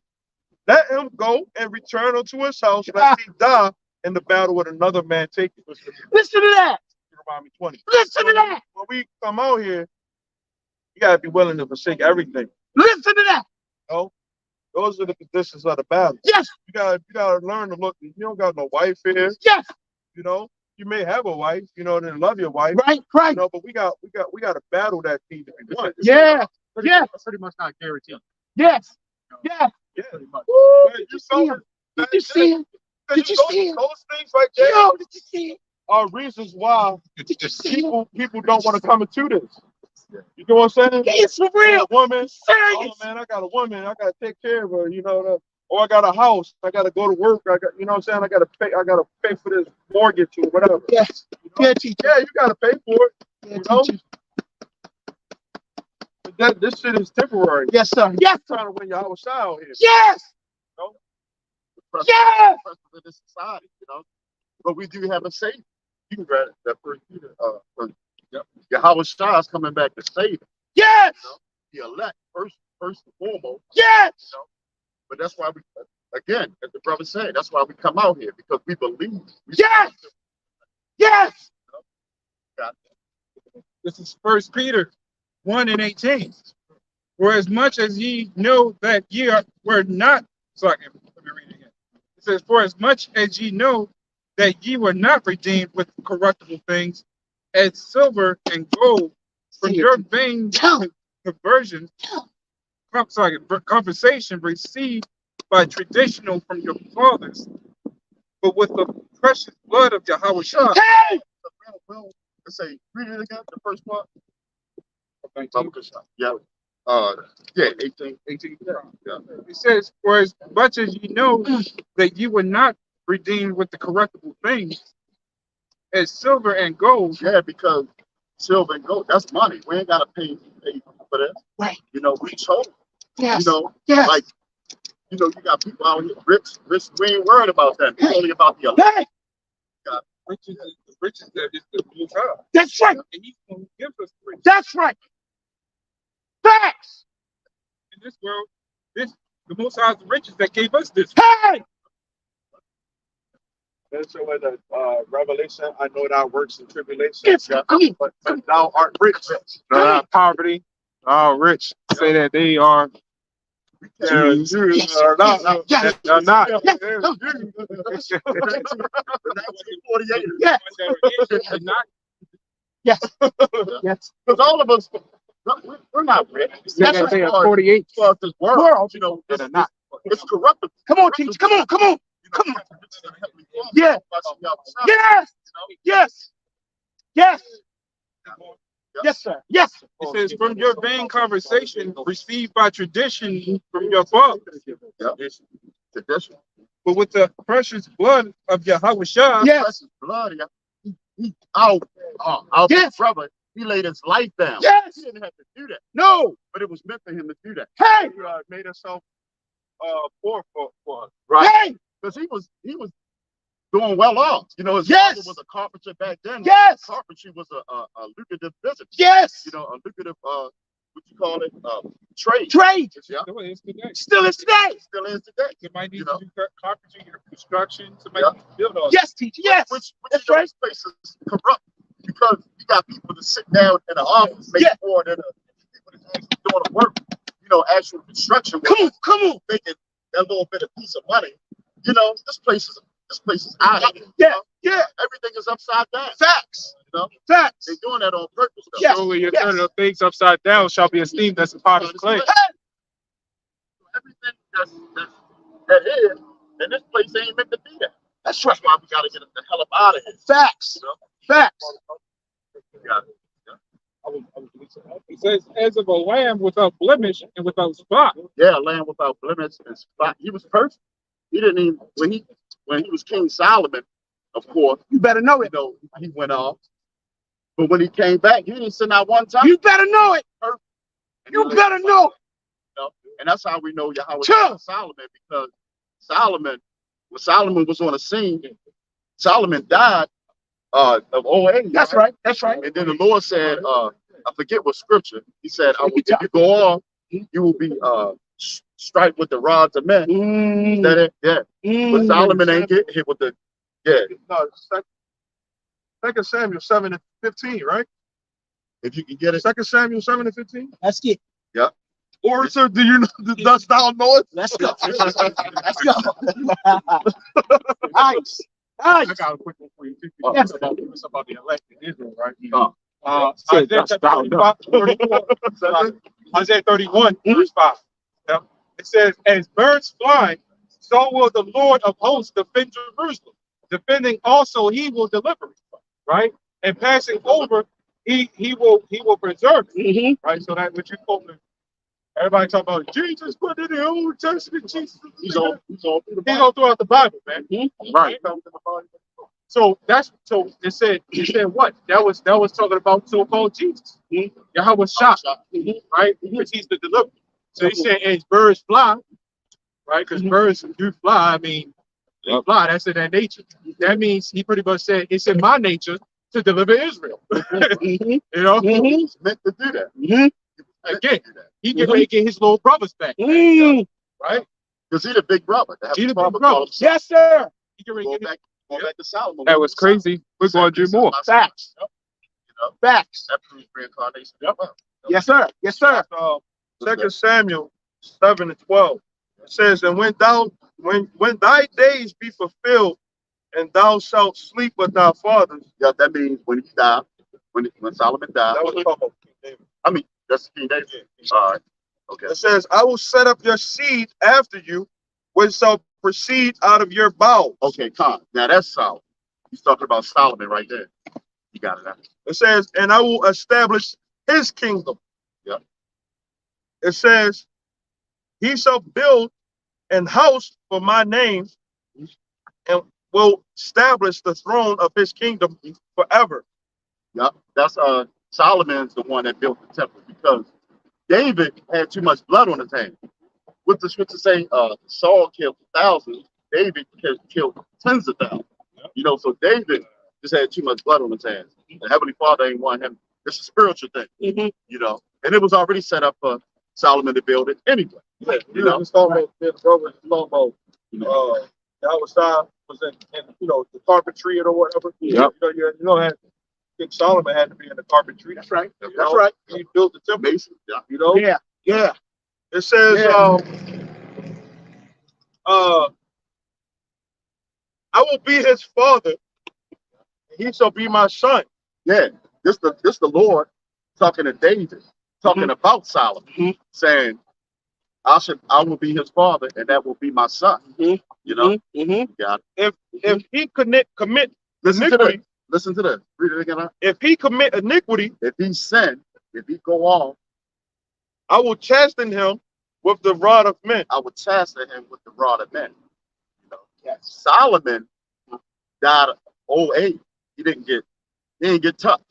Let him go and return unto his house, lest he die in the battle with another man take it. Listen to that. Deuteronomy 20. Listen to that. When we come out here, you gotta be willing to forsake everything. Listen to that. You know? Those are the conditions of the battle. Yes. You gotta learn to look. You don't got no wife here. Yes. You know, you may have a wife, you know, and love your wife. Right. Right. You know, but we got to battle that thing to be won. Yeah. Yeah. Pretty much not guaranteed. Yes. Yeah. Yeah. Woo. Did you see him? Did you see him? Did you see him? Those things right there Yo, did you see it? are reasons why Did you see it? people don't want to come into this. You know what I'm saying? It's for real. A woman, Serious. oh man, I got a woman, I gotta take care of her, you know, or I got a house, I gotta go to work, I got, you know what I'm saying, I gotta pay for this mortgage or whatever. Yes. You know? Yeah, teacher. Yeah, you gotta pay for it. Yeah, you know? teacher. But this shit is temporary. Yes, sir. Yes, I'm sir. trying to win YAHAWASHI out here. Yes. You know? Yes. Of this society, you know. But we do have a savior. You can grab that first Peter. YAHAWASHI is coming back to save it. Yes. You know? The elect first and foremost. Yes. You know? But that's why we, again, as the brother said, that's why we come out here, because we believe. Yes. Yes. This is 1 Peter 1:18. For as much as ye know that ye were not, so let me read it again. It says, for as much as ye know that ye were not redeemed with corruptible things, as silver and gold, from your vain conversion, conversation received by traditional from your fathers, but with the precious blood of YAHAWASHI. Hey. Well, let's say, read it again, the first part. 19. Yeah. 18. Yeah. It says, for as much as ye know that ye were not redeemed with the corruptible things, as silver and gold. Yeah, because silver and gold, that's money. We ain't gotta pay for that. Right. You know, we told. Yes. You know, Yes. like, you know, you got people out here rich. We ain't worried about that. It's only about the Hey. Riches that is the Most High. That's right. And he's going to give us riches. That's right. Facts. In this world, the Most High's the riches that gave us this. Hey. That's why the Revelation, I know thou works in tribulation, It's come but thou art rich. Poverty, rich. Say that they are Jews. Jews are not. Yes. They're not. Yes. 48. Yes. And not Yes. Yes. Because all of us, we're not rich. That's right. They are 48. Well, this world, you know, They're not. it's corruptible. Come on, teacher. Come on. Come on. Come on. Yeah. Yes. Yes. Yes. Yes, sir. Yes. Sir. It says, from your vain conversation received by tradition from your fathers, Tradition. but with the precious blood of YAHAWASHI, Yes. Blood, yeah. Our Yes. brother, he laid his life down. Yes. He didn't have to do that, No. but it was meant for him to do that. Hey. He made himself poor for us. Right. Hey. Because he was doing well off. You know, his Yes. father was a carpenter back then. Yes. Carpentry was a lucrative business. Yes. You know, a lucrative what you call it, trade. Trade. Yeah. Still is today. Still is today. Still is today. Somebody needs You know? to do carpentry or construction. Somebody Yeah. needs to build all Yes, teacher. Yes. Which That's you know, right. this place is corrupt because you got people to sit down in an office making Yeah. more than people that's actually doing the work. You know, actual construction work. Come on. Making that little bit of piece of money. You know, this place is out of here. Yeah. Yeah. Everything is upside down. Facts. You know, Facts. they're doing that on purpose. Though. Yes. Surely your Yes. turn of things upside down shall be esteemed as a pot of clay. Everything that is, and this place ain't meant to be that. That's right. That's why we gotta get the hell up out of here. Facts. You know? Facts. Yeah. It says, as of a lamb without blemish and without spot. Yeah, land without blemish and spot. He was perfect. He didn't even when he was King Solomon, of course, You better know you it. know, he went off. But when he came back, he didn't sin out one time. You better know it. And You he better know it. You know? And that's how we know Yahweh Sure. Solomon, because when Solomon was on the scene, Solomon died of old age. That's right. That's right. And then the Lord said, I forget what scripture. He said, if you go off, you will be striped with the rods of men. Is that it? Yeah. But Solomon ain't get hit with the No, Second Samuel 7:15, right? if you can get it. 2 Samuel 7:15. Let's get. Or sir, do you know? Does thou know it? Let's go. Let's go. Nice. I Nice. got a quick one for you. Yes. It's about the elect in Israel, right? Isaiah chapter 34, Isaiah 31, verse 5. Yep. It says, as birds fly, so will the Lord of hosts defend Jerusalem. Defending also, he will deliver it. Right? And passing over, he will preserve it. Right? So that what you quote, everybody talk about Jesus, but in the Old Testament, Jesus. He's all throughout the Bible, man. right. So it said what? That was talking about so-called Jesus. YAHAWASHI, right? Because he's the deliverer. So he said, as birds fly, right? Because birds do fly. I mean, they fly. That's in their nature. That means he pretty much said it's in my nature to deliver Israel. You know, He's meant to do that. again, he get ready to get his little brothers back, Mm. right? Because he's the big brother. He the big Father brother. called him. Yes, sir. He get ready to Going get back to Solomon. That was crazy. We're going to do more. Facts. You know, Facts. that proves reincarnation. Yes, sir. Yes, sir. 2 Samuel 7:12. It says, and when thy days be fulfilled, and thou shalt sleep with thy fathers. Yeah, that means when he died, when Solomon died. That was talking about King David. I mean, that's King David. All right. Okay. It says, I will set up your seed after you, which shall proceed out of your bowels. Okay, Con. Now that's Solomon. He's talking about Solomon right there. You got it now. It says, and I will establish his kingdom. Yep. It says, he shall build an house for my name and will establish the throne of his kingdom forever. Yep. That's Solomon's the one that built the temple because David had too much blood on his hands. What the scripture say, Saul killed thousands, David killed tens of thousands. You know, so David just had too much blood on his hands. The Heavenly Father ain't want him. It's a spiritual thing, you know. And it was already set up for Solomon to build it anyway. You know, It's talking about the brother, Yahweh was in the carpentry or whatever. Yep. You know, King Solomon had to be in the carpentry. That's right. You That's know? right. He built the temple. Mason, yeah. You know. Yeah. Yeah. It says, I will be his father, and he shall be my son. Yeah, this the Lord talking to David, talking about Solomon, saying, I will be his father, and that will be my son. You know, you got it. If he commit Listen to iniquity, this. Listen to this. Read it again. if he commit iniquity, If he sin, if he go off, I will chasten him with the rod of men. I will chasten him with the rod of men. You know, Solomon died of old age. He didn't get He didn't get touched.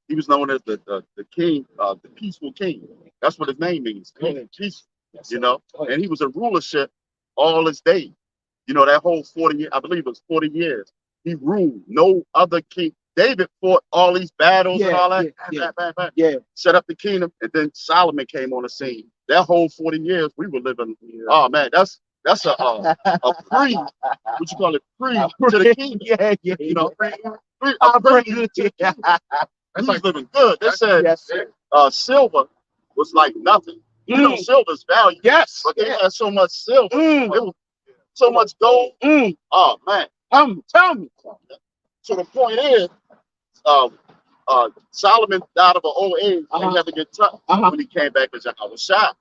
He was known as the king, the peaceful king. That's what his name means, king and peace. You know, and he was in rulership all his days. You know, that whole 40 years, I believe it was 40 years. He ruled. No other king. David fought all these battles and all that. Set up the kingdom, and then Solomon came on the scene. That whole 40 years we were living. Oh man, that's a pre, what you call it, pre to the kingdom. You know, a pre to the kingdom. He was living good. They said silver was like nothing. You know, silver's value. Yes. But they had so much silver. It was so much gold. Oh man. Tell me. So the point is, Solomon died of an old age and never get touched. When he came back as YAHAWASHI,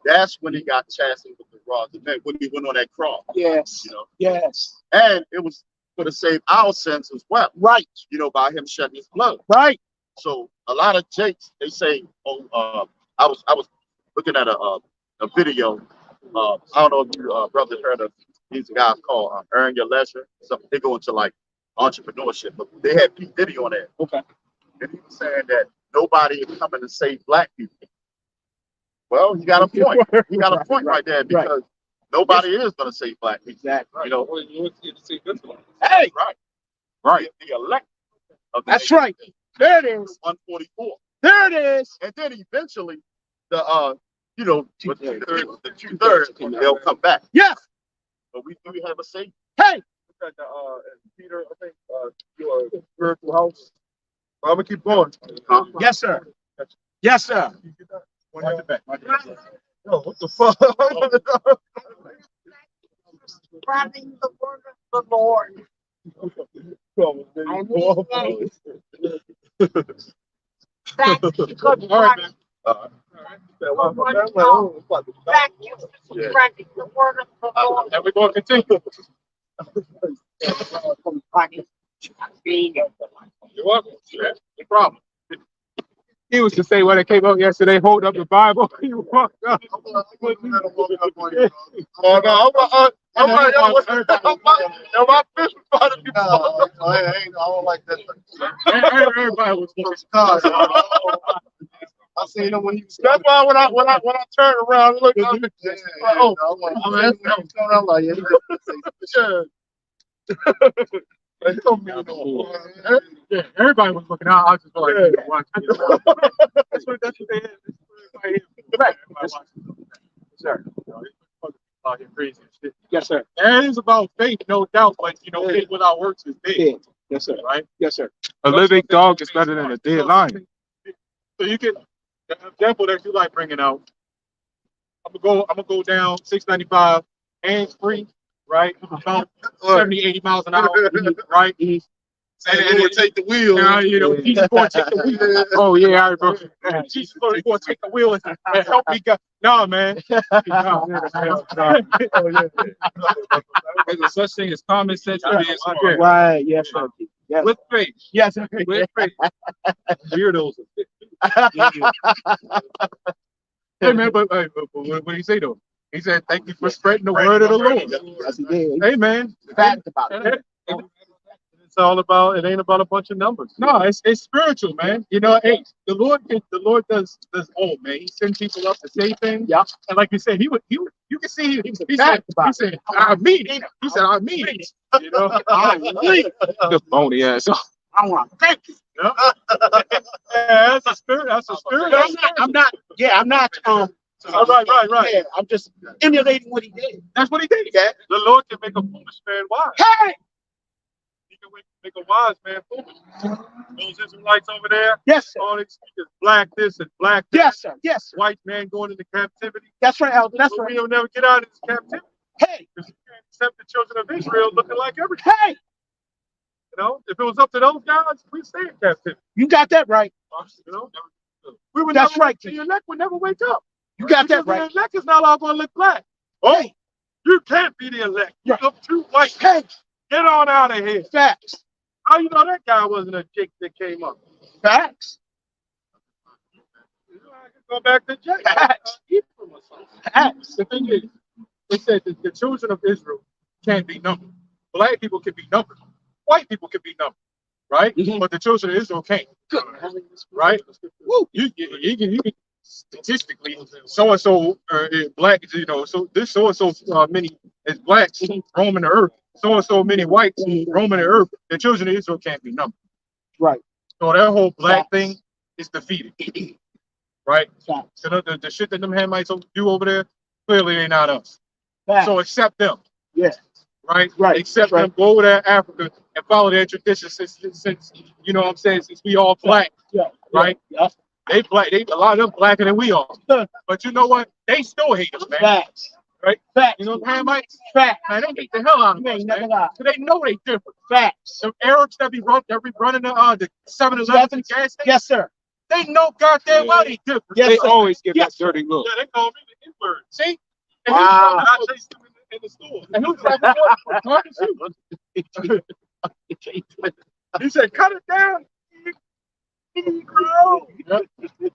that's when he got chastened with the rods of men, when he went on that cross. Yes. You know? Yes. And it was for to save our sins as well. Right. You know, by him shedding his blood. Right. So a lot of jakes, they say, I was looking at a video. I don't know if you brothers heard of these guys called Earn Your Leisure. So they go into like entrepreneurship, but they had Pete Diddy on there. Okay. And he was saying that nobody is coming to save black people. Well, he got a point. He got a point right there, because nobody is going to save black people. Exactly. You know. Hey. Right. The elect. That's right. There it is. 144. There it is. And then eventually, the you know, the 2/3, they'll come back. Yes. But we do have a safe. Hey. Peter, I think your spiritual house. I'm gonna keep going. Yes, sir. Yes, sir. Oh, what the fuck? Spreading the word of the Lord. Thank you for spreading the word of the Lord. And we're going to continue. You're welcome. No problem. He was to say when it came out yesterday, hold up the Bible. You walked up. Oh no, I'm like, yo, my fish was about to be I don't like that. Everybody was looking. I seen him when he was. That's why when I turned around, look, I'm like, yeah. Yeah, everybody was looking out. I was just like, watching. That's what they had. Right. Sir. Crazy shit. Yes, sir. And it's about faith, no doubt, but you know, faith without works is dead. Yes, sir. Right? Yes, sir. A living dog is better than a dead lion. So you can, the example that you like bringing out, I'm gonna go down 695 hands free, right? About 70, 80 miles an hour, right? And then take the wheel. You know, Jesus going to take the wheel. Oh yeah, all right, bro. Jesus going to take the wheel and help me. No, man. There's such thing as common sense and being smart. Right. Yes, sir. Yes. With faith. Yes, sir. With faith. Weirdos. Hey man, but what did he say though? He said, "Thank you for spreading the word of the Lord." Yes, he did. Hey man, Fact about it. It's all about. It ain't about a bunch of numbers. No, it's spiritual, man. You know, hey, the Lord does all, man. He sends people up to say things. Yeah. And like you said, you can see he said, I mean it. He said, I mean it. You know, I mean it. The phony ass. I want to thank you. Yeah, that's a spirit. That's a spirit. I'm not. Right. Yeah, I'm just emulating what he did. That's what he did. Yeah. The Lord can make a foolish man wise. Hey. He can make a wise man foolish. Those Israelites over there. Yes, sir. All they speak is black this and black that. Yes, sir. Yes, sir. White man going into captivity. That's right, Elder. That's right. We'll never get out of this captivity. Hey. Because you can't accept the children of Israel looking like everything. Hey. You know, if it was up to those guys, we'd stay in captivity. You got that right. You know, we would That's never, right. the elect would never wake up. You got that right. The elect is not all going to look black. Oh, you can't be the elect. You look too white. Hey. Get on out of here. Facts. How you know that guy wasn't a chick that came up? Facts. Go back to Jake. Facts. Facts. The thing is, they said that the children of Israel can't be numbered. Black people can be numbered. White people can be numbered. right? Mhm. But the children of Israel can't, right? You can statistically so and so black, you know, so this so and so many is blacks roaming the earth, so and so many whites roaming the earth. The children of Israel can't be numbered. Right. So that whole black Facts. thing is defeated, right? Facts. So the shit that them Hamites do over there, clearly they not us. Facts. So accept them, Yeah. right? Right. Accept Right. them, go over there to Africa and follow their traditions since you know what I'm saying, since we all black, Yeah. right? Yeah. They black, they a lot of them blacker than we are. But you know what? They still hate us, man. Facts. Right? Facts. You know what Hamites? Facts. Man, they hate the hell out of You us, ain't never man. lie. So they know they different. Facts. The Arabs that be running the 7-Eleven and gas station, Yes, sir. they know goddamn well they different. Yes, They sir. always give Yes, that dirty look. Yeah, they call me the N-word. See? Wow. I chased them in the store. And who's that? He said, cut it down. Negro. Yep.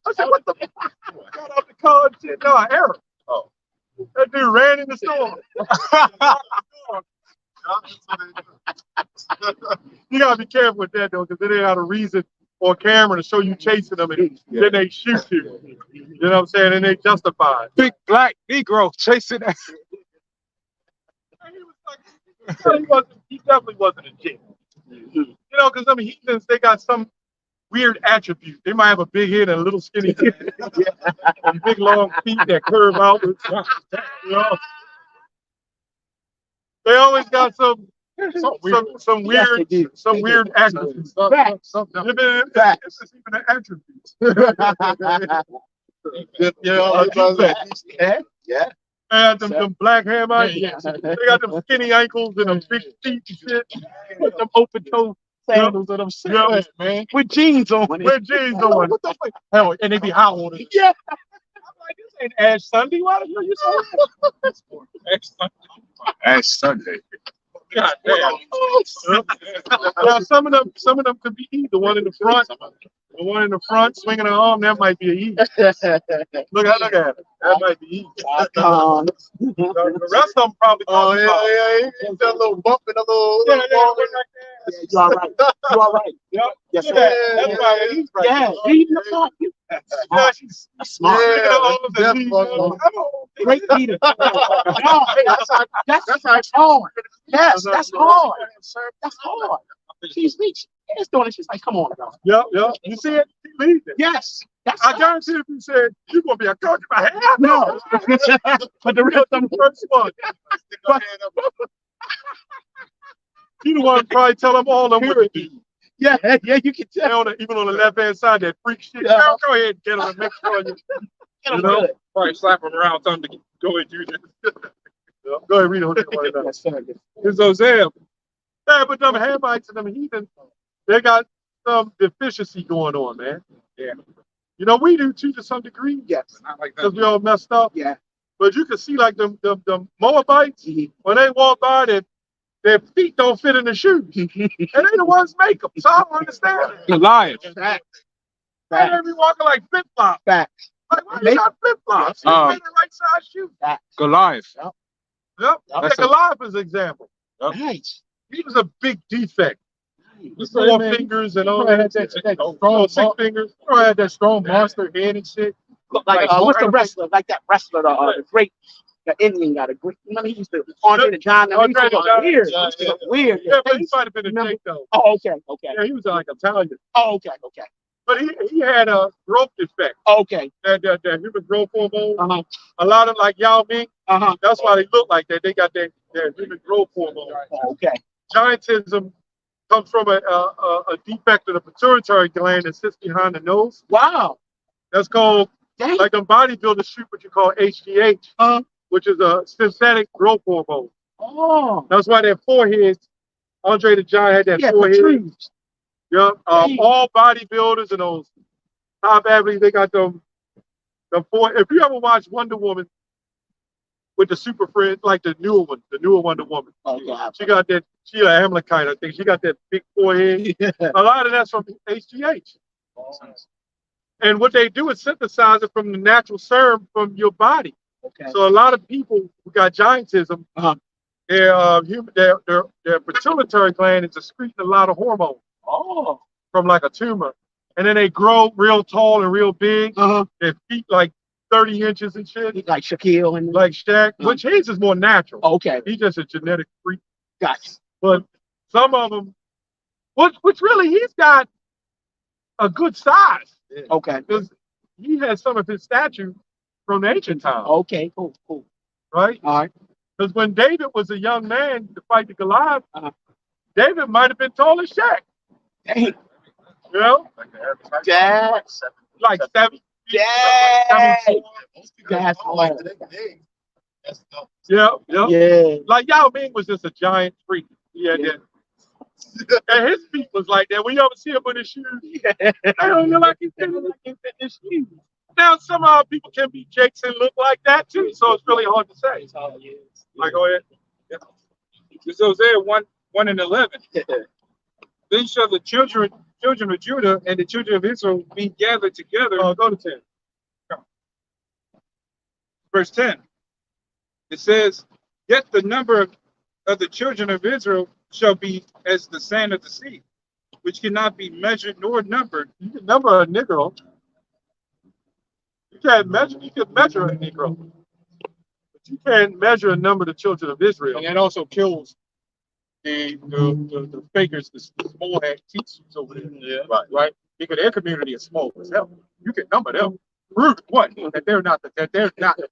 I said, what the fuck? Got off the car and shit. No, Arab. Oh. That dude ran in the store. You gotta be careful with that though, because then they had a reason or a camera to show you chasing them and then they shoot you. You know what I'm saying? And they justify it. Big black Negro chasing that. He definitely wasn't a G. You know, because I mean, heathens, they got some weird attributes. They might have a big head and a little skinny head, and big long feet that curve out. You know, they always got some weird attributes. It's even an attribute. You know, Yeah. and them black Hamites, they got them skinny ankles and them big feet and shit. With them open toe sandals and them Yeah, man. With jeans on. with jeans on. What the fuck? Hell, and they be hot waters. Yeah. I'm like, this ain't Ash Sunday. Why the hell you so Ash Sunday? Ash Sunday. God damn. Now some of them could be E. The one in the front, swinging an arm, that might be a E. Look at it. That might be E. The rest of them probably. He got a little bump and a little. Yeah, you all right. You all right. Yep. Yes, sir. That's right. He's right. Yeah, reading the book. Yeah, she's Smart. swinging her arms and knees. Great leader. No, hey, that's hard. Yes, that's hard. That's hard. She's doing it. She's like, come on, bro. Yep. You see it? He leads it. Yes. That's I guarantee if you said you're gonna be a coach in my head. no. But the real thing, First one. You the one probably tell them all them what to do. yeah, you can tell. Even on the left hand side, that freak shit. Yeah. Go ahead and get them and make sure you. Get 'em know? good. Probably slap him around, tell him to go and do this. Go ahead, read it. Yes, sir. It's Hosea. Yeah, but them Hamites and them heathens, they got some deficiency going on, man. Yeah. You know, we do too to some degree. Yes. Not like Because that. we all messed up. Yeah. But you can see like them Moabites, when they walk by, their feet don't fit in the shoes. And they the ones make them. So I don't understand it. Goliath. Facts. And they be walking like flip-flops. Facts. Like, why you got flip-flops? You made the right size shoe. Goliath. Yep. That's Take a life as an example. Nice. He was a big defect. Nice. 4 fingers and all Probably that. had that strong, 6 fingers. probably had that strong monster head and shit. Like what's the wrestler? Like that wrestler, the great, the Indian guy, the great. You know, he used to Andre the Giant. He used to look weird. Yeah, He used to look weird. Yeah, but he might have been a Jake though. Oh, okay. Yeah, he was like Italian. Oh, okay. But he had a growth defect. Okay. That human growth hormone. Uh-huh. A lot of like Yao Ming. Uh-huh. That's why they look like that. They got their human growth hormone. Okay. Giantism comes from a defect of the pituitary gland that sits behind the nose. Wow. That's called, Dang. like them bodybuilders shoot what you call HGH, which is a synthetic growth hormone. Oh. That's why their foreheads, Andre the Giant had that Yeah, forehead. protrudes. Yeah, Dang. all bodybuilders and those top athletes, they got them four. If you ever watch Wonder Woman with the Super Friends, like the newer Wonder Woman, Okay. she got that Sheila Hamlin kind of thing. She got that big forehead. A lot of that's from HGH. And what they do is synthesize it from the natural serum from your body. Okay. So a lot of people who got giantism, their pituitary gland is excreting a lot of hormones. Oh. from like a tumor. And then they grow real tall and real big. Their feet like 30 inches and shit. Like Shaquille and Like Shaq, which his is more natural. okay. He's just a genetic freak. Gotcha. But some of them, which really he's got a good size. Okay. Because he has some of his statue from the ancient times. Okay. Cool. Cool. Right? All right. Because when David was a young man to fight the Goliath, David might have been tall as Shaq. Dang. You know? Dad. Like 7. Dad. That's like hard. Yeah, yeah. Yeah. Like Yao Ming was just a giant freak. Yeah, and his feet was like that. When you ever see him with his shoes, I don't know like he's fitting his shoes. Now some people can be jakes and look like that too, so it's really hard to say. Like, go ahead. Yeah. It's Hosea 1:11. Then shall the children of Judah and the children of Israel be gathered together. Go to 10. Verse 10. It says, yet the number of the children of Israel shall be as the sand of the sea, which cannot be measured nor numbered. You can number a Negro. You can measure a Negro. But you can't measure a number of the children of Israel. And that also kills the fakers, the small head teachers over there. Yeah. Right? Because their community is small as hell. You can number them. Prove what? That they're not the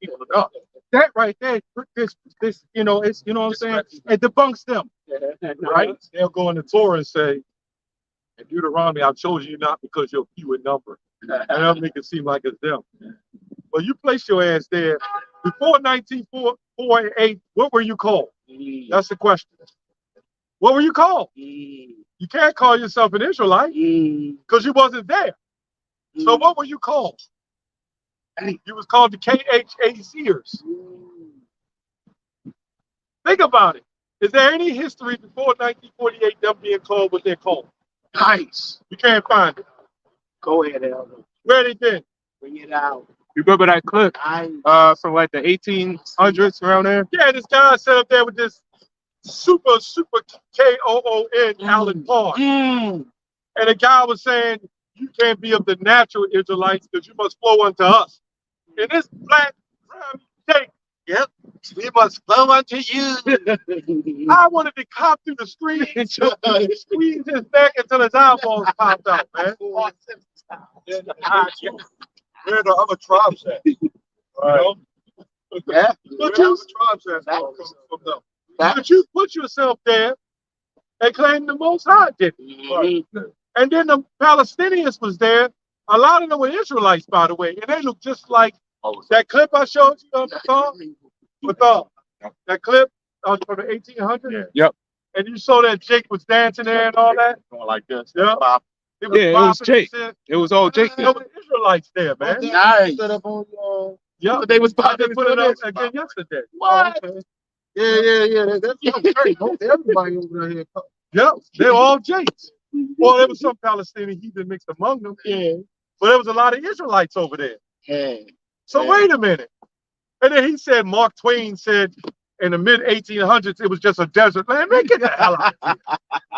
people of God. That right there, this, you know what I'm saying? It debunks them. Right? They'll go in the Torah and say, in Deuteronomy, I've chosen you not because you're few in number. And that'll make it seem like it's them. Well, you place your ass there. Before 1948, what were you called? That's the question. What were you called? You can't call yourself an Israelite because you wasn't there. So what were you called? You was called the KHACers. Think about it. Is there any history before 1948 them being called what they're called? Nice. You can't find it. Go ahead, Elder. Where they been? Bring it out. You remember that clip Nice. from like the 1800s around there? Yeah, this guy sat up there with this super KOON Alan Parr. And the guy was saying, you can't be of the natural Israelites because you must flow unto us. And this black brown shake, yep, we must flow unto you. I wanted to cop through the screen, squeeze his neck until his eyeballs popped out, man. Where the other tribes at? You know? Yeah. Where the other tribes at? From them. But you put yourself there and claim the Most High did it. And then the Palestinians was there. A lot of them were Israelites, by the way, and they look just like that clip I showed you on the phone. That clip from the 1800s. Yep. And you saw that Jake was dancing there and all that. Going like this. Yeah. It was Jake. It was all Jake. There were Israelites there, man. Nice. Set up on Yeah, They was about they to put it up again yesterday. What? Yeah. That's great. Everybody over there. Yeah, they were all Jakes. Well, there was some Palestinian heathen mixed among them. Yeah. But there was a lot of Israelites over there. Yeah. So wait a minute. And then he said, Mark Twain said in the mid 1800s, it was just a desert land. Man, get the hell out of here.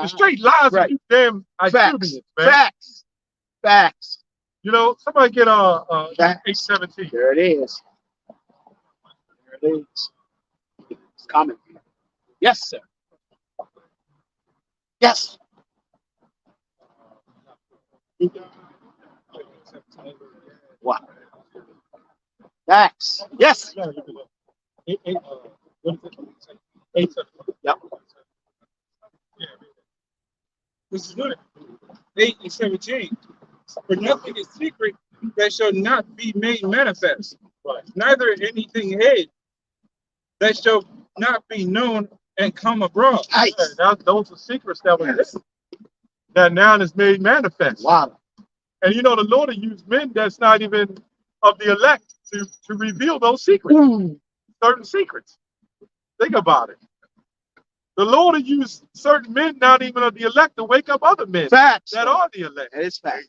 The straight lies of you damn Idumeans, man. Facts. You know, somebody get 817. There it is. There it is. It's coming. Yes, sir. Yes. Wow. Facts. Yes. Yep. This is good. 8 and 17. For nothing is secret that shall not be made manifest. Neither anything hid that shall not be known and come abroad. Nice. Those are secrets that were there, that now is made manifest. Wow. And you know, the Lord will use men that's not even of the elect to reveal those secrets, certain secrets. Think about it. The Lord will use certain men, not even of the elect, to wake up other men Facts. that are the elect. That is facts.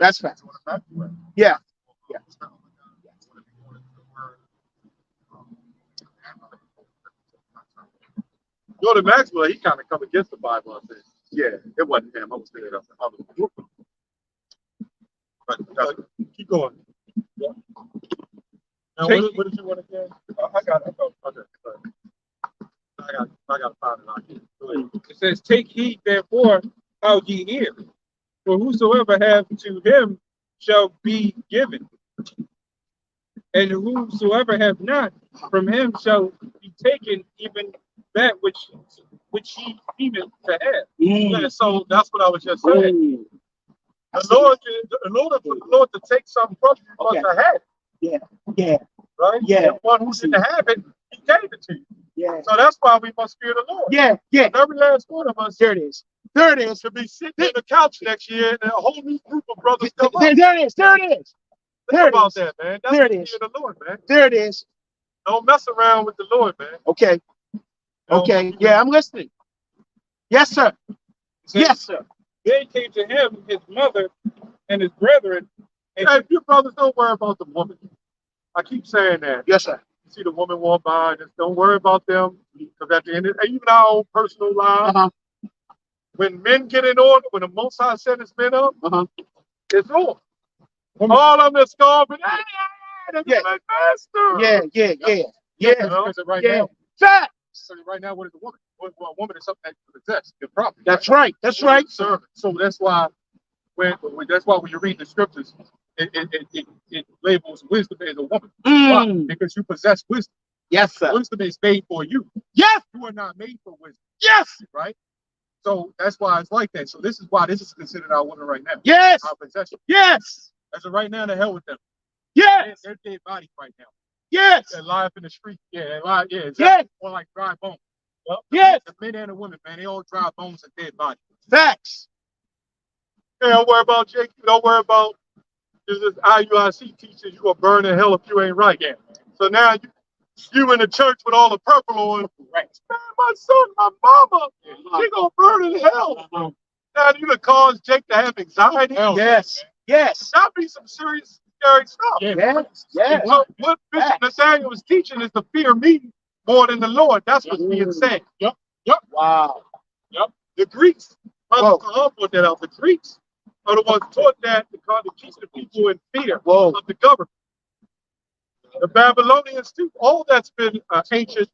That's facts. Yeah. Yeah. Jordan Maxwell, he kind of come against the Bible, I think. Yeah, it wasn't him. I was thinking of the other group. But Keep going. Yeah. Now, what did you want to say? I got it. Oh, okay. Sorry. I got to find it out here. Go ahead. It says, "Take heed therefore how ye hear, for whosoever have to him shall be given, and whosoever have not, from him shall be taken even that which he deemeth to have." Yeah, so that's what I was just saying. The Lord, in order for the Lord to take something from you, you must have had it. Yeah. Right? Yeah. The one who didn't have it, he gave it to you. Yeah. So that's why we must fear the Lord. Yeah. And every last one of us There it is. There it is. should be sitting on the couch next year and a whole new group of brothers come up. There it is. There it is. Think There it about is. that, man. That's There it the is. fear of the Lord, man. There it is. Don't mess around with the Lord, man. Okay. Okay. Yeah, I'm listening. Yes, sir. Yes, sir. Then came to him his mother and his brethren, and Hey, your brothers, don't worry about the woman. I keep saying that. Yes, sir. You see the woman walk by, just don't worry about them. Because at the end of even our own personal lives, when men get in order, when the Most High set his men up, it's on. All of them is scarred, but hey, that's my master. Yeah. Because right Yeah. now, Fact. so right now, what is a woman? Well, a woman is something that you possess, your property. That's right. That's right. Servant. So that's why when you read the scriptures, it labels wisdom as a woman. Why? Because you possess wisdom. Yes, sir. Wisdom is made for you. Yes. You are not made for wisdom. Yes. Right? So that's why it's like that. So this is why this is considered our woman right now. Yes. Our possession. Yes. As of right now, the hell with them. Yes. They're dead bodies right now. Yes. They lie up in the street. Yeah, they lie. Yeah, exactly. Yes. Or like dry bones. Yes. The men and the women, man, they all dry bones and dead bodies. Facts. Hey, don't worry about Jake. Don't worry about this IUIC teaches you will burn in hell if you ain't right. Yeah. So now you in the church with all the purple on. Right. Man, my son, my mama, she gonna burn in hell. Now you done cause Jake to have anxiety. Yes. Yes. That be some serious, scary stuff. Yes. Yes. So what Bishop Nathaniel was teaching is to fear me more than the Lord. That's what's being said. Wow. The Greeks, Whoa. put that out. The Greeks are the ones taught that to keep the people in fear Whoa. of the government. The Babylonians too. All that's been ancient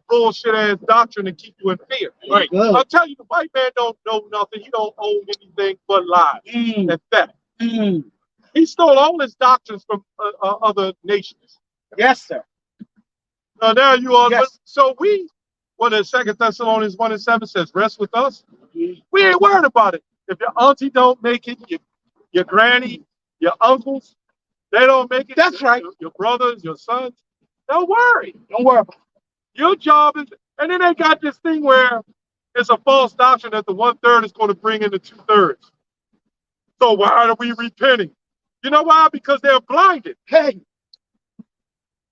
bullshit ass doctrine to keep you in fear. Right. I'll tell you, the white man don't know nothing. He don't own anything but lies and theft. He stole all his doctrines from other nations. Yes, sir. Now you are. Yes. So what is 2 Thessalonians 1:7 says, rest with us. We ain't worried about it. If your auntie don't make it, your granny, your uncles, they don't make it. That's right. Your brothers, your sons, don't worry. Don't worry about it. Your job is, and then they got this thing where it's a false doctrine that the 1/3 is going to bring in the 2/3. So why are we repenting? You know why? Because they're blinded. Hey.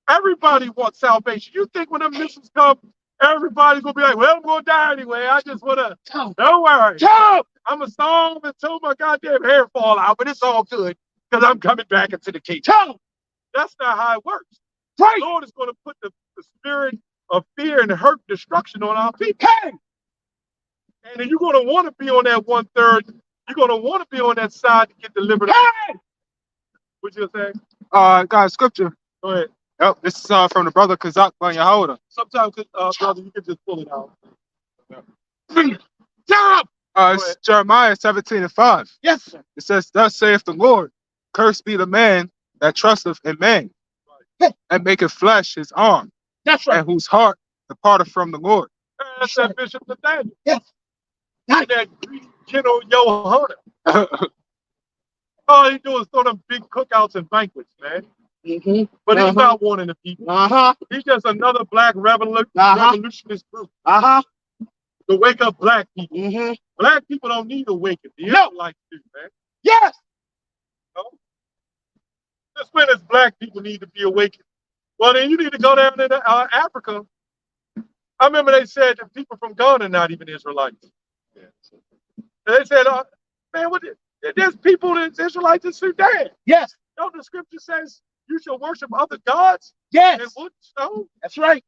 Everybody wants salvation. You think when the missiles come, everybody's gonna be like, well, I'm gonna die anyway. I just wanna don't worry. I'm gonna starve until my goddamn hair fall out, but it's all good because I'm coming back into the kingdom. That's not how it works. Right. The Lord is gonna put the spirit of fear and hurt, destruction on our people. Hey. And then you're gonna want to be on that 1/3. You're gonna want to be on that side to get delivered. Hey. What you say? Got scripture. Go ahead. Yep, this is from the brother Kazak by YAHAWAH. Sometimes, brother, you can just pull it out. It's Jeremiah 17:5. Yes, sir. It says, thus saith the Lord, cursed be the man that trusteth in man, and maketh flesh his arm, That's right. and whose heart departeth from the Lord. That's that Bishop Nathaniel. Yes. That greedy General Yohana. All he do is throw them big cookouts and banquets, man. But he's not warning the people. He's just another black revolutionist group to wake up black people. Black people don't need awakening. The Israelites do, man. Yes. No? Just when it's black people need to be awakened. Well, then you need to go down into Africa. I remember they said that people from Ghana are not even Israelites. They said, man, there's people that's Israelites in Sudan. Yes. You know, the scripture says you shall worship other gods. Yes. And wood and stone. That's right.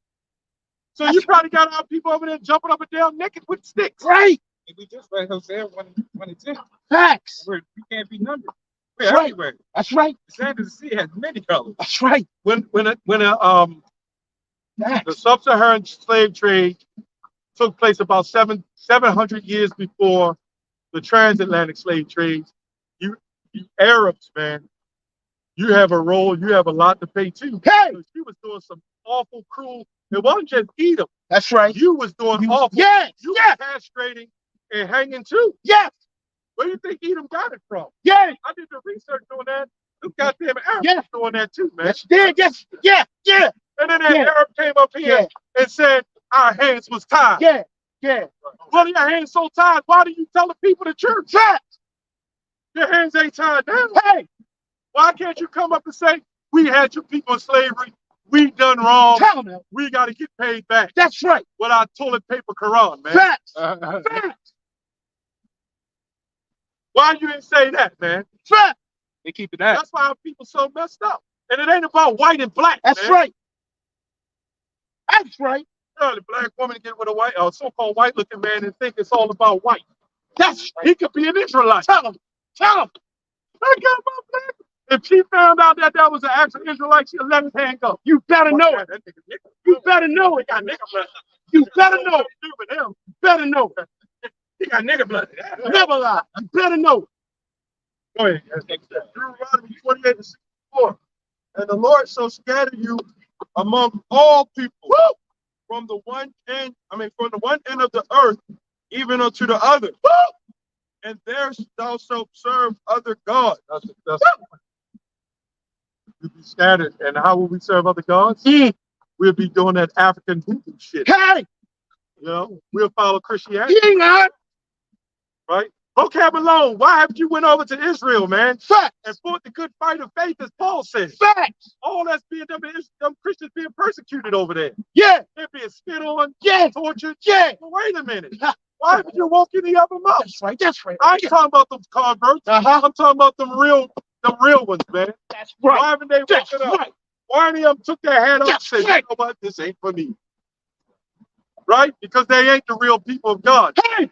So you probably got our people over there jumping up and down naked with sticks. Right. And we just read Hosea 1:10. Facts. We can't be numbered. We're That's right. everywhere. That's right. The sand of the sea has many colors. That's right. When the Facts. sub-Saharan slave trade took place about 700 years before the transatlantic slave trades, you Arabs, man, you have a role, you have a lot to pay too. Hey. Because you was doing some awful, cruel. It wasn't just eat them. That's right. You was doing awful. Yes. You Yes. was castrating and hanging too. Yes. Where do you think Edom got it from? Yes. I did the research on that. Them goddamn Arabs Yes. doing that too, man. Yes, you did. Yes. Yeah. Yeah. And then that Yeah. Arab came up here Yeah. and said our hands was tied. Yeah. Yeah. Well, your hands so tied. Why do you tell the people the truth? Facts. Your hands ain't tied now. Hey. Why can't you come up and say we had your people in slavery? We done wrong. Tell them. We got to get paid back. That's right. With our toilet paper Quran, man. Facts. Facts. Why you didn't say that, man? Facts. They keep it that. That's why our people so messed up. And it ain't about white and black. That's man. right. That's right. The black woman get with a white, so-called white-looking man and think it's all about white. That's right. He could be an Israelite. Tell them. Tell them. I got my black. If she found out that that was an actual Israelite, she'd let his hand go. You better know it. That nigga nigga. You better know it. Got nigga blood. You better know it. Do with him. You better know it. He got nigga blood. Never lie. You better know it. Go ahead. Deuteronomy 28:64. And the Lord shall scatter you among all people, from the one end of the earth, even unto the other. And there thou shalt serve other gods. That's we'll be scattered. And how will we serve other gods? We'll be doing that African voodoo shit. Hey. You know, we'll follow Christianity. He ain't not. Right? Vocab alone. Why haven't you went over to Israel, man? Facts. And fought the good fight of faith, as Paul said. Facts. All that's being done is them Christians being persecuted over there. Yeah. They're being spit on, Yeah. tortured. Yeah. But wait a minute. Why haven't you woke any of them up? That's right. That's right. I ain't talking about them converts. Uh-huh. I'm talking about them real ones, man. That's Why right. haven't they That's woken up? right. Why any of them took their head up and That's said, right. you know what, this ain't for me. Right? Because they ain't the real people of God. Hey.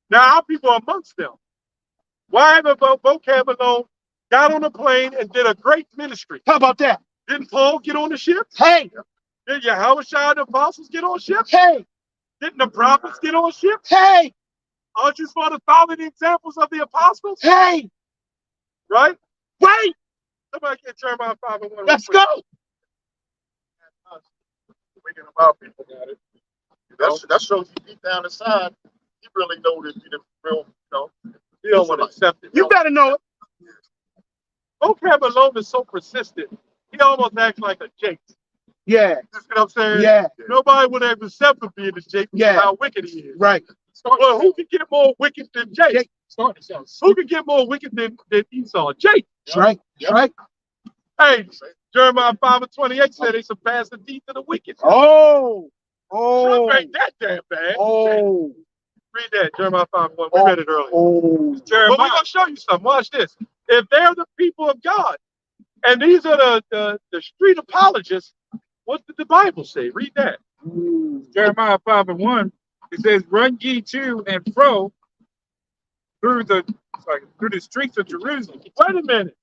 Now our people are amongst them. Why haven't Vocab alone got on a plane and did a great ministry? How about that? Didn't Paul get on the ship? Hey. Did Yahawashai and the apostles get on ships? Hey. Didn't the prophets get on ships? Hey. Aren't you supposed to follow the examples of the apostles? Hey. Right? Wait. Somebody get Jeremiah 5:1. Let's go. Thinking about people got it. That shows you deep down inside, you really know that you're the real, You don't want to accept it. You better know it. Vocab alone is so persistent. He almost acts like a Jake. Yeah. You see what I'm saying? Yeah. Nobody would have accepted being a Jake because Yeah. of how wicked he is. Right. Well, who can get more wicked than Jake? Jake. Who can get more wicked than Esau? Jake. That's right. That's right. Hey, Jeremiah 5:28 said they surpassed the deeds of the wicked. Oh. Oh. Sure ain't that damn bad. Oh. Read that, Jeremiah 5:1. We read it earlier. Oh. But we're going to show you something. Watch this. If they're the people of God, and these are the street apologists, what did the Bible say? Read that. Jeremiah 5:1. It says, "Run ye to and fro through the streets of Jerusalem." Wait a minute.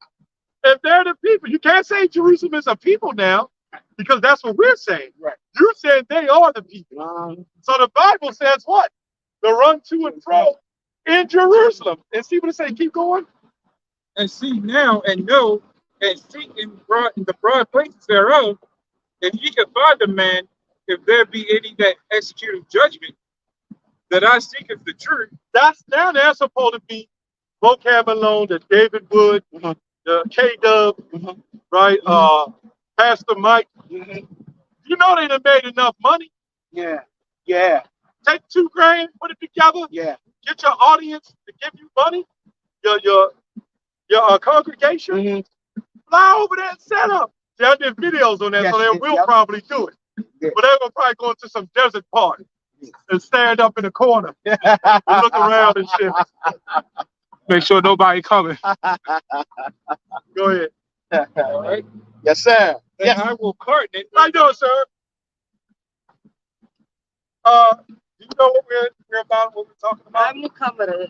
If they're the people, you can't say Jerusalem is a people now, because that's what we're saying. Right. You said they are the people. So the Bible says what? To run to and fro in Jerusalem. And see what it say? Keep going. And see now and know and seek in the broad places thereof, if ye can find a man, if there be any that execute judgment, that I seek is the truth. That's now they're supposed to be Vocab alone, the David Wood, the K-Dub, right? Pastor Mike. You know they done made enough money. Yeah. Yeah. Take $2 grand, put it together. Yeah. Get your audience to give you money. Your congregation. Fly over there and set up. See, I did videos on that, Yes, so they will probably do it. Yeah. But they're gonna probably go into some desert party and stand up in the corner and look around and shit. Make sure nobody coming. Go ahead. All right. Yes, sir. And I will pardon it. How you doing, sir? Do you know what we're about? What we're talking about? I'm camera.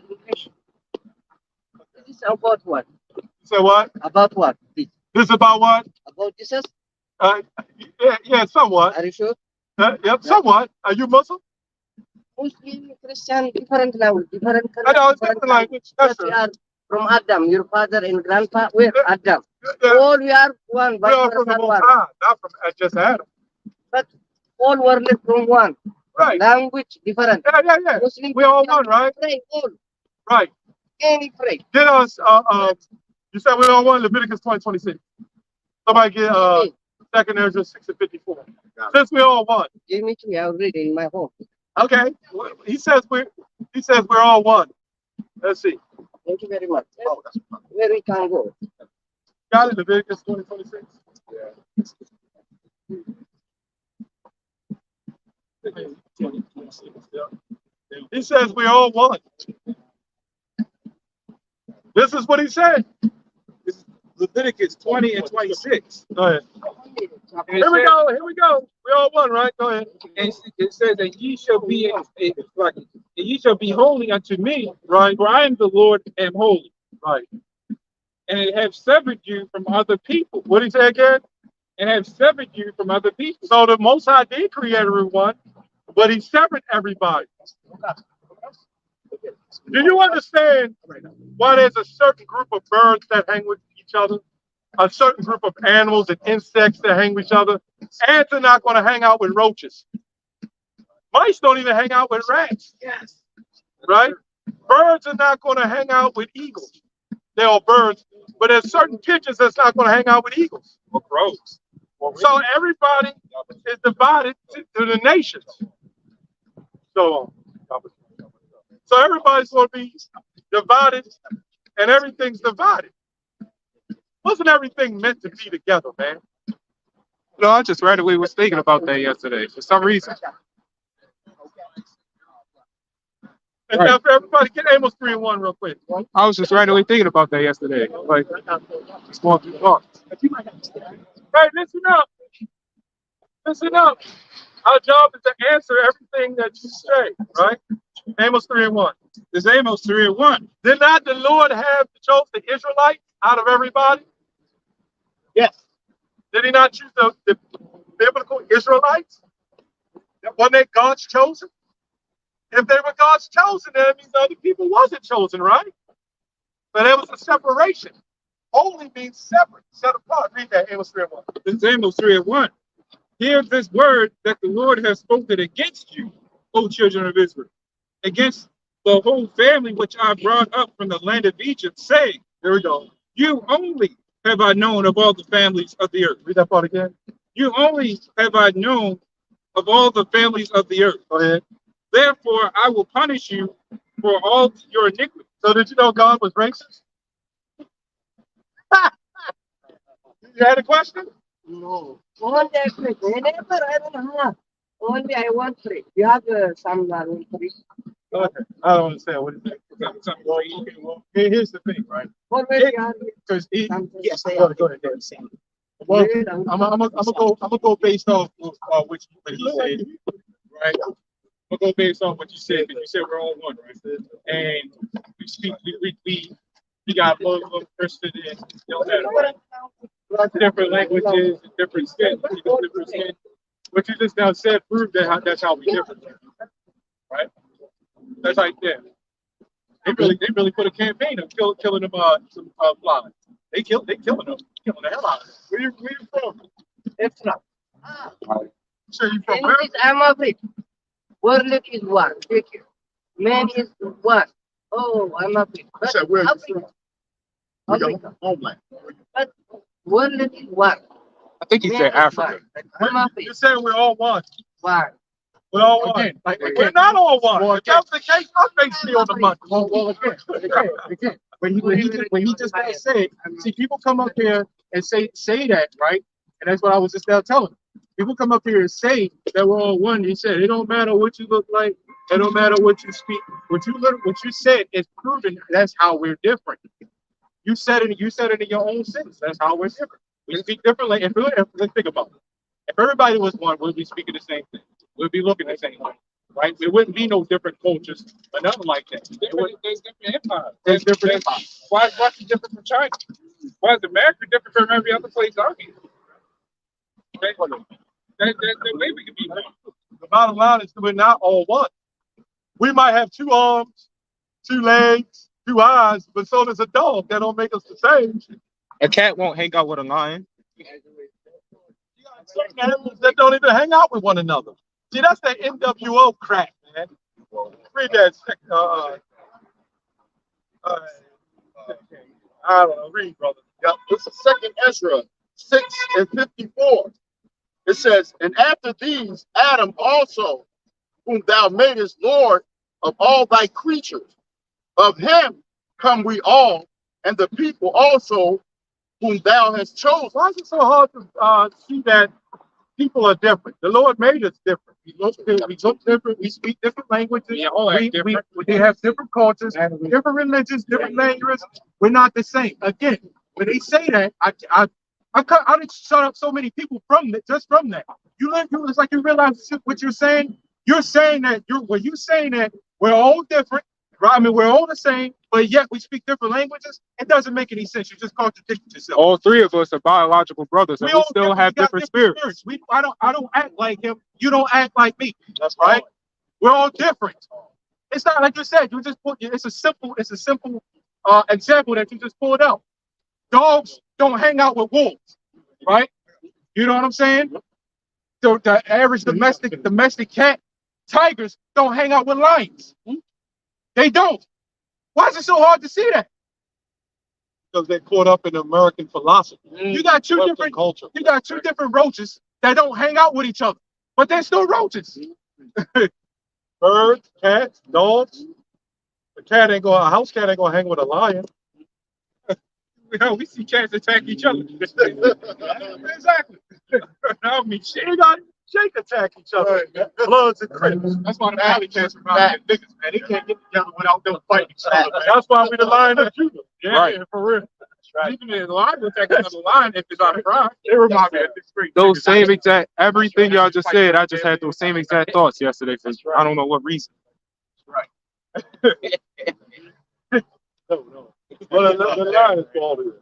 This is about what? You said what? About what? This. This is about what? About Jesus? Yeah, somewhat. Are you sure? Yep, somewhat. Are you Muslim? Muslim, Christian, different language, different I know, it's different different language. That's Because we true. are from Adam, your father and grandpa. We're Adam. Yeah, All we are one, we but are from the not Most one. High, not from just Adam. But all were left from one. Right. Language different. Yeah. Muslim, We all one, right? pray all. Right. Any pray. Get us, you said we all one, Leviticus 20:26. Somebody get, second Ezra 6:54. Since we all one. Give me to me, I'll read in my home. Okay. He says we're all one. Let's see. Thank you very much. Where we can go? Got it, Leviticus 20:26. He says we're all one. This is what he said. Leviticus 20 and 26. Go ahead. And Here we go. We're all one, right? Go ahead. And it says that ye shall be and ye shall be holy unto me, Right. for I am the Lord am holy. Right. And it have severed you from other people. What did he say again? And have severed you from other people. So the Most High did create everyone, but he severed everybody. Do you understand why there's a certain group of birds that hang with each other? A certain group of animals and insects that hang with each other? Ants are not going to hang out with roaches. Mice don't even hang out with rats. Yes. Right? Birds are not going to hang out with eagles. They're all birds, but there's certain pigeons that's not going to hang out with eagles. Or crows. So everybody is divided to the nations. So everybody's going to be divided, and everything's divided. Wasn't everything meant to be together, man? No, I just randomly was thinking about that yesterday for some reason. And now for everybody, get Amos 3:1 real quick. I was just randomly thinking about that yesterday. Like, just going through thoughts. Hey, listen up. Listen up. Our job is to answer everything that you say, right? Amos 3:1. This Amos 3 and 1. Did not the Lord have chose the Israelites out of everybody? Yes. Did he not choose the biblical Israelites? Wasn't they God's chosen? If they were God's chosen, then it means other people wasn't chosen, right? So there was a separation. Holy means separate, set apart. Read that, Amos 3:1. This is Amos 3 and 1. Hear this word that the Lord has spoken against you, O children of Israel, against the whole family which I brought up from the land of Egypt, saying, Here we go. you only have I known of all the families of the earth. Read that part again. You only have I known of all the families of the earth. Go ahead. Therefore, I will punish you for all your iniquity. So did you know God was racist? You had a question? No. Only I pray. Whenever I don't have, only I want pray. You have some pray. Okay. I don't understand what you think. Here's the thing, right? Always you have Because something Yes, to say. go ahead. well, Pray, I'm gonna go based off of what you said, right? We'll go based on what you said, because you said we're all one, right? And we speak, we got Muslim, Christian, and different languages, and different skins, different skins. What you just now said proved that that's how we different, right? That's right there. They really put a campaign of killing them some flies. They killing them, killing the hell out of them. Where you from? It's not. So you from In where? this, I'm afraid. World is one. Take it. Man is one. Oh, I'm afraid. But said, where are you Africa. from? Your Africa. homeland. But world is one. I think he Man said is Africa. one. I'm afraid. You're saying we're all one. One. We're all one. Again, We're not all one. If that was the case, I'd make steel the money. Well, again. When he just now said, see, people come up here and say that, right? And that's what I was just now telling them. People come up here and say that we're all one. He said, it don't matter what you look like. It don't matter what you speak. What you said is proven. That's how we're different. You said it in your own sense. That's how we're different. We speak differently. Let's think about it. If everybody was one, we'd be speaking the same thing. We'd be looking the same way. right? There wouldn't be no different cultures or nothing like that. There's different empires. There's different empires. Why is Russia different from China? Why is America different from every other place out here? The way we can be one. The bottom line is we're not all one. We might have 2 arms, 2 legs, 2 eyes, but so does a dog. That don't make us the same. A cat won't hang out with a lion. Certain animals that don't even hang out with one another. See, that's that NWO crack, man. Read that. I don't know. Read, brother. Yeah, this is 2nd Ezra 6:54. It says, and after these, Adam also, whom thou madest Lord of all thy creatures, of him come we all, and the people also whom thou hast chosen. Why is it so hard to see that people are different? The Lord made us different. We look different. We speak different languages. We all act different. We have different cultures, different religions, different languages. We're not the same. Again, when they say that, I didn't shut up so many people from that, just from that. It's like you realize what you're saying. You're saying that you're saying that we're all different, right? I mean, we're all the same, but yet we speak different languages. It doesn't make any sense. You just contradict yourself. All 3 of us are biological brothers, and we still have different spirits. I don't act like him. You don't act like me. That's right. We're all different. It's not like you said. You just put. It's a simple example that you just pulled out. Dogs don't hang out with wolves, right? You know what I'm saying? So the average domestic cat, tigers don't hang out with lions. They don't. Why is it so hard to see that? Because they're caught up in American philosophy. You got 2 different culture. You got 2 different roaches that don't hang out with each other, but they're still roaches. Birds, cats, dogs. A house cat ain't gonna hang with a lion. We see cats attack each other. Exactly. I mean, shit. You got Jake attack each other. Bloods and critters. That's why the alley cats around here, niggas, man. They can't get together without them fighting each other, man. That's why we the Lion of Judah. Yeah, Right. for real. Even if the lion will attack another lion if it's out of pride. They remind me of this street. Those same exact, everything y'all just said, I just had those same exact thoughts yesterday for I don't know what reason. No. Well, the lion is fault is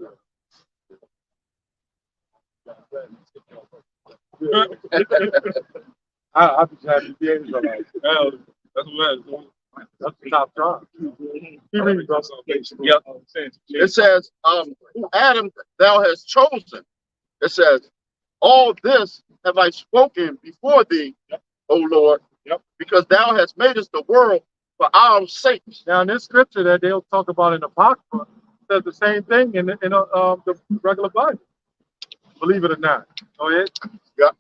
I'd be happy to be able to like, that's the top job. It says, who Adam thou hast chosen. It says, all this have I spoken before thee, O Lord, because thou hast made us the world for our sakes. Now, in this scripture that they'll talk about in the Apocrypha, says the same thing in the regular Bible. Believe it or not. Go ahead. Yeah.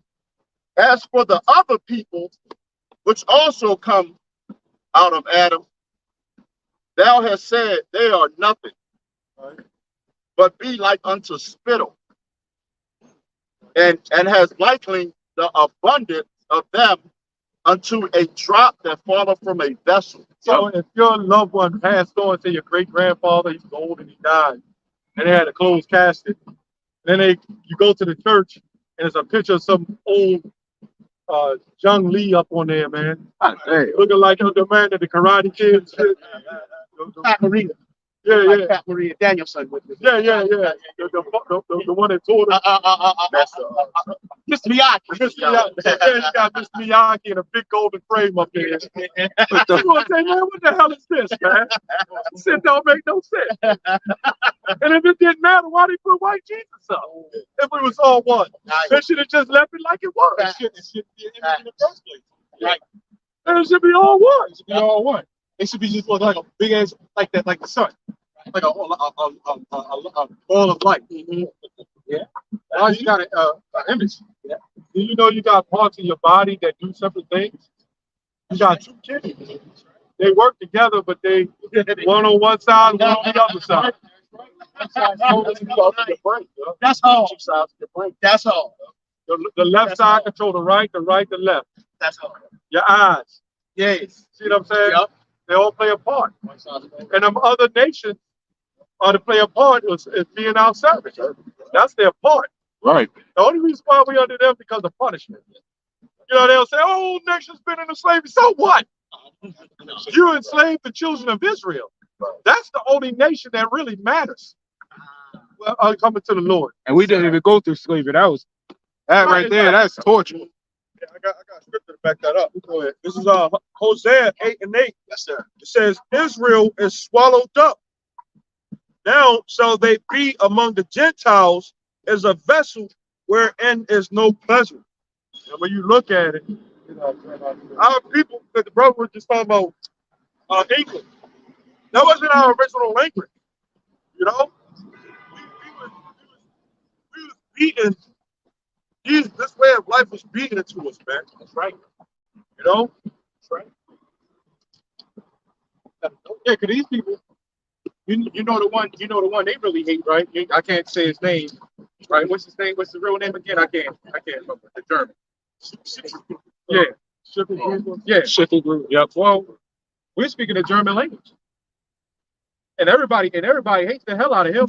As for the other people, which also come out of Adam, thou hast said they are nothing, but be like unto spittle, and has likening the abundance of them unto a drop that falleth from a vessel. So if your loved one passed on to your great-grandfather, he's old and he died, and they had a closed casket, then you go to the church, and there's a picture of some old Jung Lee up on there, man. Looking like the man that the Karate Kid. Pat Marina. Yeah. Pat Maria Danielson with this. Yeah. The one that told us. Mr. Miyagi. Yeah, you got Mr. Miyagi in a big golden frame up there. You want to say, man, what the hell is this, man? This don't make no sense. And if it didn't matter, why they put white Jesus up? If we was all one, they should have just left it like it was. It shouldn't be an image in the first place. Right. And it should be all one. It should be all one. It should be just look like a big ass, like that, like the sun, like a ball of light. Yeah. Now you got an image. Yeah. Do you know you got parts of your body that do separate things? You got 2 kidneys. They work together, but they one on one side, one on the other side. That's all. That's all. The left side control the right the left. That's all. Your eyes. Yes. See what I'm saying? Yep. They all play a part. And them other nations are to play a part is being our service. That's their part. Right. The only reason why we under them because of punishment. You know, they'll say, "Oh, nation's been in slavery." So what? You enslaved the children of Israel. That's the only nation that really matters. Well, coming to the Lord. And we didn't even go through slavery. That right there, that's torture. Yeah, I got scripture to back that up. Go ahead. This is Hosea 8:8. Yes, sir. It says, Israel is swallowed up. Now shall they be among the Gentiles as a vessel wherein is no pleasure. And when you look at it, our people, that the brother was just talking about English. That wasn't our original language. You know? We was beaten. This way of life was beaten into us, man. That's right. You know? That's right. Yeah, because these people, you know the one they really hate, right? I can't say his name, right? What's his name? What's the real name again? I can't remember. The German. Yeah. Yeah. Group. Yep. Well, we're speaking the German language, and everybody hates the hell out of him.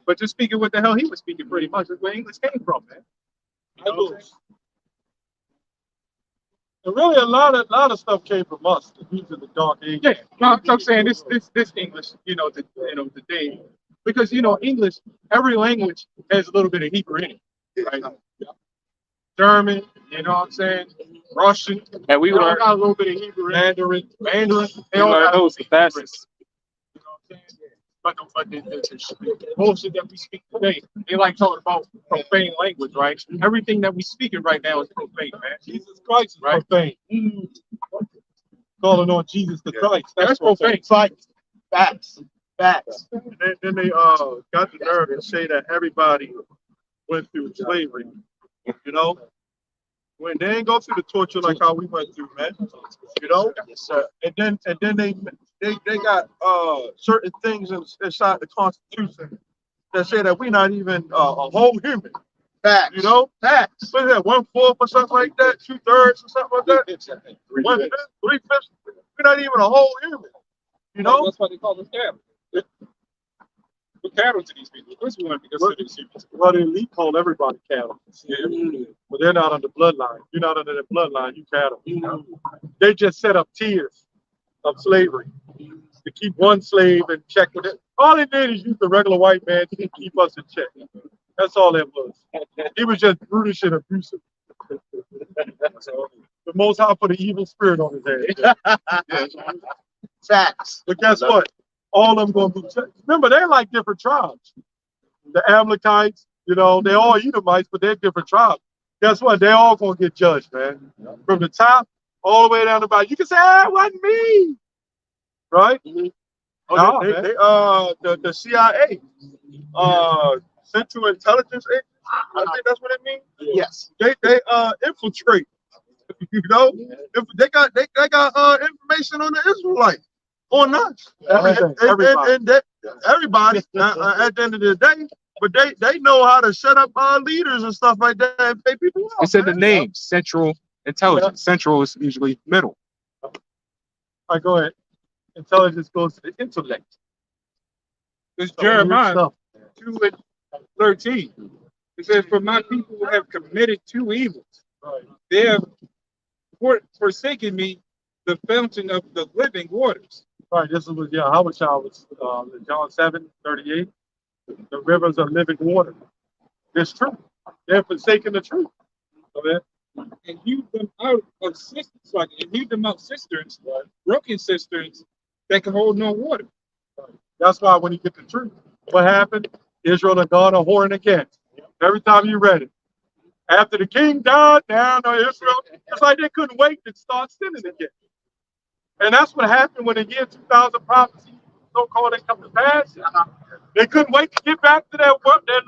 But just speaking what the hell he was speaking, pretty much is where English came from, man. You know And really, a lot of stuff came from us. These are the dark ages. yeah, no, I'm saying this English, today, because English, every language has a little bit of Hebrew in it, right? German, you know what I'm saying? Russian, And we they all learned got a little bit of Hebrew in it. Mandarin. They all got those the fastest. You know what I'm saying? But the bullshit that we speak today, they like talking about profane language, right? Everything that we speaking right now is profane, man. Jesus Christ is Right. profane. Calling on Jesus the Christ. That's profane. Facts. And then they got the nerve to say that everybody went through slavery. You know? When they ain't go through the torture like how we went through, man. You know? Yes, sir. And then they got certain things inside the Constitution that say that we're not even a whole human. Facts. You know? Facts. What is that, 1/4 or something like that? 2/3 or something like that? 1/5, 3/5. We're not even a whole human. You know? That's why they call us cattle. We're cattle to these people. First, we want to be considered humans. Well, the elite call everybody cattle. But they're not under bloodline. You're not under the bloodline, you cattle. They just set up tiers of slavery to keep one slave in check with it. All they did is use the regular white man to keep us in check. That's all it was. He was just brutish and abusive. The Most High put an evil spirit on his head. Facts. But guess what? All of them going to be checked. Remember, they're like different tribes. The Amalekites, they're all Edomites, but they're different tribes. Guess what? They're all going to get judged, man. From the top all the way down the bottom. You can say, it wasn't me. Right? Oh, the CIA, Central Intelligence Agency, I think that's what it means. Yes. They infiltrate. If they got information on the Israelites, on us, everybody. And everybody at the end of the day. But they know how to set up leaders and stuff like that and pay people off. It's in the name, Central Intelligence. Central is usually middle. All right, go ahead. Intelligence goes to the intellect. It's Jeremiah 2:13. It says, "For my people have committed two evils. Right. They have forsaken me, the fountain of the living waters." Right, this was Yahawah was John 7:38. The rivers of living water. It's true. They're forsaking the truth. Okay? And hewed them out of cisterns, cisterns, broken cisterns that can hold no water. That's why when you get the truth, what happened? Israel had gone a whoring again. Every time you read it. After the king died, now Israel, it's like they couldn't wait to start sinning again. And that's what happened when the year 2000 prophecy, so-called, they come to pass. They couldn't wait to get back to their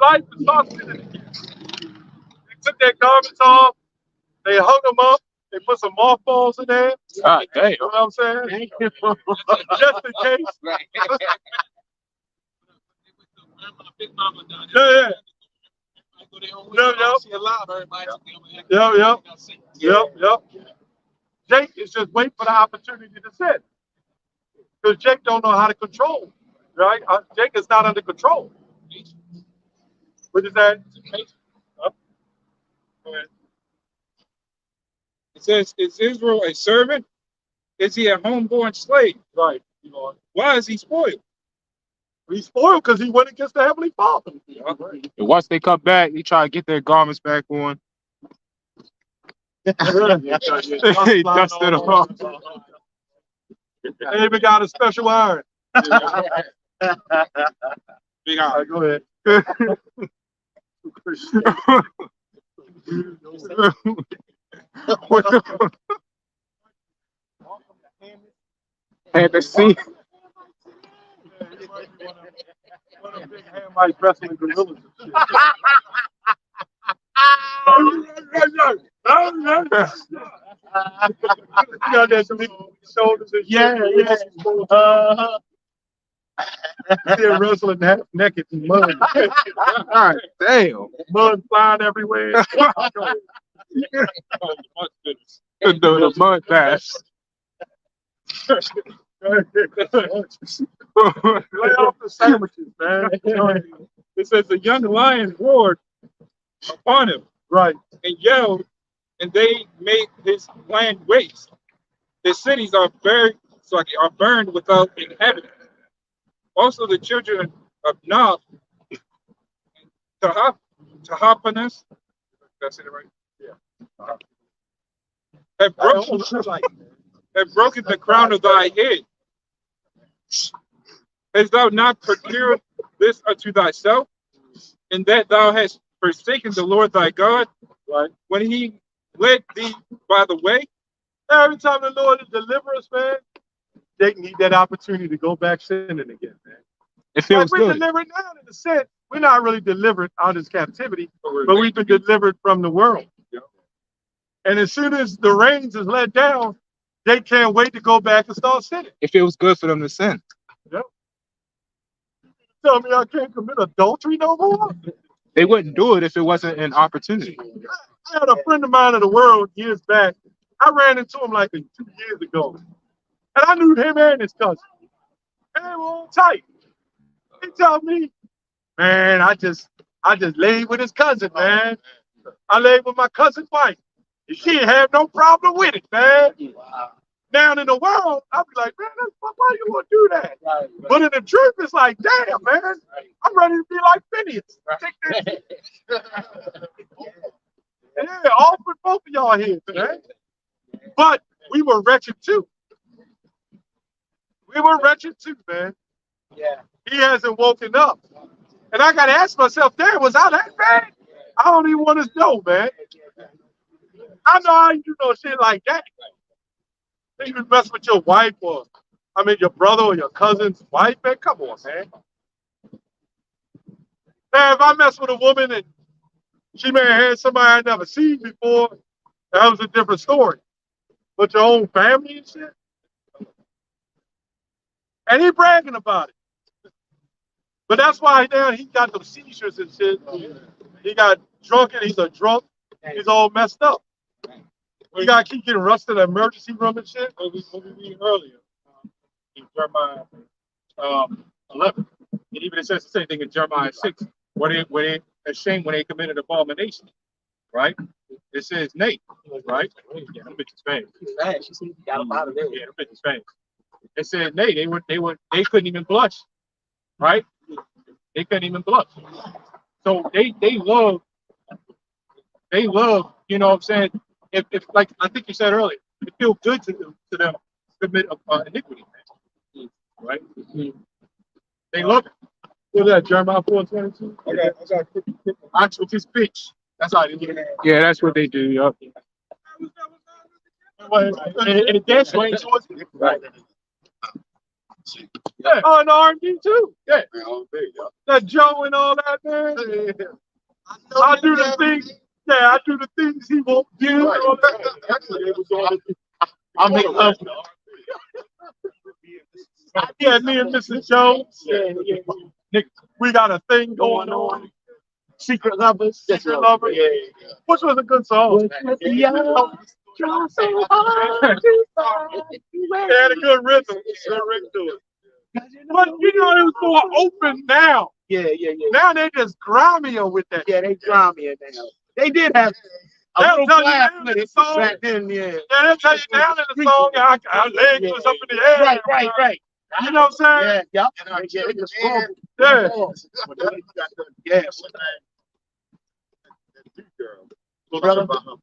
life and start sinning again. They took their garments off, they hung them up, they put some mothballs in there. Ah, damn. You know what I'm saying? Just in case. Yeah. Yep. Jake is just waiting for the opportunity to sin. Because Jake don't know how to control, right? Jake is not under control. What is that? Huh? Go ahead. It says, is Israel a servant? Is he a homeborn slave? Right. You know, Why is he spoiled? he's spoiled because he went against the Heavenly Father. And once they come back, he try to get their garments back on. He dusted them off. They even got a special iron. Big All eye. right, go ahead. Had to see. One of them big Hamite wrestling gorillas and shit. You got that big shoulders and shit. Yeah. They're wrestling naked in mud. God damn. Mud flying everywhere. The mud baths. Lay off the sandwiches, man. It says the young lion roared upon him Right. and yelled, and they made his land waste. His cities are burned without inhabitant. Also the children of Nob, Tahapanes, that's it right? Yeah. Have broken the crown of thy head. Hast thou not procured this unto thyself, in that thou hast forsaken the Lord thy God, Right. when he led thee by the way? Every time the Lord is deliver us, man, they need that opportunity to go back sinning again, man. It feels We're good. delivered now in a sense. We're not really delivered out of this captivity, but we've been delivered from the world. And as soon as the reins is let down, they can't wait to go back and start sinning. It feels good for them to sin. Tell me I can't commit adultery no more? They wouldn't do it if it wasn't an opportunity. I had a friend of mine in the world years back. I ran into him like 2 years ago. And I knew him and his cousin. And they were all tight. He told me, man, I just laid with his cousin, man. I laid with my cousin's wife. And she didn't have no problem with it, man. Now in the world, I'll be like, man, why you want to do that? But in the truth, it's like, damn, man, I'm ready to be like Phineas. Take that. Yeah, all for both of y'all here, man. But we were wretched too. We were wretched too, man. Yeah. He hasn't woken up. And I got to ask myself, damn, was I that bad? I don't even want to know, man. I know how you know shit like that. You can mess with your wife or, your brother or your cousin's wife, man. Come on, man. Now, if I mess with a woman and she may have had somebody I never seen before, that was a different story. But your own family and shit? And he bragging about it. But that's why now he got them seizures and shit. He got drunk and he's a drunk. He's all messed up. You gotta keep getting rushed in the emergency room and shit. What we read earlier in Jeremiah 11. And even it says the same thing in Jeremiah 6, where they ashamed when they committed abomination. Right? It says Nate, right? Yeah, them bitches famous. She got him out of there. Yeah, them bitches famous. It said Nate, they couldn't even blush. Right? They couldn't even blush. So they love, you know what I'm saying? If like I think you said earlier, it feels good to them to commit iniquity, man. Right? They love it. What's that, Jeremiah 4:22? I took his bitch. That's how they do it. Yeah, that's what they do. Yup. And that's way towards it. Right. Yeah. Oh, and R&B too. Yeah. That Joe and all that, man. I do the things. Yeah, I do the things he won't do. I make love. Yeah, me and Mrs. Jones. Yeah. We got a thing going on. Secret Lovers. Secret Lovers. Yeah. Which was a good song. They had a good rhythm. Good ring to it. But you know, it was more open now. Yeah. Now they just grimier with that. Yeah, they grimier now. They did have They'll tell you laugh down with in the it song. back then, yeah. Yeah, they'll tell you down in the song. Our legs was up in the air. Right. You know what I'm saying? Yeah. Yeah, It was struggle. Yeah. But then you got the Yes. that girl. Talking about her.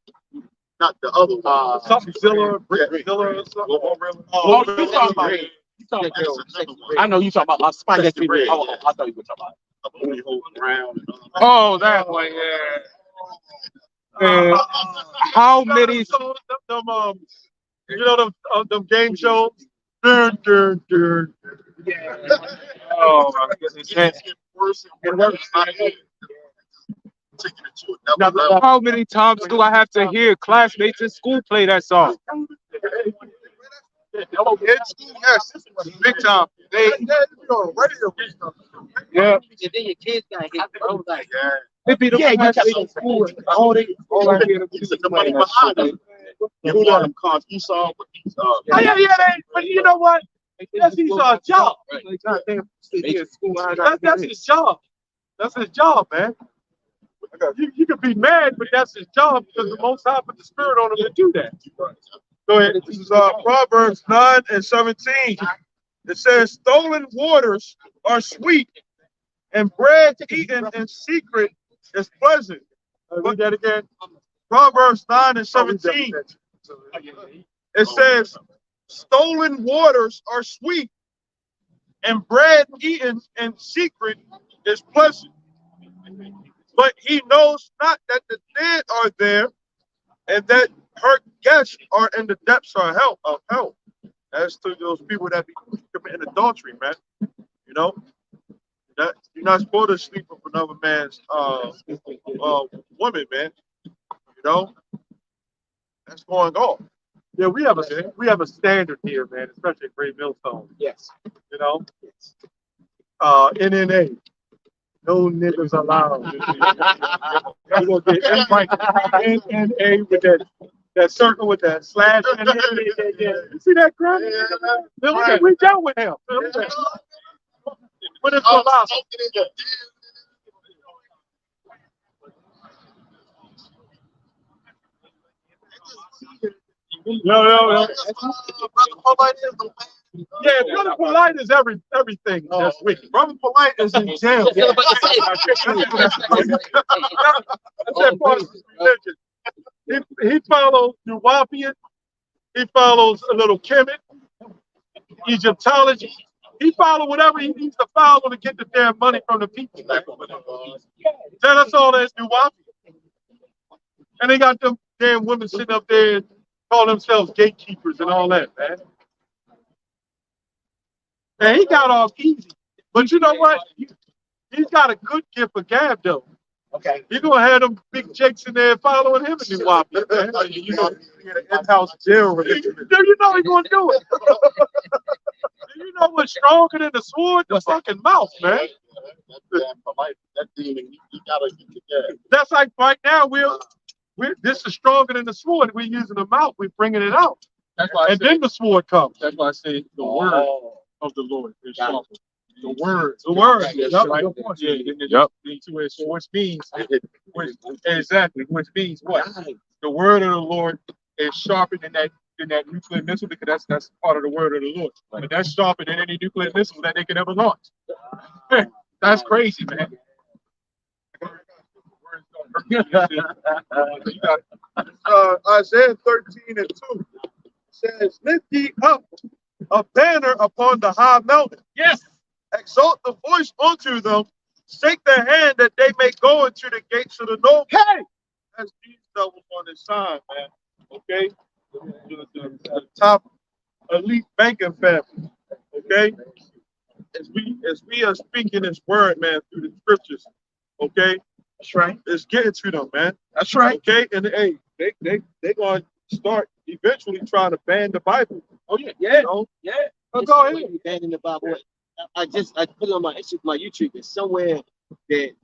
Not the other one. Something Zilla, Brick Zilla or something. Oh, you talking about? That's another one. I know you talking about Spike Lee. Oh, I thought you were talking about. Only hold ground. Oh, that one, yeah. How many? You know them game shows? Dun, dun, dun. Yeah. Oh my goodness. It's getting worse and worse. Taking it to another level. How many times do I have to hear classmates in school play that song? In school, yes, big time. They on radio. Yeah. And then your kids got hit. I was like, It be the Yeah, you classmates kept in on school. school. All I hear It's the money behind it. You want them cars. You saw what these But you know what? That's his job. Goddamn, in school. That's his job. That's his job, man. You can be mad, but that's his job because the Most High put the Spirit on him to do that. Go ahead. This is Proverbs 9 and 17. It says, "Stolen waters are sweet, and bread eaten in secret is pleasant." Read that again. Proverbs 9 and 17. It says, "Stolen waters are sweet, and bread eaten in secret is pleasant. But he knows not that the dead are there, and that her guests are in the depths of hell." As to those people that be committing adultery, man. You know, that you're not supposed to sleep with another man's woman, man. You know, that's going on. Yeah, we have a standard here, man, especially at Great Millstone. Yes. You know, NNA, no niggas allowed. We're gonna get NNA with that circle with that slash. You see that crap? We dealt with him. What is allowed? No. Yeah, Brother Polite is everything. That's wicked. Brother Polite is in jail. That's that part of his religion. He follows Nuwapian. He follows a little Kemet, Egyptology. He follows whatever he needs to follow to get the damn money from the people. Tell us all that's Nuwapian. And they got them damn women sitting up there and call themselves gatekeepers and all that, man. And he got off easy. But you know what? He's got a good gift for gab, though. Okay. You're going to have them big jakes in there following him in Nuwapian, man. You know, in-house jail religion. You know he's going to do it. You know what's stronger than the sword? The fucking mouth, man. That demon, you gotta get together. That's like right now, this is stronger than the sword. We're using the mouth. We're bringing it out. That's why And then the sword comes. That's why I say the word of the Lord is sharper. The word. The word. Yep. Yep. Which means, which means what? The word of the Lord is sharper than that nuclear missile, because that's part of the word of the Lord. But that's sharper than any nuclear missile that they can ever launch. That's crazy, man. Isaiah 13 and 2 says, "Lift ye up a banner upon the high mountain. Yes. Exalt the voice unto them. Shake their hand that they may go into the gates of the noble." Hey! That's these devils on this sign, man. Okay? The top elite banking family. Okay? As we are speaking this word, man, through the scriptures. Okay? That's right. It's getting to them, man. That's right. Okay? And hey, they gonna start eventually trying to ban the Bible. Oh yeah. You know? Yeah. Go ahead. Banning the Bible. I put it on my YouTube. It's somewhere that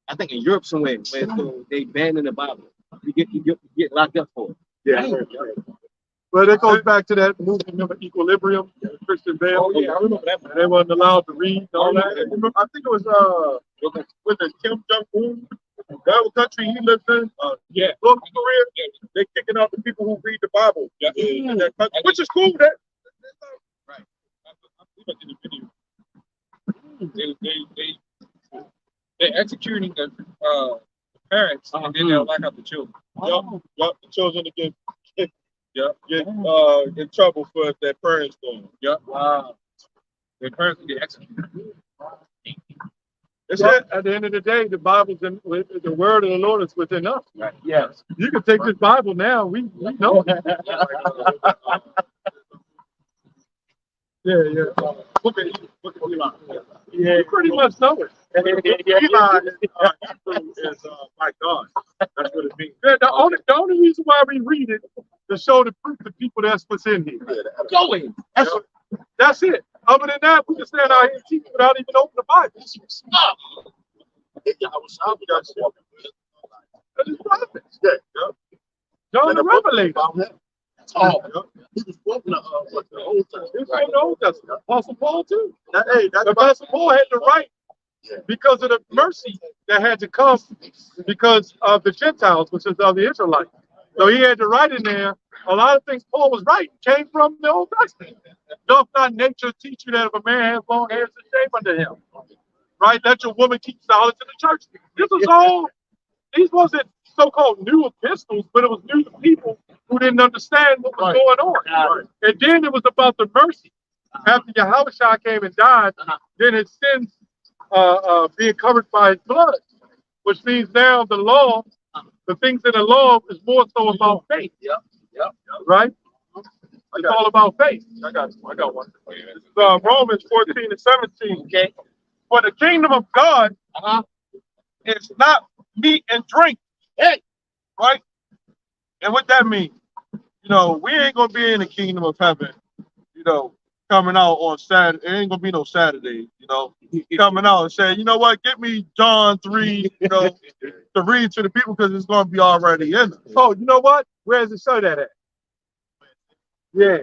I think in Europe somewhere where so they banning the Bible. You get locked up for it. Yeah. But it goes back to that movie, remember Equilibrium, Christian Bale. Oh, yeah, I remember that. And they wasn't allowed to read and all that. I think it was with the Kim Jong-un. Whatever country he lives in, North Korea, they're kicking out the people who read the Bible in that country, which is cool. That Right. I believe I did a video. They're executing the parents, and then they'll lock up the children. the children to get in trouble for their parents going. Wow. Their parents get executed. It's at the end of the day, the Bible's the word of the Lord is within us. Right. Yes. You can take this Bible now. We know. Yeah. Look at Elon. Yeah, you pretty much know it. Eli is my God. That's what it means. Yeah, the only reason why we read it to show the proof to people that's what's in here. Going. That's it. Other than that, we can stand out here and teach without even opening the Bible. Stop. That's his prophets. John the Revelator. He was quoting the Old Testament. It's in the Old Testament. Apostle Paul too. That's Apostle Paul had to write because of the mercy that had to come because of the Gentiles, which is of the Israelites. So he had to write in there. A lot of things Paul was writing came from the Old Testament. Doth not nature teach you that if a man has long hair, it's a shame unto him? Right? Let your woman keep silence in the church. This was all, these wasn't so-called new epistles, but it was new to people who didn't understand what was going on. And then it was about the mercy. After YAHAWASHI came and died, then his sins being covered by his blood, which means now the law, the things in the law is more so about faith. Right? It's all about faith. I got one. Romans 14 and 17. Okay. For the kingdom of God is not meat and drink. Hey. Right? And what that means, we ain't gonna be in the kingdom of heaven, coming out on Saturday. It ain't gonna be no Saturday, coming out and saying, you know what, get me John 3, to read to the people because it's gonna be already in there. Oh, you know what? Where does it show that at? Yeah.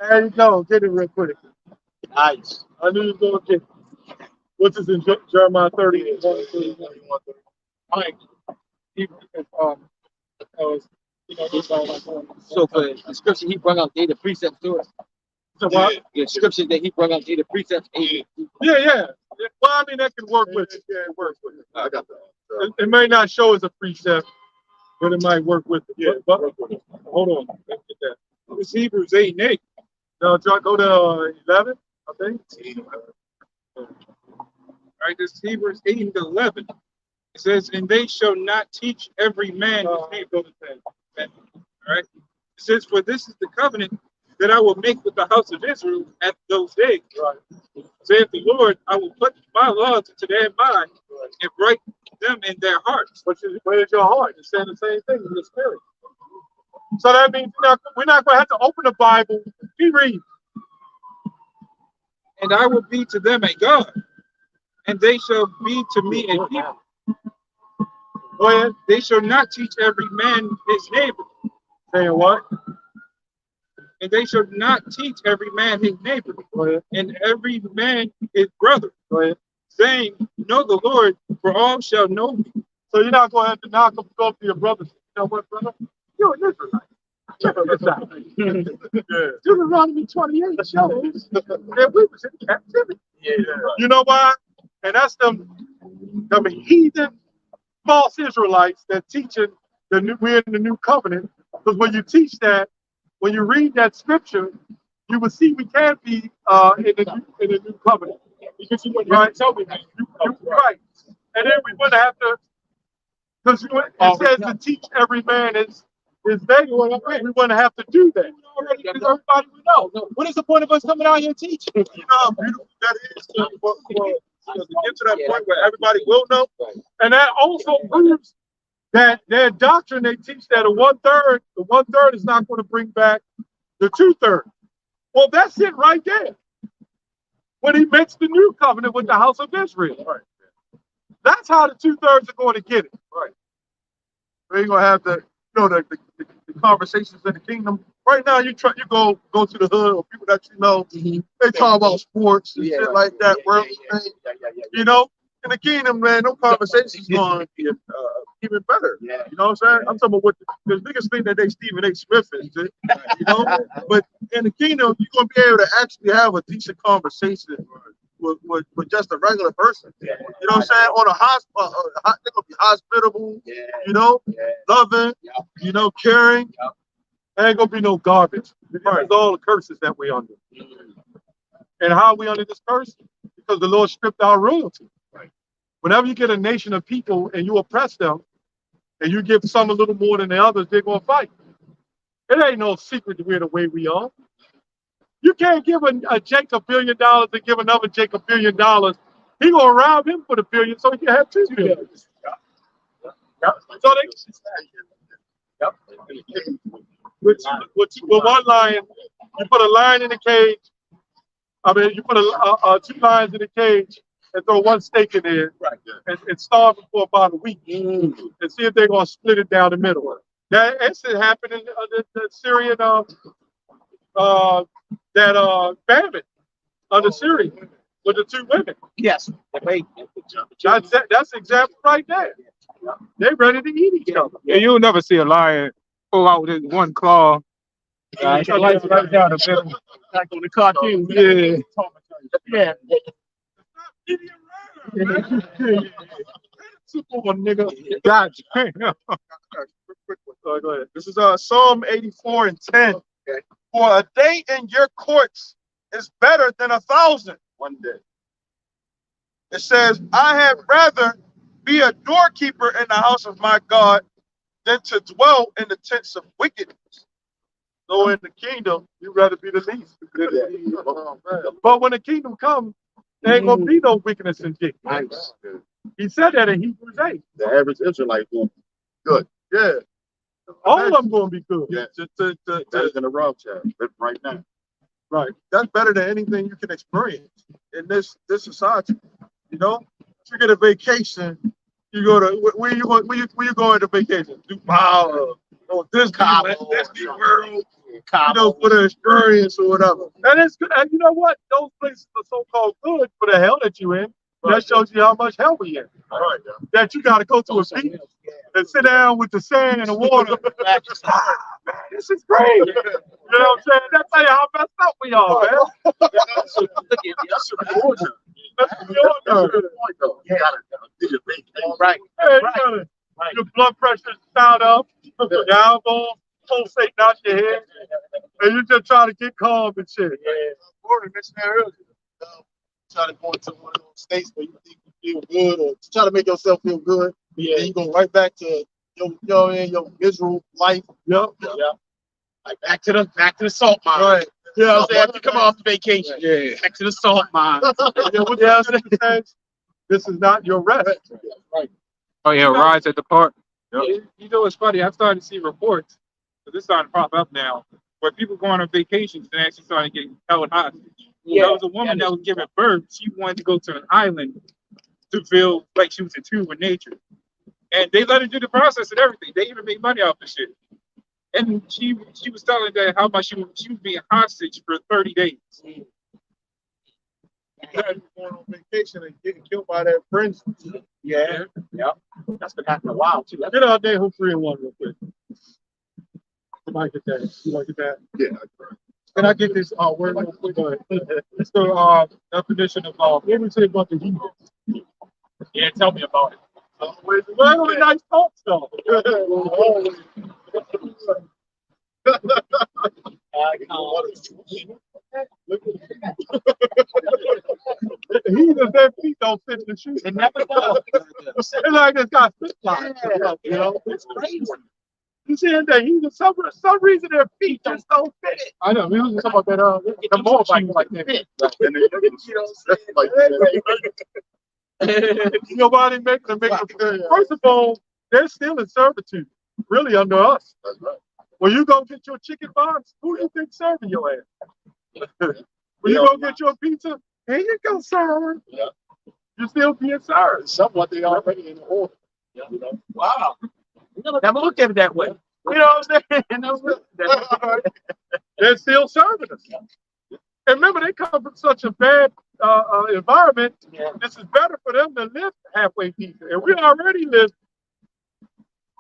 There you go. Get it real quick. Nice. I knew you was going to get it. What's this in Jeremiah 30? Mike, So for the scripture he brought out, they the precepts to us. So what? The scripture that he brought out, they the precepts. Yeah. Well, I mean, that can work with it. Yeah, it works with it. I got that. It may not show as a precept, but it might work with it. Yeah, but hold on. Let's get that. It's Hebrews 8 and 8. No, go to 11, I think. All right, this is Hebrews 8 and 11. It says, and they shall not teach every man his neighbor. All right. It says, for this is the covenant that I will make with the house of Israel at those days. Right. Saith the Lord, I will put my laws into their mind and write them in their hearts. Where's your heart? It's saying the same thing in the spirit. So that means we're not going to have to open the Bible. Keep reading. And I will be to them a God, and they shall be to me a people. Go ahead. They shall not teach every man his neighbor. Saying what? And they shall not teach every man his neighbor, Go ahead. and every man his brother, Go ahead. saying, know the Lord, for all shall know me. So you're not going to have to knock up to your brothers. You know what, brother? You're an Israelite. Deuteronomy 28 shows that we was in captivity. Yeah. You know why? And that's them heathen false Israelites that teaching we're in the new covenant. Because when you teach that, when you read that scripture, you will see we can't be in the new covenant. Because you wouldn't have to tell me that. Right. And then we wouldn't have to, because it says to teach every man is they. We wouldn't have to do that. Because everybody would know. What is the point of us coming out here and teaching? You know how beautiful that is to get to that point where everybody will know. And that also proves that their doctrine, they teach that the 1/3 is not going to bring back the 2/3. Well, that's it right there. When he makes the new covenant with the house of Israel. Right. That's how the 2/3 are going to get it. Right. We're going to have the conversations in the kingdom. Right now, you go to the hood or people that you know, they talk about sports and shit like that, worldly things. You know, in the kingdom, man, no conversations going to be even better. Yeah. You know what I'm saying? I'm talking about what the niggas think that they Stephen A. Smith is, you know? But in the kingdom, you're going to be able to actually have a decent conversation with just a regular person. Yeah. You know what I'm saying? On a hospital, they're going to be hospitable, Yeah. you know, Yeah. loving, Yeah. you know, caring. Yeah. There ain't going to be no garbage. This is all the curses that we under. And how are we under this curse? Because the Lord stripped our royalty. Right. Whenever you get a nation of people and you oppress them, and you give some a little more than the others, they're going to fight. It ain't no secret that we're the way we are. You can't give a Jake $1 billion and give another Jake $1 billion. He going to rob him for the billion so he can have $2 billion. Yep. So with one lion, you put a lion in the cage. I mean, you put two lions in the cage and throw one steak in there, Right. and starve them for about a week and see if they're going to split it down the middle. That incident happened in the Syrian famine under Syria with the two women. Yes. That's example right there. They ready to eat each other. Yeah, you'll never see a lion pull out with his one claw. Right down the middle. Like on the cartoon. Yeah. Yeah. Nigga. Gotcha. Go ahead. This is Psalm 84 and 10. Okay. For a day in your courts is better than 1,000 one day. It says, I had rather be a doorkeeper in the house of my God than to dwell in the tents of wickedness. So in the kingdom, you'd rather be the least. But when the kingdom comes, there ain't gonna be no wickedness in it. Nice. He said that in Hebrews 8. The average Israelite going good. Yeah. All of them gonna be good. Yeah. Better than a rob child right now. Right. That's better than anything you can experience in this society. You know, if you get a vacation, you go to where you going to vacation? Dubai or Disney World. You know, for the experience or whatever. And it's good. And you know what? Those places are so-called good for the hell that you in. That shows you how much hell we in. Right. That you got to go to a beach and sit down with the sand and the water. Man, this is great. You know what I'm saying? That tell you how messed up we are, man. That's the point, though. You gotta do your vacation. Right. Hey, your blood pressure is down up, your elbow pulsating out your head, and you're just trying to get calm and shit. Gordon mentioned that earlier. Try to go into one of those states where you think you feel good, or try to make yourself feel good. Yeah. And you go right back to your miserable life. Yep. Like back to the salt mine. Right. You know what I'm saying? After you come off vacation. Yeah. Back to the salt mine. This is not your rest. Right. Oh yeah, rides at the park. You know what's funny? I've started to see reports, but this is starting to pop up now, where people going on vacations and actually starting to get held hostage. Yeah. There was a woman that was giving birth. She wanted to go to an island to feel like she was in tune with nature. And they let her do the process and everything. They even made money off the shit. And she was telling that how much she was being hostage for 30 days. Going on vacation and getting killed by their friends. Yeah. Yep. That's been happening a while too. Get out there, who 3 and 1 real quick. You might get that. You might get that. Yeah. Can I get this word real quick? It's the definition of what we say about the Hebrews. Yeah, tell me about it. Well, a nice talk though. Heathens, their feet don't fit in the shoes. It never does. It's like it's got fit lines. You know, It's crazy. you see that heathens, for some reason their feet just don't fit it. I know. We was talking about that. The more like that. Fit. And they, you know, like, You know why they make them? First of all, they're still in servitude, really under us. that's right. When you go get your chicken box, who do you think serving your ass? When you go get your pizza, here you go, sir. Yeah. You're still being served. Somewhat they already in the order. You know, Wow. Never looked at it that way. You know what I'm saying? Never looked at it. They're still serving us. And remember, they come from such a bad environment, Yeah. this is better for them to live halfway decent. And we already live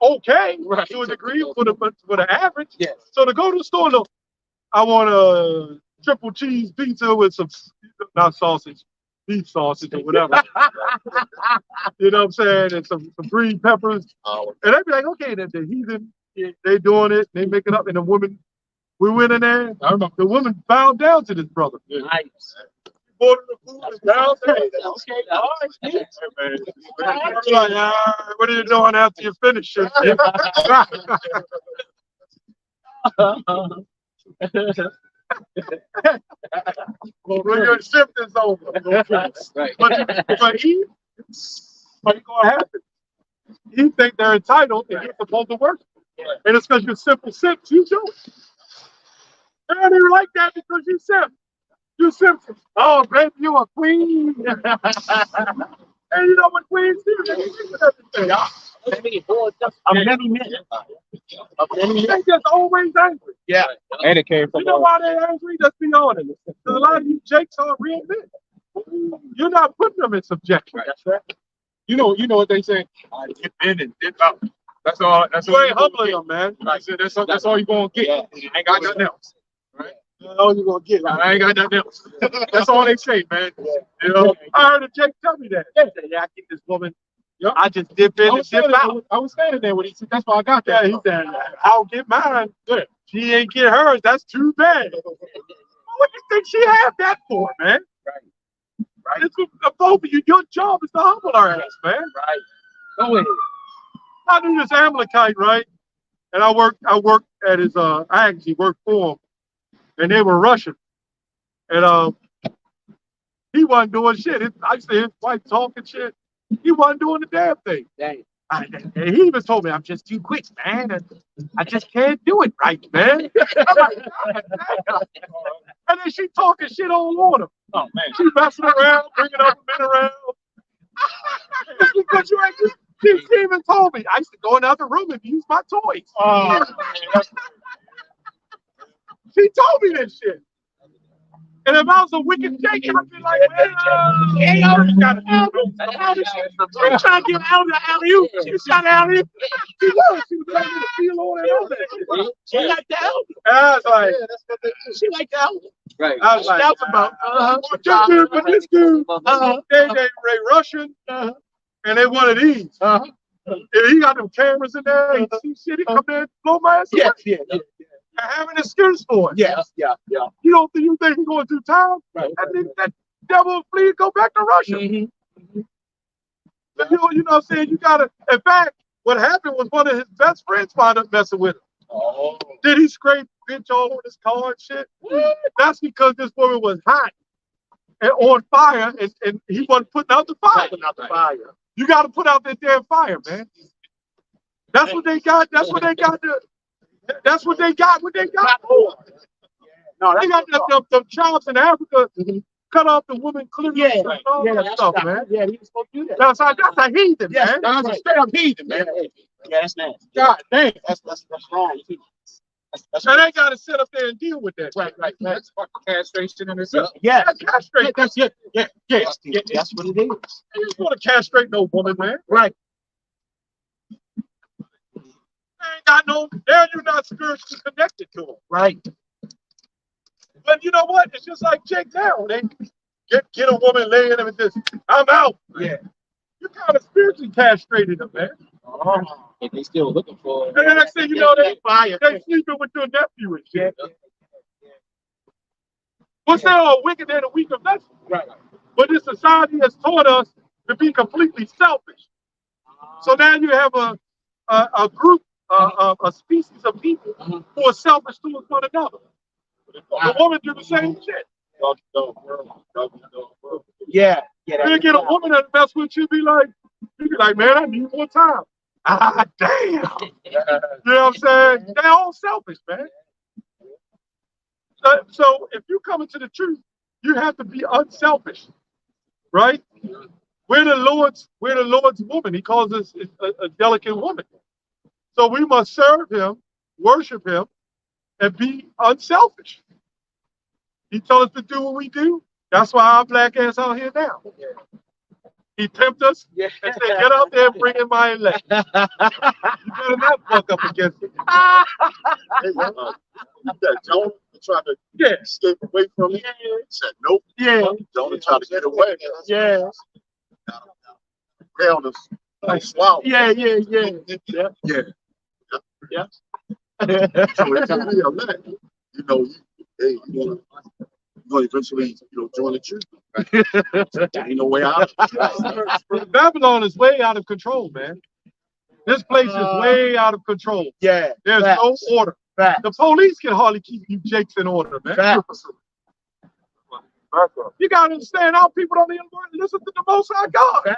okay Right. to a degree for the average. Yes. So to go to the store, look, I want a triple cheese pizza with some, not sausage, beef sausage or whatever. You know what I'm saying? And some green peppers. And they'd be like, okay, the heathen, they doing it, they make it up. And the woman, we went in there, I remember the woman bowed down to this brother. Nice. Ordered the food and bowed down. Okay. All right. Hey, man. I'm like, what are you doing after you finish it? Well, when your shift is over. Right. But he, what's going to happen? He think they're entitled and you're supposed to work. And it's because you're simple simps. You do it. And they like that because you simp. You simple. Oh, baby, you a queen. And you know what queens do? They do everything. I'm many men. They just always angry. Yeah. And it came from You know why they're angry? Let's be honest. Because a lot of you jakes are real men. You're not putting them in subjection. That's right. You know what they say? Dip in and dip out. That's all. That's You all. ain't humbling them, man. That's all you gonna get. Yeah. I ain't got nothing else. That's all you're going to get. I ain't got nothing else. That's all they say, man. You know, I heard a Jake tell me that. Yeah, I get this woman. Yep. I just dip in and dip out. I was standing there when he said, that's why I got that. Yeah, he said, I'll get mine. Good. She ain't get hers. That's too bad. What do you think she had that for, man? Right. It's both of you. Your job is to humble our ass, man. Right. Go ahead. I knew this Amalekite, right? And I worked at his I actually worked for him. And they were Russian. And he wasn't doing shit. I see his wife talking shit. He wasn't doing the damn thing. Dang. And he even told me, I'm just too quick, man. And I just can't do it right, man. I'm like, God damn. And then she talking shit all on him. Oh, man. She messing around, bringing other men around. It's because you ain't. She even told me, I used to go in the other room and use my toys. She told me this shit. And if I was a wicked Jake, I'd be like, man, you gotta do it. She's trying to get out of the alley-oop. She was trying to alley-oop. She was trying to feel on and all that shit. She like the elder. I was like, She like the elder. Right. I was like, That's about. but this dude, they Russian, and they one of these. And he got them cameras in there. And see shit, he come there and blow my ass away. Yeah. I have an excuse for it. Yeah. You think he's going through time? Right. That devil flee go back to Russia. Mm-hmm. So you know what I'm saying? You gotta. In fact, what happened was one of his best friends wound up messing with him. Oh. Did he scrape bitch all on his car and shit? That's because this woman was hot and on fire, and he wasn't putting out the fire. You got to put out that damn fire, man. That's what they got. That's what they got. That's what they got. What they got for? No, they got them tribes in Africa cut off the woman clearly. Yeah, all that stuff, man. Yeah, he was supposed to do that. That's a heathen, Yes, man. That's a straight up heathen, man. Yeah, that's nasty. God damn. That's wrong. That's And they got to sit up there and deal with that. right. That's castration in itself. Yeah, Castrate. That's it. Yeah. that's what it is. You just want to castrate no woman, man. Right. Ain't got no. There, you're not spiritually connected to them. Right. But you know what? It's just like Jake now. They get a woman laying them and just, I'm out. Yeah. You kind of spiritually castrated them, man. If they still looking for it. And the next thing you know, they sleeping with your nephew and shit. What's that all wicked and a weaker vessel? Right. But this society has taught us to be completely selfish. So now you have a group, a species of people who are selfish towards one another. The woman do the same shit. Yeah. You get a woman that mess with you, be like, man, I need more time. Ah, damn. You know what I'm saying? They're all selfish, man. So if you come into the truth, you have to be unselfish, right? We're the Lord's woman. He calls us a delicate woman. So we must serve him, worship him, and be unselfish. He tells us to do what we do, That's why our black ass out here now. He pimped us and said, get out there and bring in my elect. You better not fuck up against it. That Jonah tried to escape away from it. He said, nope. Jonah tried to get away. Held us like swallow. Yeah. So it's gonna be a minute. You know, hey, you're gonna eventually, join the truth. Ain't no way out. Babylon is way out of control, man. This place is way out of control. Yeah. There's no order. The police can hardly keep you jakes in order, man. You gotta understand, our people don't even listen to the Most High God.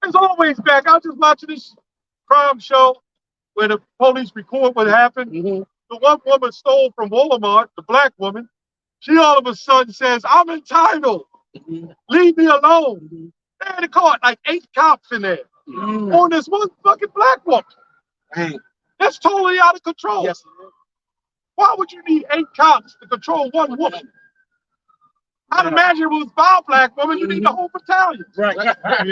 It's always back. I was just watching this crime show where the police record what happened. The one woman stole from Walmart, the black woman. She all of a sudden says, I'm entitled. Leave me alone. Man, they caught like 8 cops in there on this one fucking black woman. That's totally out of control. Why would you need 8 cops to control one woman? I'd imagine it was 5 black women, you need the whole battalion. I can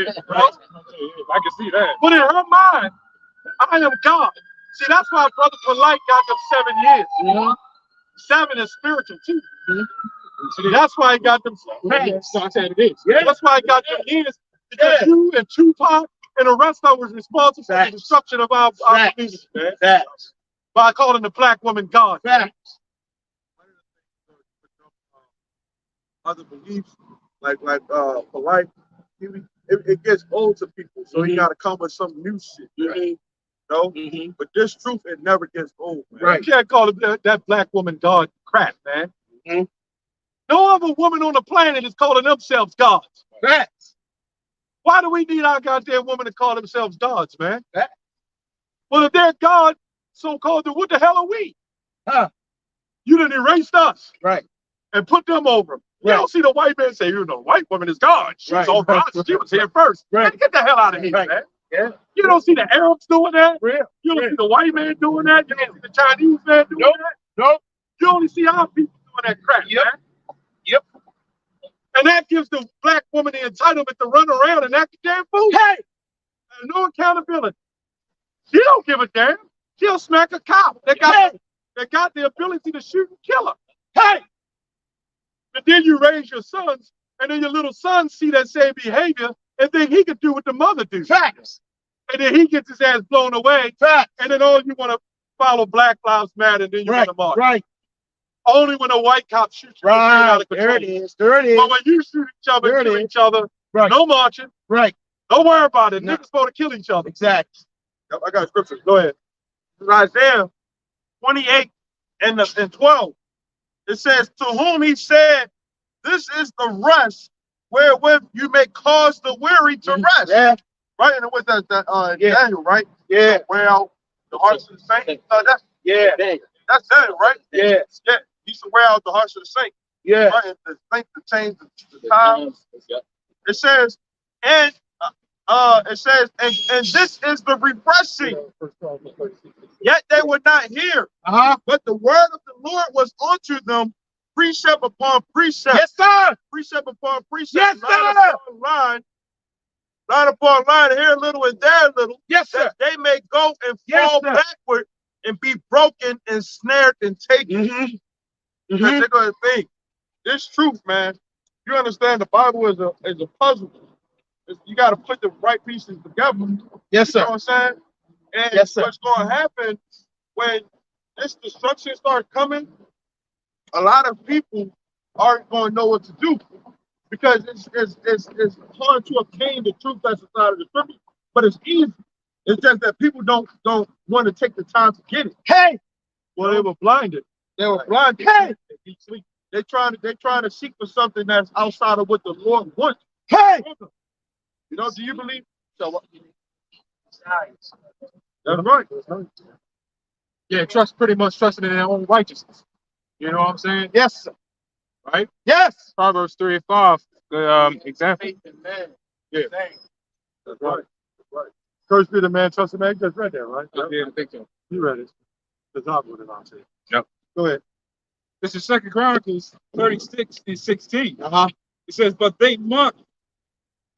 see that. But in her mind, I am God. See, that's why Brother Polite got them 7 years. 7 is spiritual too. That's why he got them. That's why he got them years. Because you and Tupac and the rest of us was responsible for the destruction of our community, man. By calling the black woman God. Other beliefs, like Polite, it gets old to people, so he got to come with some new shit. But this truth, it never gets old, man. You can't call that black woman God crap, man. No other woman on the planet is calling themselves gods. Why do we need our goddamn women to call themselves gods, man? Well, if they're God, so-called, then what the hell are we? You done erased us. And put them over them. You don't see the white man say, white woman is God. She's all God. She was here first. Man, get the hell out of here, man. You don't see the Arabs doing that. You don't see the white man doing that. You don't see the Chinese man doing that. You only see our people doing that crap, man. And that gives the black woman the entitlement to run around and act a damn fool. And no accountability. She don't give a damn. She'll smack a cop. They got the ability to shoot and kill her. And then you raise your sons, and then your little sons see that same behavior and think he could do what the mother do. And then he gets his ass blown away. And then all you want to follow Black Lives Matter, and then you want to march. Only when a white cop shoots you. Out of control. There it is. There it is. But when you shoot each other and kill each other, no marching. Don't worry about it. Niggas supposed to kill each other. Exactly. I got scriptures. Go ahead. Isaiah 28 and 12. It says, to whom he said, this is the rest wherewith you may cause the weary to rest. Right? And it was that Daniel, right? Well, the hearts of the saints. That's Daniel, right? He should wear out the hearts of the saints. Right? And the saints to change the times. It says, and this is the refreshing. Yet they would not hear. But the word of the Lord was unto them, precept upon precept. Precept upon precept. Line upon line, here a little and there a little. That they may go and fall backward and be broken and snared and taken. Because they're going to think, this truth, man, you understand the Bible is a puzzle. You got to put the right pieces together. You know what I'm saying? And what's going to happen when this destruction starts coming, a lot of people aren't going to know what to do, because it's hard to obtain the truth that's inside of the scripture, but it's easy. It's just that people don't want to take the time to get it. Well, they were blinded. They're trying to seek for something that's outside of what the Lord wants. You know, do you believe? So, that's right. Yeah, pretty much trusting in their own righteousness. You know what I'm saying? Right? Proverbs 3 and 5. Good example. That's right. Cursed be the man, trust the man. You just read that, right? I think so. You read it. The top one, I'll say. Yep. Go ahead. This is Second Chronicles 36 and 16. Uh-huh. It says, but they mocked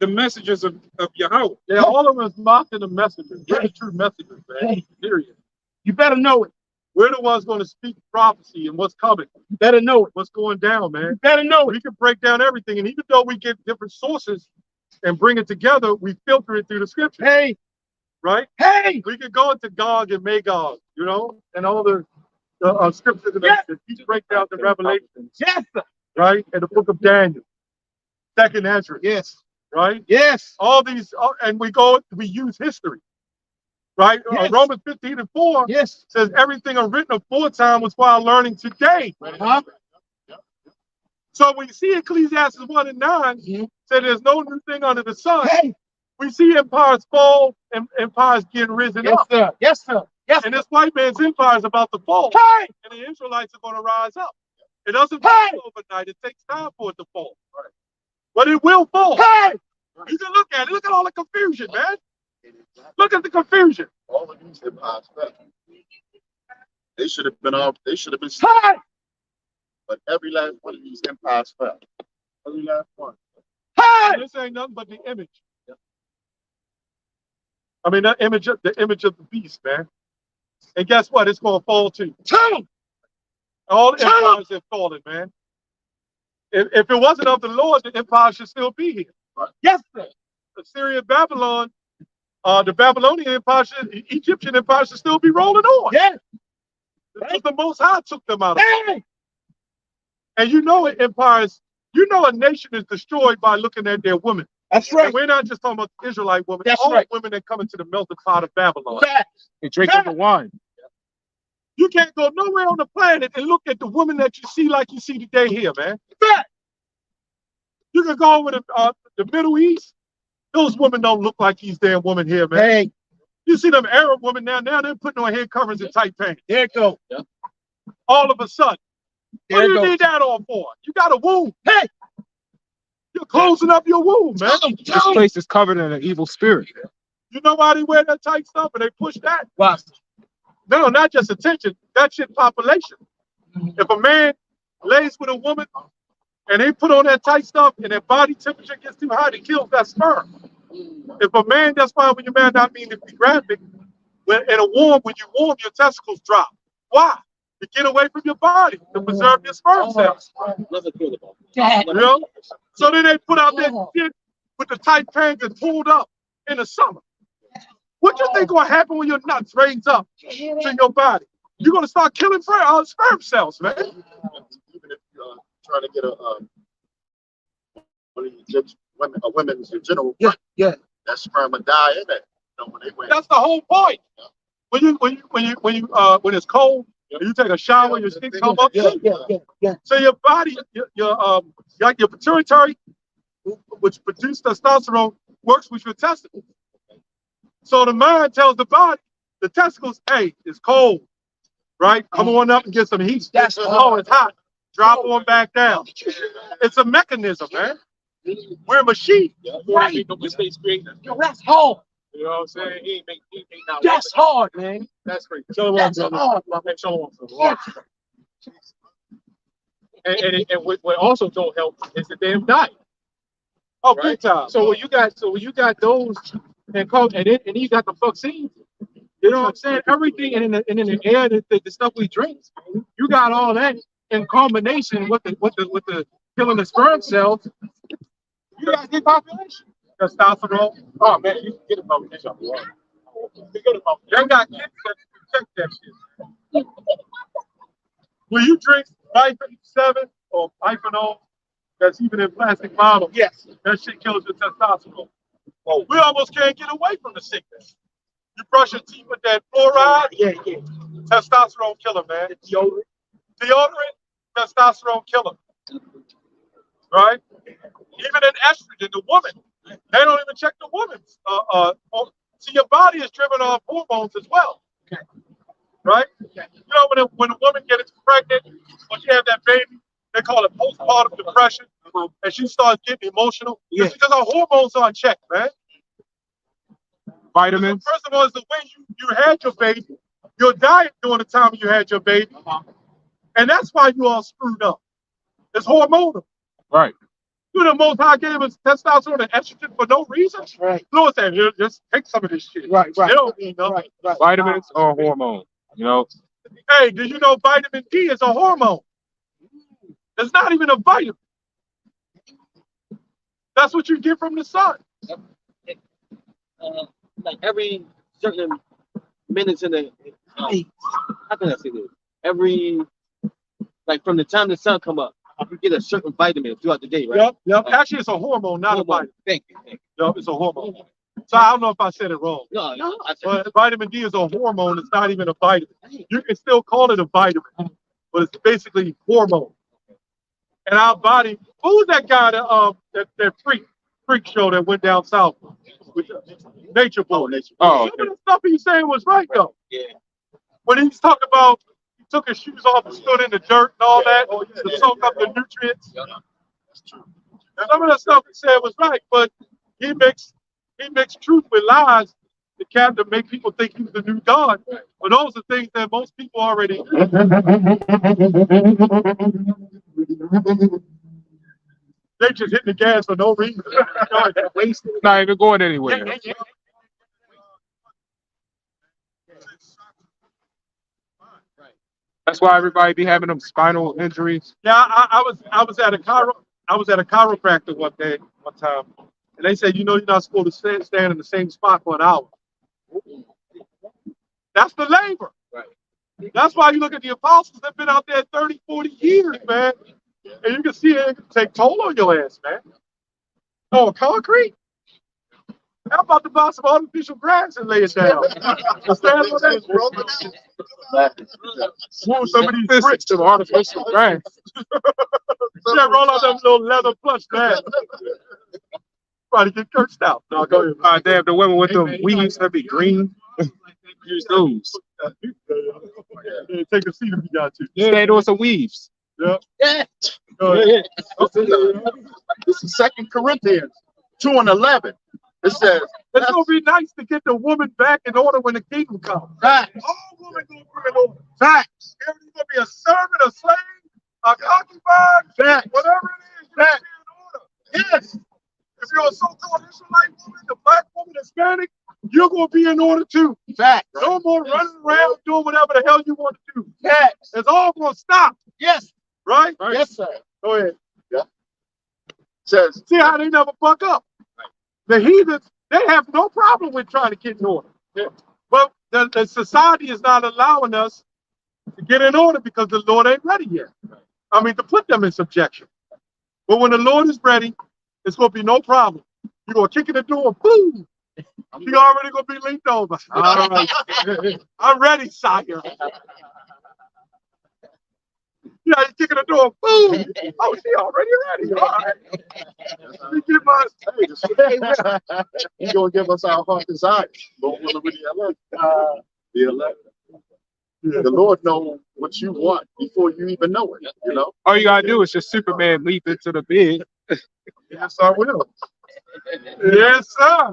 the messengers of Yahweh. Yeah, all of us mocking the messengers. We're the true messengers, man. Period. You better know it. We're the ones going to speak prophecy and what's coming. You better know it. What's going down, man. You better know it. We can break down everything. And even though we get different sources and bring it together, we filter it through the scripture. Hey. Right? Hey. We can go into Gog and Magog, you know, and all the scriptures that each break down the Revelations. Yes, sir. Right? And the book of Daniel. Second Ezra. Yes. Right? Yes. All these, and we use history. Right? Yes. Romans 15 and 4 says everything written aforetime was for our learning today. Uh-huh. So when you see Ecclesiastes 1 and 9, say there's no new thing under the sun. Hey. We see empires fall and empires getting risen up. Sir. Yes, sir. Yes. And this white man's empire is about to fall. Hey. And the Israelites are going to rise up. It doesn't fall overnight. It takes time for it to fall. Right. But it will fall. Hey. You can look at it. Look at all the confusion, man. Look at the confusion. All of these empires fell. They should have been off. They should have been. Hey. But every last one of these empires fell. Every last one. Hey. This ain't nothing but the image. I mean, the image of the beast, man. And guess what? It's going to fall too. All the empires have fallen, man. If it wasn't of the Lord, the empire should still be here. Right. Yes, sir. Assyria, Babylon, the Babylonian empire, Egyptian empire should still be rolling on. Yes. Because the Most High took them out of it. And you know empires, you know a nation is destroyed by looking at their women. That's right. And we're not just talking about the Israelite women. That's all right. Women that come into the melting pot of Babylon. Facts. They drink the wine. You can't go nowhere on the planet and look at the woman that you see like you see today here, man. Fact. You can go over to the Middle East. Those women don't look like these damn women here, man. Hey. You see them Arab women now they're putting on head covers and tight pants. There it goes. Yeah. All of a sudden. What do you need that all for? You got a womb. Hey. You're closing up your womb, man. This place is covered in an evil spirit. You know why they wear that tight stuff and they push that? Why? No, not just attention. That shit population. If a man lays with a woman and they put on that tight stuff and their body temperature gets too high, it kills that sperm. If a man, that's why when your man not mean to be graphic, when you warm, your testicles drop. Why? To get away from your body, to preserve your sperm cells. You know? So then they put out that shit with the tight pants and pulled up in the summer. What you think gonna happen when your nuts raise up to your body? You're gonna start killing sperm cells, man. Even if you're trying to get a women's general, that sperm will die in it. You know, when they went. That's the whole point. When it's cold. You take a shower, your skin come up. So your body, your pituitary, which produces testosterone, works with your testicles. So the mind tells the body, the testicles, hey, it's cold, right? Come on up and get some heat. It's hot. Drop on back down. It's a mechanism, man. We're a machine. Right. Yo, that's hard. You know what I'm saying? He ain't not. That's hard, man. That's crazy. That's hard, man. And what also don't help is the damn diet. Oh, right? Big time. So when you got those and then you got the vaccines. You know what I'm saying? Everything and in the air, the stuff we drink, you got all that in combination with the killing the sperm cells. You got depopulation. Testosterone. Oh man, you can get about this. They got kids that check that shit. When you drink vitamin 7 or Ipanol, that's even in plastic bottles, yes, that shit kills your testosterone. Oh, we almost can't get away from the sickness. You brush your teeth with that fluoride, testosterone killer, man. Deodorant, testosterone killer. Right? Even in estrogen, the woman, they don't even check the woman's. See, your body is driven off hormones as well. Right? You know, when a woman gets pregnant, when she has that baby, they call it postpartum depression, and she starts getting emotional. It's because her hormones are in check, man. Vitamins. First of all, it's the way you had your baby, your diet during the time you had your baby, And that's why you all screwed up. It's hormonal. Right. You the Most High gave us testosterone and estrogen for no reason. Right. Lord said, "Here, just take some of this shit." Right. They don't mean nothing. Right. Vitamins or hormone. You know. Hey, do you know vitamin D is a hormone? It's not even a vitamin. That's what you get from the sun. Like every certain minutes in the how can I say this? Every like from the time the sun come up, you get a certain vitamin throughout the day, right? Yep. Actually, it's a hormone, not a vitamin. Thank you. Yep, it's a hormone. So I don't know if I said it wrong. No. But vitamin D is a hormone. It's not even a vitamin. You can still call it a vitamin, but it's basically hormone. And our body. Who was that guy that freak show that went down south with Nature Boy? Oh, Some of the stuff he's saying was right though. Yeah. When he's talking about he took his shoes off and stood in the dirt and all that to soak up the nutrients. Some of the stuff he said was right, but he mixed truth with lies to make people think he's the new God. But those are things that most people already knew. They just hitting the gas for no reason. not even going anywhere. That's why everybody be having them spinal injuries. Yeah, I was at a chiropractor one time, and they said, you're not supposed to stand in the same spot for an hour. That's the labor. Right. That's why you look at the apostles, they've been out there 30, 40 years, man. And you can see it can take toll on your ass, man. Oh, concrete? How about to buy some artificial grass and lay it down? Stand on that. Smooth some of these bricks Some artificial grass. Yeah, roll out them little leather plush bags. Try to get cursed out. No, go ahead. Damn, the women with them weaves that be green. Use those. Yeah, take a seat if you got to. Yeah, they doing some weaves. Yeah. Yeah. Go ahead. This is 2 Corinthians 2:11. It says, It's gonna be nice to get the woman back in order when the kingdom comes. Right. All women gonna be in order. Facts. You're gonna be a servant, a slave, a concubine, whatever it is, you're gonna be in order. Yes. If you're a so-called Israelite woman, the black woman, Hispanic, you're gonna be in order too. Facts. No more running around doing whatever the hell you want to do. Facts. It's all gonna stop. Yes. Right? Yes, sir. Go ahead. says, See how they never buck up. The heathens, they have no problem with trying to get in order. But the society is not allowing us to get in order because the Lord ain't ready yet. I mean, to put them in subjection. But when the Lord is ready, it's going to be no problem. You're going to kick in the door, boom. You're already going to be linked over. I'm ready, sire. Yeah, you kicking the door, boom. Oh, she already ready. All right. Let me get my. He's going to give us our heart desires. Don't want to really the 11. The Lord knows what you want before you even know it, you know? All you gotta do is just Superman leap into the bed. Yes, I will. Yes, sir.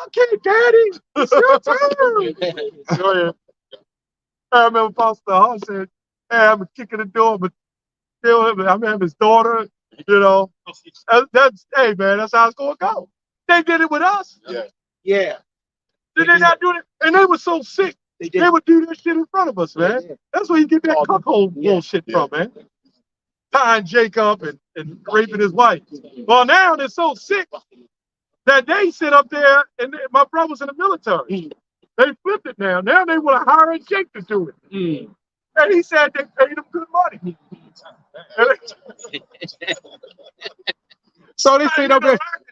Okay, Daddy. It's your turn. Go ahead. I remember Pastor Hall said, hey, I'm kicking the door, but still, I'm his daughter, you know. Hey, man, that's how it's going to go. They did it with us. Yeah. Did they not do it? And they were so sick. They would do this shit in front of us, man. That's where you get that cuckold bullshit from, man. Tying Jacob and raping his wife. Well, now they're so sick that they sit up there, and my brother's in the military. They flipped it now. Now they want to hire Jake to do it. And he said they paid him good money. So they sit up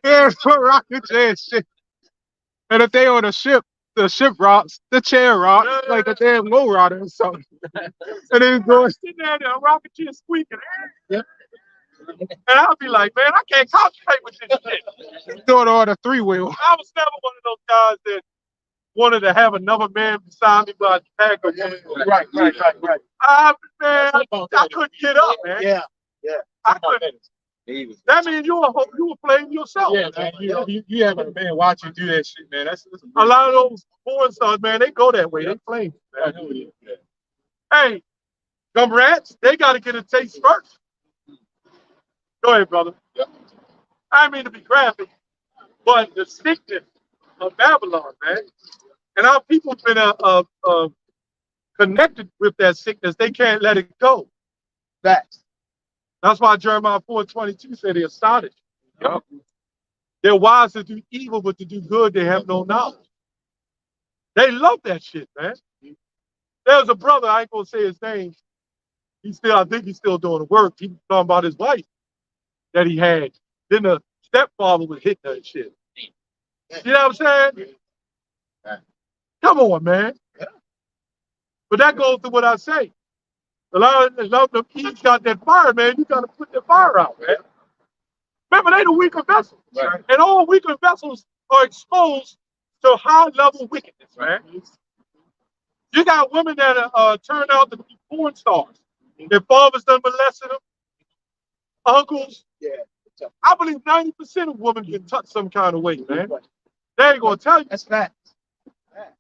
there for rocket chair and shit. And if they on the ship rocks, the chair rocks, like a damn low rider or something. And then going sitting there, the rocket chair squeaking. And I'll be like, man, I can't concentrate with this shit. doing all the 3-wheel. I was never one of those guys that wanted to have another man beside me, but I tagged a woman. Right. Man, I couldn't get up, man. Yeah. I couldn't. That means you were playing yourself. Yeah, man. You having a man watch you do that shit, man. That's A lot of those porn stars, man, they go that way. They flame. I know it is. Hey, them rats, they got to get a taste first. Go ahead, brother. I mean to be graphic, but the sickness of Babylon, man, and our people been connected with that sickness. They can't let it go. That's why Jeremiah 4:22 said they're astonished. Yep. They're wise to do evil, but to do good, they have no knowledge. They love that shit, man. There's a brother, I ain't gonna say his name. I think he's still doing the work. He was talking about his wife that he had. Then the stepfather was hitting her and shit. You know what I'm saying? Come on, man. But that goes to what I say. A lot of them kids got that fire, man. You got to put the fire out, man. Remember, they the weaker vessels. Right. And all weaker vessels are exposed to high-level wickedness, man. You got women that turn out to be porn stars. Their fathers done molested them. Uncles. Yeah. I believe 90% of women get touched some kind of way, man. They ain't going to tell you. That's facts.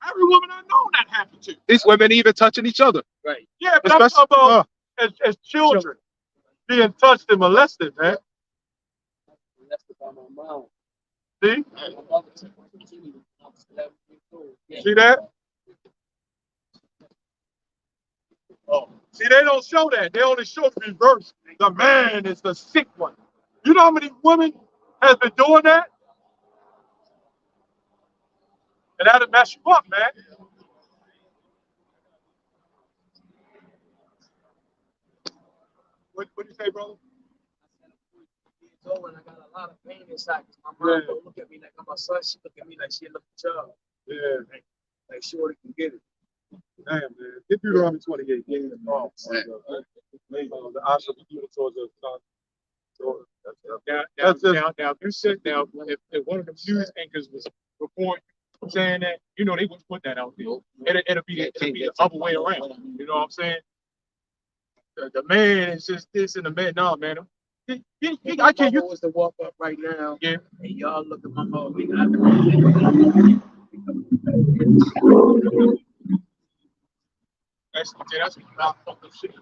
Every woman I know that happened to. These women even touching each other. Right. Yeah, but I'm talking about as children being touched and molested, man. See? See that? Oh. See, they don't show that. They only show the reverse. The man is the sick one. You know how many women has been doing that? And that'll mess you up, man. What do you say, brother? And I got a lot of pain inside because my mom don't look at me like I'm a son. She look at me like she look at a child. Yeah. Like she already can get it. Damn, man. Get Deuteronomy 28. Yeah. Oh, the eyes of the evil towards the sun. Now, you said if one of the news anchors was reporting saying that, they wouldn't put that out there. It'll be the other way around. You know what I'm saying? The man is just this and the man, no, man. I can't use to walk up right now. Yeah. And y'all look at my mom. That's not fucking shit.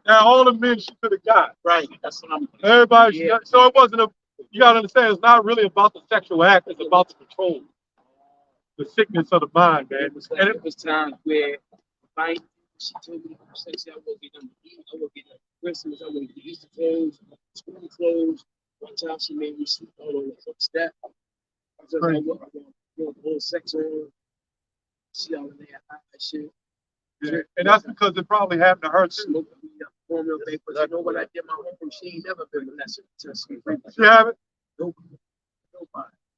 Now, all the men she could have got. Right. That's what I'm. Everybody. Yeah. So it wasn't you got to understand, it's not really about the sexual act. It's about the control. The sickness of the mind, man. It was times where she told me I would get them to eat, I would get them Christmas, I would get Easter clothes, school clothes. One time she made me sleep all over the step. I was just like, the whole sex on. She all in there, that shit. Yeah. And that's because it probably happened to her too. Formula paper. You know what I did my home? She ain't never been molested. She haven't? Nobody.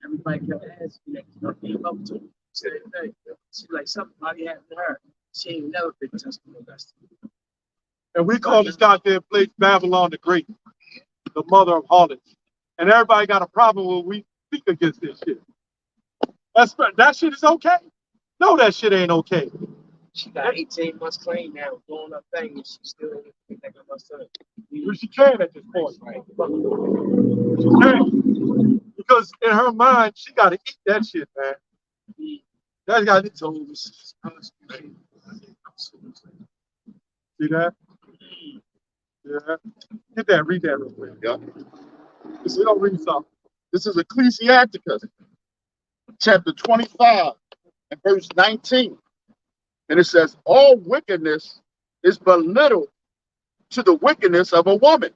Everybody kept asking me that. I came up to her. Same thing. She like somebody happened to her. She ain't never been tested molested. And we call this goddamn place Babylon the Great, the mother of harlots. And everybody got a problem when we speak against this shit. That shit is okay. No, that shit ain't okay. She got 18 months clean now, doing her thing, and she still ain't thinking about son. She can at this point, right? She can. Because in her mind, she got to eat that shit, man. That's got to be told. See that? Yeah. Get that, read that real quick. Yeah. We don't read something. This is Ecclesiasticus, chapter 25, and verse 19. And it says, all wickedness is but little to the wickedness of a woman.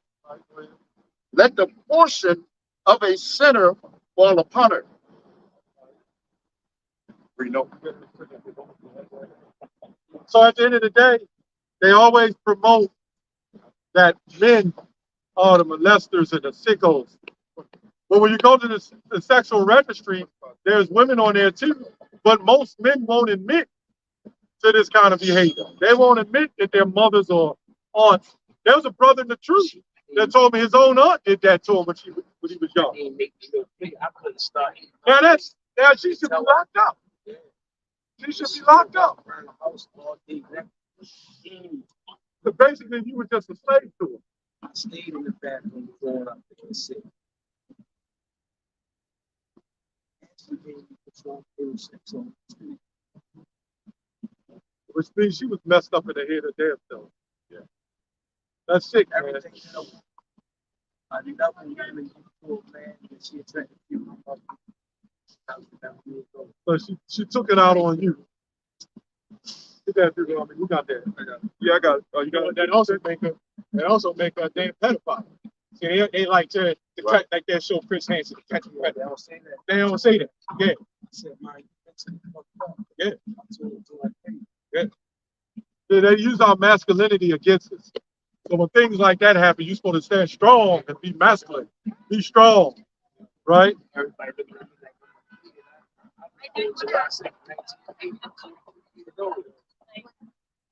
Let the portion of a sinner fall upon her. So at the end of the day, they always promote that men are the molesters and the sickos. But when you go to the sexual registry, there's women on there too. But most men won't admit to this kind of behavior. They won't admit that their mothers or aunts. There was a brother in the truth that told me his own aunt did that to him when he was young. I couldn't start. Now she should be locked up. She should be locked up. Around the house all day. So basically, you were just a slave to her. I stayed in the bathroom growing up there and sick. Actually gave me control of sex on the street. Which means she was messed up in the head of damn self. Yeah. That's sick, man. Everything else. I did not want to be poor man and she attracted people. So she took it out on you. Get that through, I mean, you got that. Yeah, I got it. Oh, you got it. That also make her a damn pedophile. See, they like to cut like that show Chris Hansen, catch me right. They don't say that. They don't say that. Yeah. I said, my Yeah. Yeah, they use our masculinity against us. So when things like that happen, you're supposed to stand strong and be masculine. Be strong, right? Everybody looking at me like,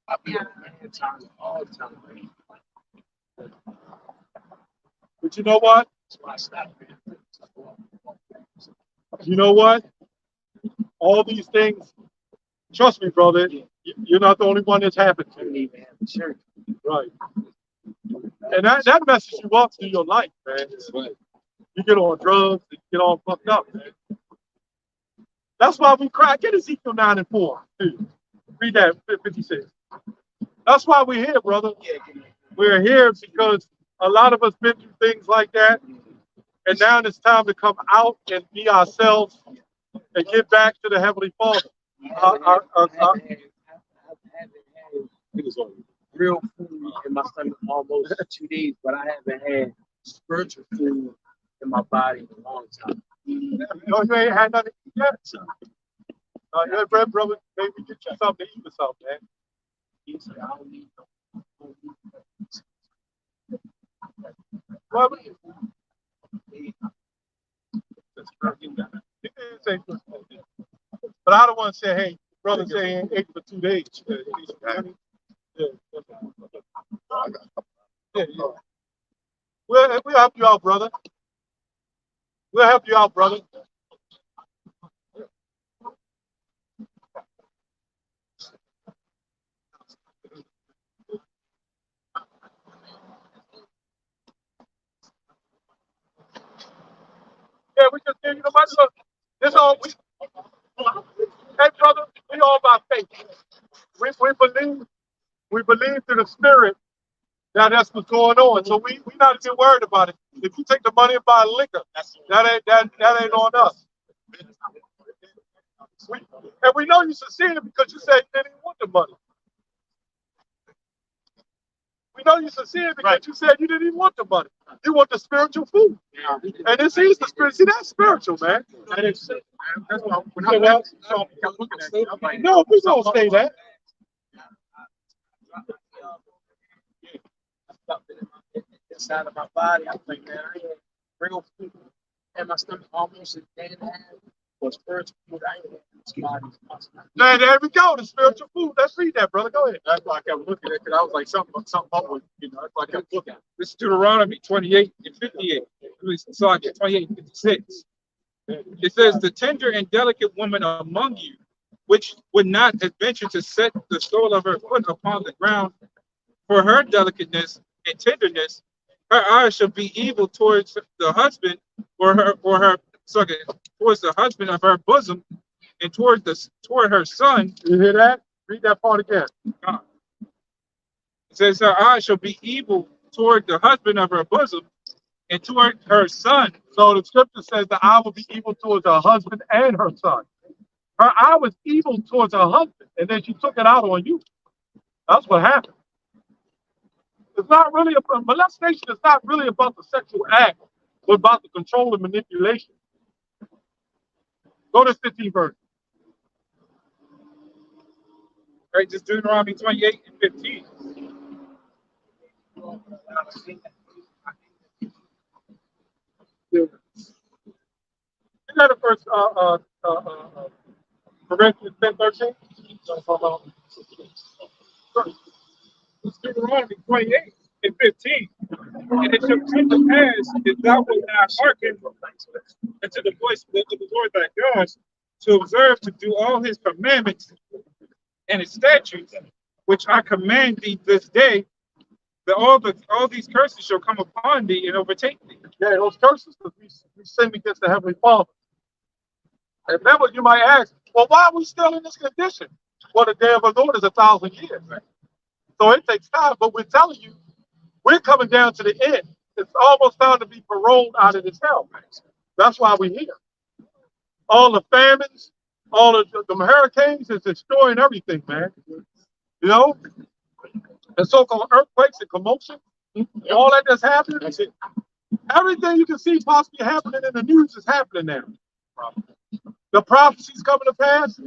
I be on man time all the time. But you know what? That's why I stopped. You know what? All these things, trust me, brother, you're not the only one that's happened I to. didn't even have insurance. Right. And that messes you up through your life, man. You get on drugs, you get all fucked up, man. That's why we cry. Get Ezekiel 9 and 4. Too. Read that 56. That's why we're here, brother. We're here because a lot of us been through things like that. And now it's time to come out and be ourselves and get back to the Heavenly Father. I haven't had real food in my stomach almost 2 days, but I haven't had spiritual food in my body in a long time. You ain't had nothing yet. Yeah, brother, maybe get you something to eat or something, man. He said, I don't need no Well, but I don't want to say, hey, brother say he ain't ate for 2 days. Yeah. We'll help you out, brother. We'll help you out, brother. Yeah, we just give you the money. Look, this all hey, brother, we all by faith. We believe through the spirit that that's what's going on. So we not even worried about it. If you take the money and buy liquor, that ain't on us. And we know you sincere because you said you didn't want the money. We know you sincere because you said you didn't even want the money. You want the spiritual food. And this is the spirit. See, that's spiritual, man. That's why when So, I kept looking at it, I'm like, no, we don't say that. Inside of my body, I'm like, man, I ain't real food in my stomach almost a day and a half. But spiritual food, I ain't had. There we go, the spiritual food. Let's read that, brother. Go ahead. that's why I kept looking at it, because I was like, something up with, that's why I kept looking. This is Deuteronomy 28 and 58. Sorry, 28 and 56. It says, the tender and delicate woman among you, which would not adventure to set the sole of her foot upon the ground, for her delicateness and tenderness, her eyes shall be evil towards the husband, towards the husband of her bosom, and toward her son. You hear that? Read that part again. It says her eyes shall be evil toward the husband of her bosom, and toward her son. So the scripture says the eye will be evil towards her husband and her son. Her eye was evil towards her husband, and then she took it out on you. That's what happened. It's not really molestation is not really about the sexual act, but about the control and manipulation. Go to 15 verse. Right, just Deuteronomy 28 and 15. Isn't that the first Corinthians 10:13? It's Deuteronomy 28 and 15. And it shall come to pass, if thou wilt not hearken unto the voice of the Lord thy God, to observe to do all his commandments and his statutes, which I command thee this day, that all these curses shall come upon thee and overtake thee. Yeah, those curses, because we sin against the Heavenly Father. And remember, you might ask, well, why are we still in this condition? Well, the day of the Lord is 1,000 years. So it takes time, but we're telling you, we're coming down to the end. It's almost time to be paroled out of this hell. That's why we're here. All the famines, all of the hurricanes is destroying everything, man. You know? The so-called earthquakes and commotion, all that that's happening. Everything you can see possibly happening in the news is happening now. The prophecies coming to pass,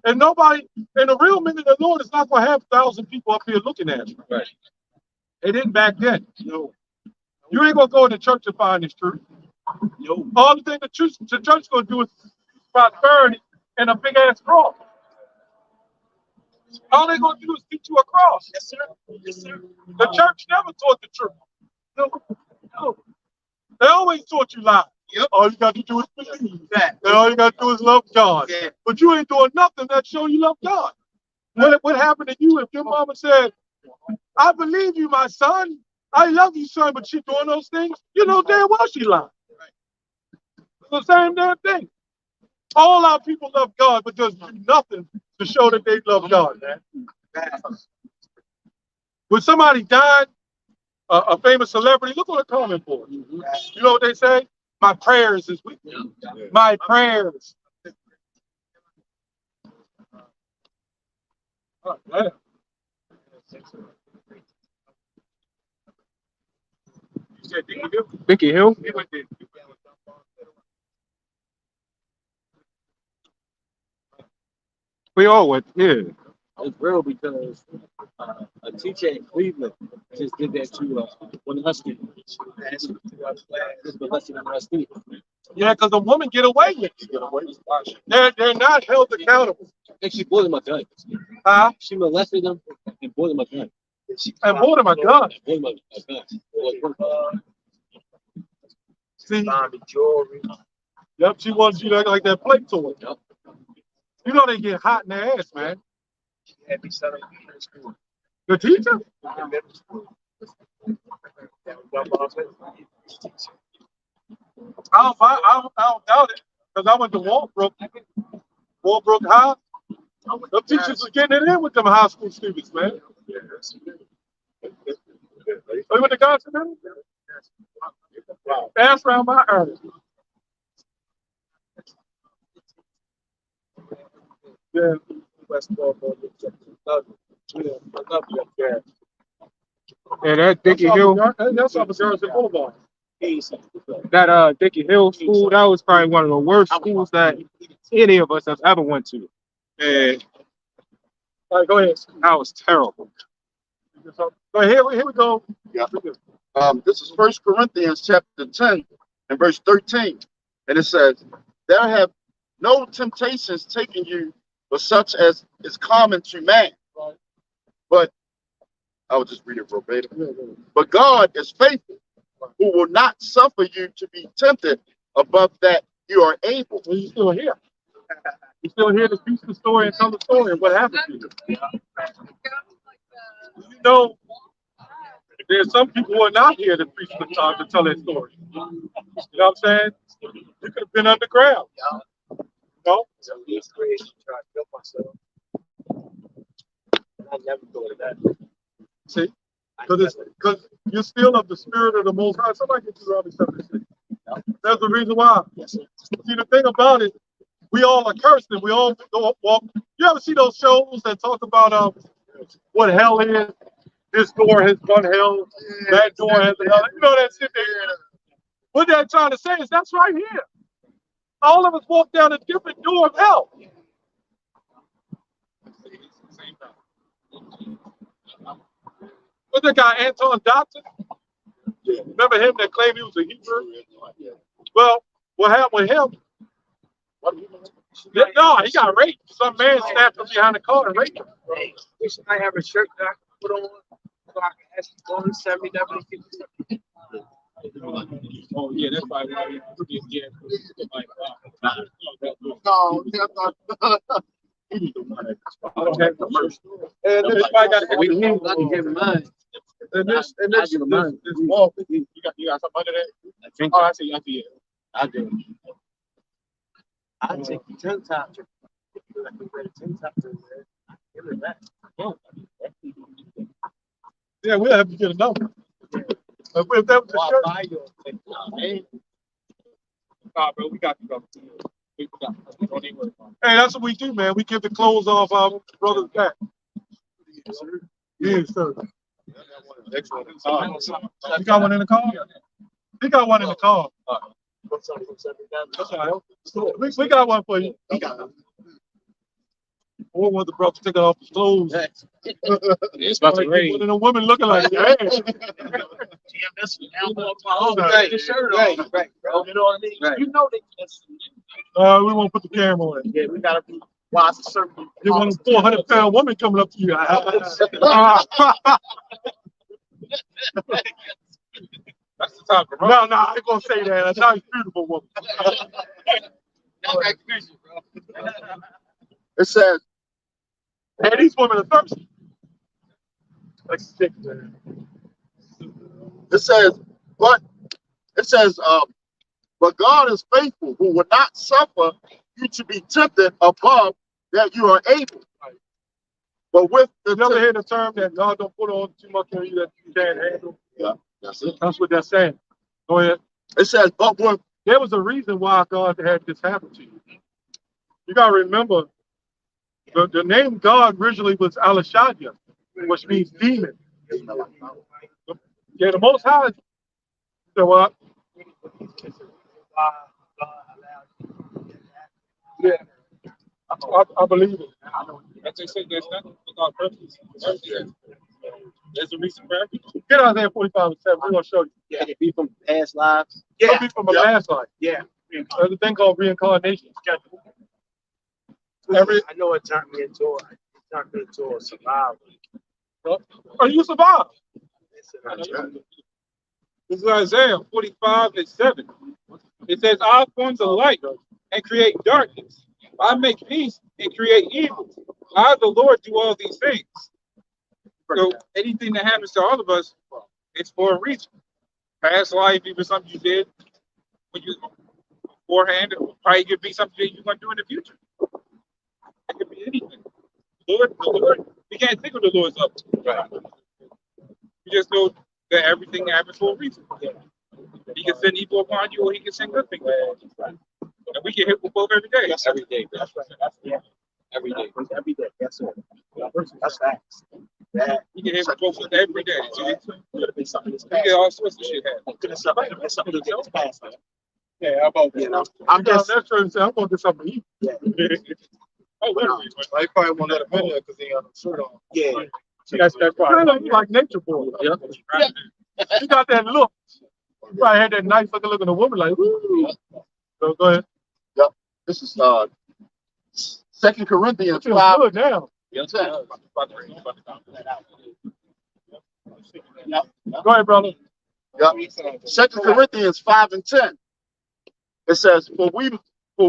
and nobody, and the real men of the Lord is not going to have 1,000 people up here looking at you. Right. It didn't back then. No. You ain't going to go into church and find this truth. No. All the thing the church is going to do is prosperity and a big ass cross. All they're going to do is teach you a cross. Yes, sir. Yes, sir. The church never taught the truth. No. No. They always taught you lies. Yep. All you got to do is believe that. And all you got to do is love God. Yeah. But you ain't doing nothing that show you love God. What happened to you if your mama said, I believe you, my son. I love you, son, but she doing those things? You know damn well she lied. It's the same damn thing. All our people love God, but does do nothing to show that they love God, man. When somebody died, a famous celebrity, look what they're calling for. You know what they say? My prayers is with you. My prayers. Oh, man. You said Dickie Hill? Dickie Hill? He went there. We all went, yeah. It's real because a teacher in Cleveland just did that to one of her students. Yeah, because the woman get away with it. They're not held accountable. I think she bought him a gun. Huh? She molested him and bought him a gun. And bought him a gun. See? Yep, she wants you to act like that plate to it. Yep. You know they get hot in their ass, man. The teacher? I don't doubt it, because I went to Walbrook High. The teachers was getting it in with them high school students, man. Oh, you went to Johnson? That's around my area. Yeah. And that Dickie Hill, That's off of Johnson Boulevard. that Dickie Hill school, that was probably one of the worst schools that any of us have ever went to. And All right, go ahead. that was terrible. So here we go. Yeah. This is 1 Corinthians chapter 10 and verse 13. And it says, there have no temptations taken you, but such as is common to man. Right. But I will just read it verbatim. But God is faithful, who will not suffer you to be tempted above that you are able. Well, you're still here. You're still here to teach the story and tell the story of what happened to you. You know, there's some people who are not here to preach the time to tell their story. You know what I'm saying? You could have been underground. No? So he's crazy, trying to kill myself. I never thought of that. See? Because you're still of the spirit of the Most High. Somebody get you Robbie 76. That's the reason why. See, the thing about it, we all are cursed and we all walk. You ever see those shows that talk about what hell is? This door has one hell, that door has another. You know that shit there. What they're trying to say is that's right here. All of us walk down a different door of hell. What's that guy, Anton Dotson? Remember him that claimed he was a Hebrew? Well, what happened with him? No, he got raped. Some man snapped him behind the car and raped him. I have a shirt that I can put on so I can actually go and send me that. Oh, yeah, that's probably why you No, he need the one at the I don't have commercial. And this, Everybody got to We can give, I can give him mine. and this, and I this, give him this, mine. this wall, You got something under that? I think Oh, I see. I see it. I do. I take the 10 top. I can wear the 10 top to wear. Give it back. yeah, we'll have to get a number. If that was the Well, shirt, I buy your thing. Nah, bro, we got you, bro. We got you. Don't even worry about it. hey, that's what we do, man. We give the clothes off our brothers back. Yes, sir. You got one in the car? We got one in the car. That's all right. We got one for you. Or want the brother to take off his clothes. It's about to Like, rain. one of the women looking like, hey. Right, the shirt on. Right, bro. You know what I mean? Right. You know they We won't put the camera on it. yeah, we gotta be wise and certain. You want a 400-pound woman coming up to you. That's the top, bro. No, I ain't gonna say that. That's not a beautiful woman. It says, Hey, these women are thirsty. Like sick, man. it says, but it says, but God is faithful, who will not suffer you to be tempted above that you are able. But with the You never hear the term that God don't put on too much on you that you can't handle? yeah, that's it. That's what they're saying. Go ahead. It says, but with There was a reason why God had this happen to you. You gotta remember, the name God originally was Alashadya, which means demon. Yeah, the Most High. So what? Yeah, I believe it. As they say, there's nothing without purpose. There's a reason for everything. Get out there 45-7. We're gonna show you. Yeah, it be from past lives. It'll be from a last life. Yeah. There's a thing called reincarnation. I know it turned me into a survivor. Oh, you survived. This is Isaiah 45:7. It says, I form the light and create darkness. I make peace and create evil. I, the Lord, do all these things. So anything that happens to all of us, it's for a reason. Past life, even something you did when you beforehand, it probably could be something that you're going to do in the future. It could be anything. The Lord, we can't think of the Lord's up. Right. We just know that everything happens for a reason. He can send evil upon you, or he can send good things upon you. And we get hit with both every day. That's every day, bro. That's right. Every day. Every day. Yes, sir. That's facts. Yeah. We get hit with both every day. So Could have been something that's we past. get all sorts of shit happen. Could have been something that's past. Yeah, how about that? You know, I'm just that and say, I'm gonna do something to eat. yeah. Oh, literally. I probably won't let him in there because he ain't got no shirt on. Yeah. That's probably you like nature boy. Yeah. You got that look. You probably had that nice looking look at a woman like, woo. So go ahead. Yep. This is 2 Corinthians Feels 5. good now. Yep. Go ahead, brother. Yep. 2 Corinthians 5:10. It says, for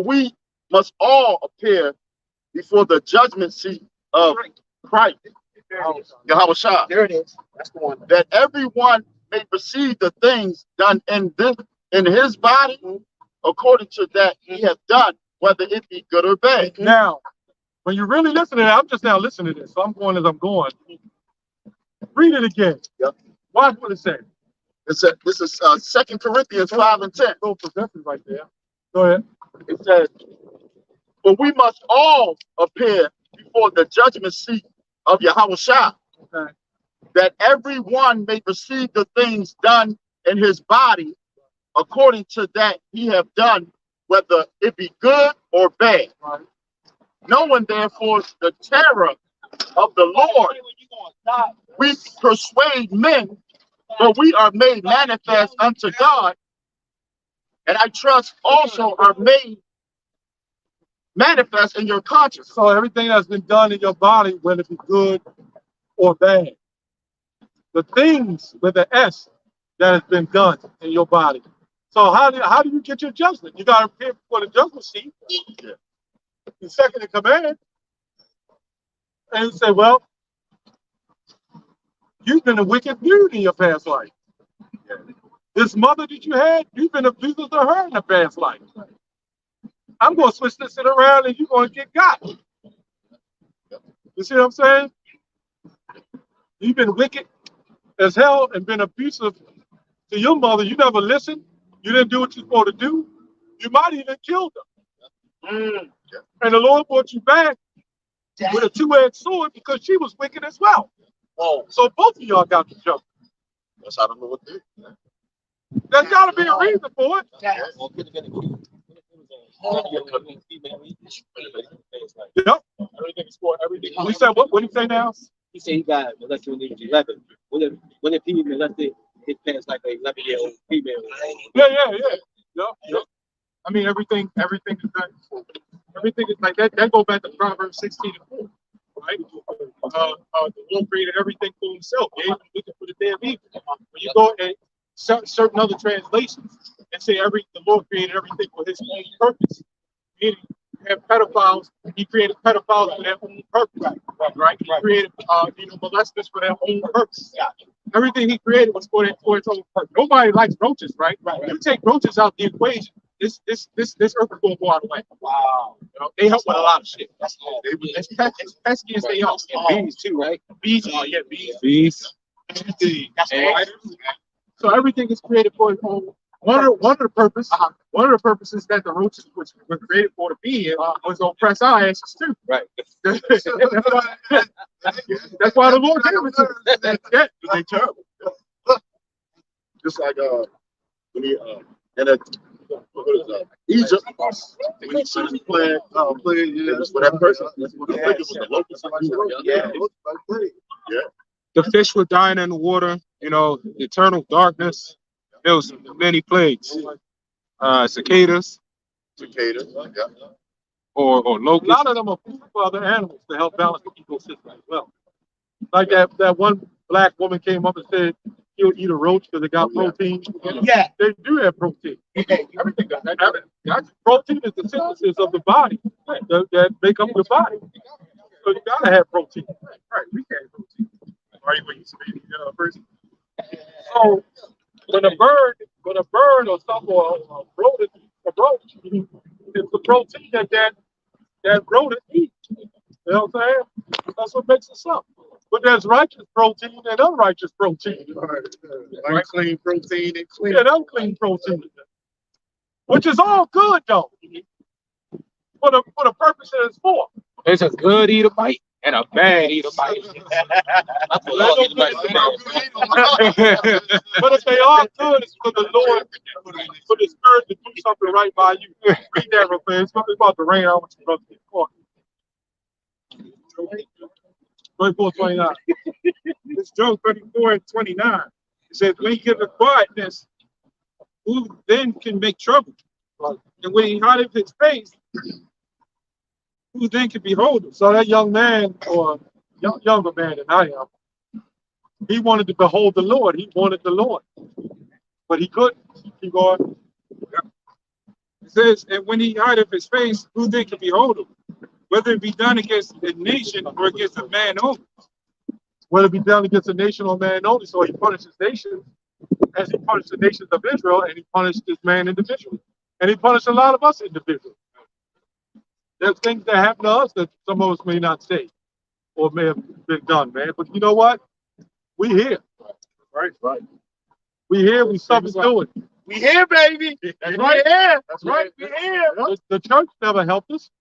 we must all appear before the judgment seat of Christ, YAHAWASHI, There it is. That's the one. that everyone may receive the things done in his body according to that he hath done, whether it be good or bad. Now, when you really listen to that, I'm just now listening to this. So I'm going as I'm going. Read it again. Yep. Watch what it says. This is 2 Corinthians 5:10. Go possession right there. Go ahead. It says, but we must all appear before the judgment seat of YAHAWASHI, Okay. that everyone may receive the things done in his body according to that he have done, whether it be good or bad. Right. Knowing therefore the terror of the Lord, we persuade men, but we are made manifest unto God, and I trust also are made manifest in your conscience. So everything that's been done in your body, whether it be good or bad, the things with the S that has been done in your body. So how do you get your judgment? You got to appear before the judgment seat. the second in command, and say, well, you've been a wicked dude in your past life. This mother that you had, you've been abusive to her in the past life. I'm going to switch this shit around and you're going to get got. You see what I'm saying? You've been wicked as hell and been abusive to your mother. You never listened. You didn't do what you're supposed to do. You might even killed her. And the Lord brought you back with a two-edged sword because she was wicked as well. So both of y'all got to jump. That's how the Lord did. There's got to be a reason for it. Yep. Everything is for everything. We said, what did he say now? He said he got molested when he was 11. When if he molested his past like an 11-year-old female. Yeah. I mean, everything is done. Everything is like that. That goes back to Proverbs 16:4, right? The Lord created everything for himself. He ain't looking for the damn evil. When you go and certain other translations and say the Lord created everything for his own purpose. Meaning, you have pedophiles. He created pedophiles for their own purpose. Right? He created molesters for their own purpose. Everything he created was for its own purpose. Nobody likes roaches, right? You take roaches out the equation, this earth is going to go out of the way. Wow. They help with a lot of shit. As pesky as they are. And bees too, right? Bees. Bees. That's right. So everything is created for its own. One of the purposes that the roaches were created for to be here was to oppress our asses too. Right. That's why the Lord gave it to us. They terrible. Just like when he Egypt, when he sent his plan, for that person, I think it was the locust. Yeah. The fish were dying in the water, eternal darkness. There was many plagues. Cicadas. Or locusts. A lot of them are food for other animals to help balance the ecosystem as well. Like that one black woman came up and said she'll eat a roach because it got protein. Yeah. They do have protein. Everything does. Protein is the synthesis of the body that make up your body. So you gotta have protein. Right, we can't have protein. Right, when you speak to a person. So when a bird or something or a rodent, it's the protein that rodent eats. You know what I'm saying? That's what makes us up. But there's righteous protein and unrighteous protein. Unclean protein and clean. And unclean protein. Which is all good though. For the purpose that it's for. There's a good Edomite and a bad Edomite. But if they are good, it's for the Lord, for the Spirit to do something right by you. Read that real quick. It's about to rain. I want you to get caught. 34:29. It's Job 34:29. It says, when he giveth quietness, who then can make trouble? And when he hideth his face, who then can behold him? So that young man, or younger man than I am, he wanted to behold the Lord. He wanted the Lord. But he couldn't. Keep going. It says, and when he hideth his face, who then can behold him? Whether it be done against a nation or against a man only. Whether it be done against a nation or man only. So he punishes nations as he punished the nations of Israel, and he punished this man individually. And he punished a lot of us individually. There's things that happen to us that some of us may not say or may have been done, man. But you know what? We here. Right. We here. We something doing. We here, baby. That's right. Here. That's right. We here. The church never helped us.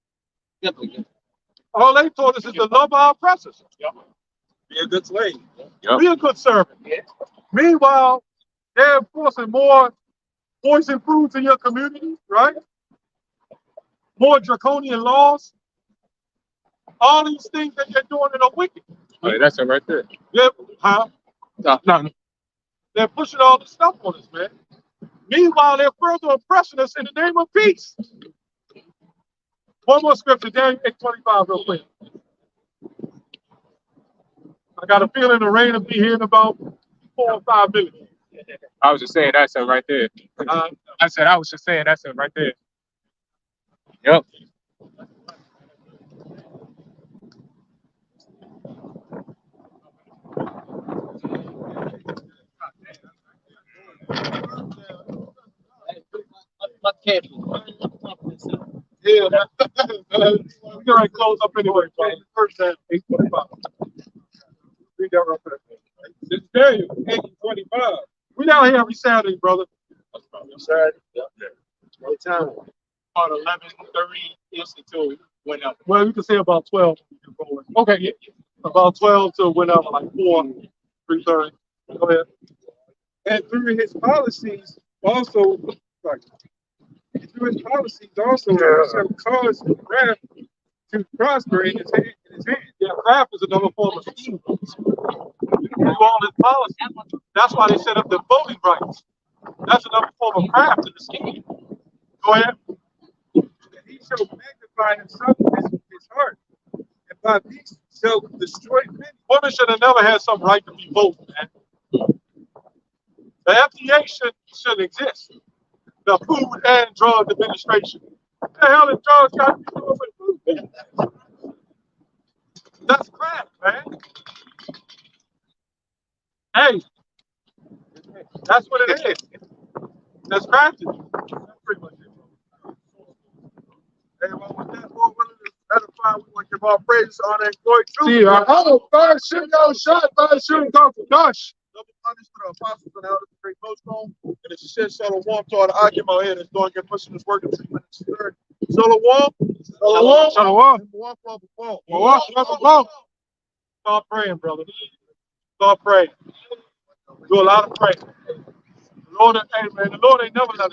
All they taught us is to love our oppressors. Be a good slave. Be a good servant. Meanwhile, they're enforcing more poison foods in your community, right? More draconian laws. All these things that they're doing that are wicked. Oh, yeah, that's it right there. No. They're pushing all this stuff on us, man. Meanwhile, they're further oppressing us in the name of peace. One more scripture, Daniel 8:25, real quick. I got a feeling the rain will be here in about 4 or 5 minutes. I was just saying that's it right there. I was just saying that's it right there. Yep. careful. Yeah, we can close up anyway, brother. First time, 8:25. Read that real quick. Just tell you, 8:25. We down here every Saturday, brother. Saturday. What time? About 11:30 ish until went up. Well, you can say about 12. Okay, yeah. About 12 to whenever, like 4, 3:30. Go ahead. And through his policies, also, like, through his policies, also, shall cause wrath to prosper in his hand. Yeah, craft is another form of scheme. Through all his policies. That's why they set up the voting rights. That's another form of craft in the scheme. Go ahead. He shall magnify himself in his heart, and by peace shall destroy many. Women should have never had some right to be voted, man. The FDA shouldn't exist. The Food and Drug Administration. What the hell is drugs got to be doing with food? That's crap, man. Hey, that's what it is. That's crafted. That's pretty much it. Hey, well, with that, we're willing to edify. We want to give our praise, honor, and glory to See, you. BAHASHAM, no shot, BAHASHAM, come for gosh. Double honors to the apostles and elders, the great millstone, and it's a shit shalom to all the argument here that's doing your pushing this work in 3 minutes. Shalom. Shalom. Shalom. Start praying, brother. Start praying. Do a lot of praying. The Lord, hey, man, the Lord ain't never let us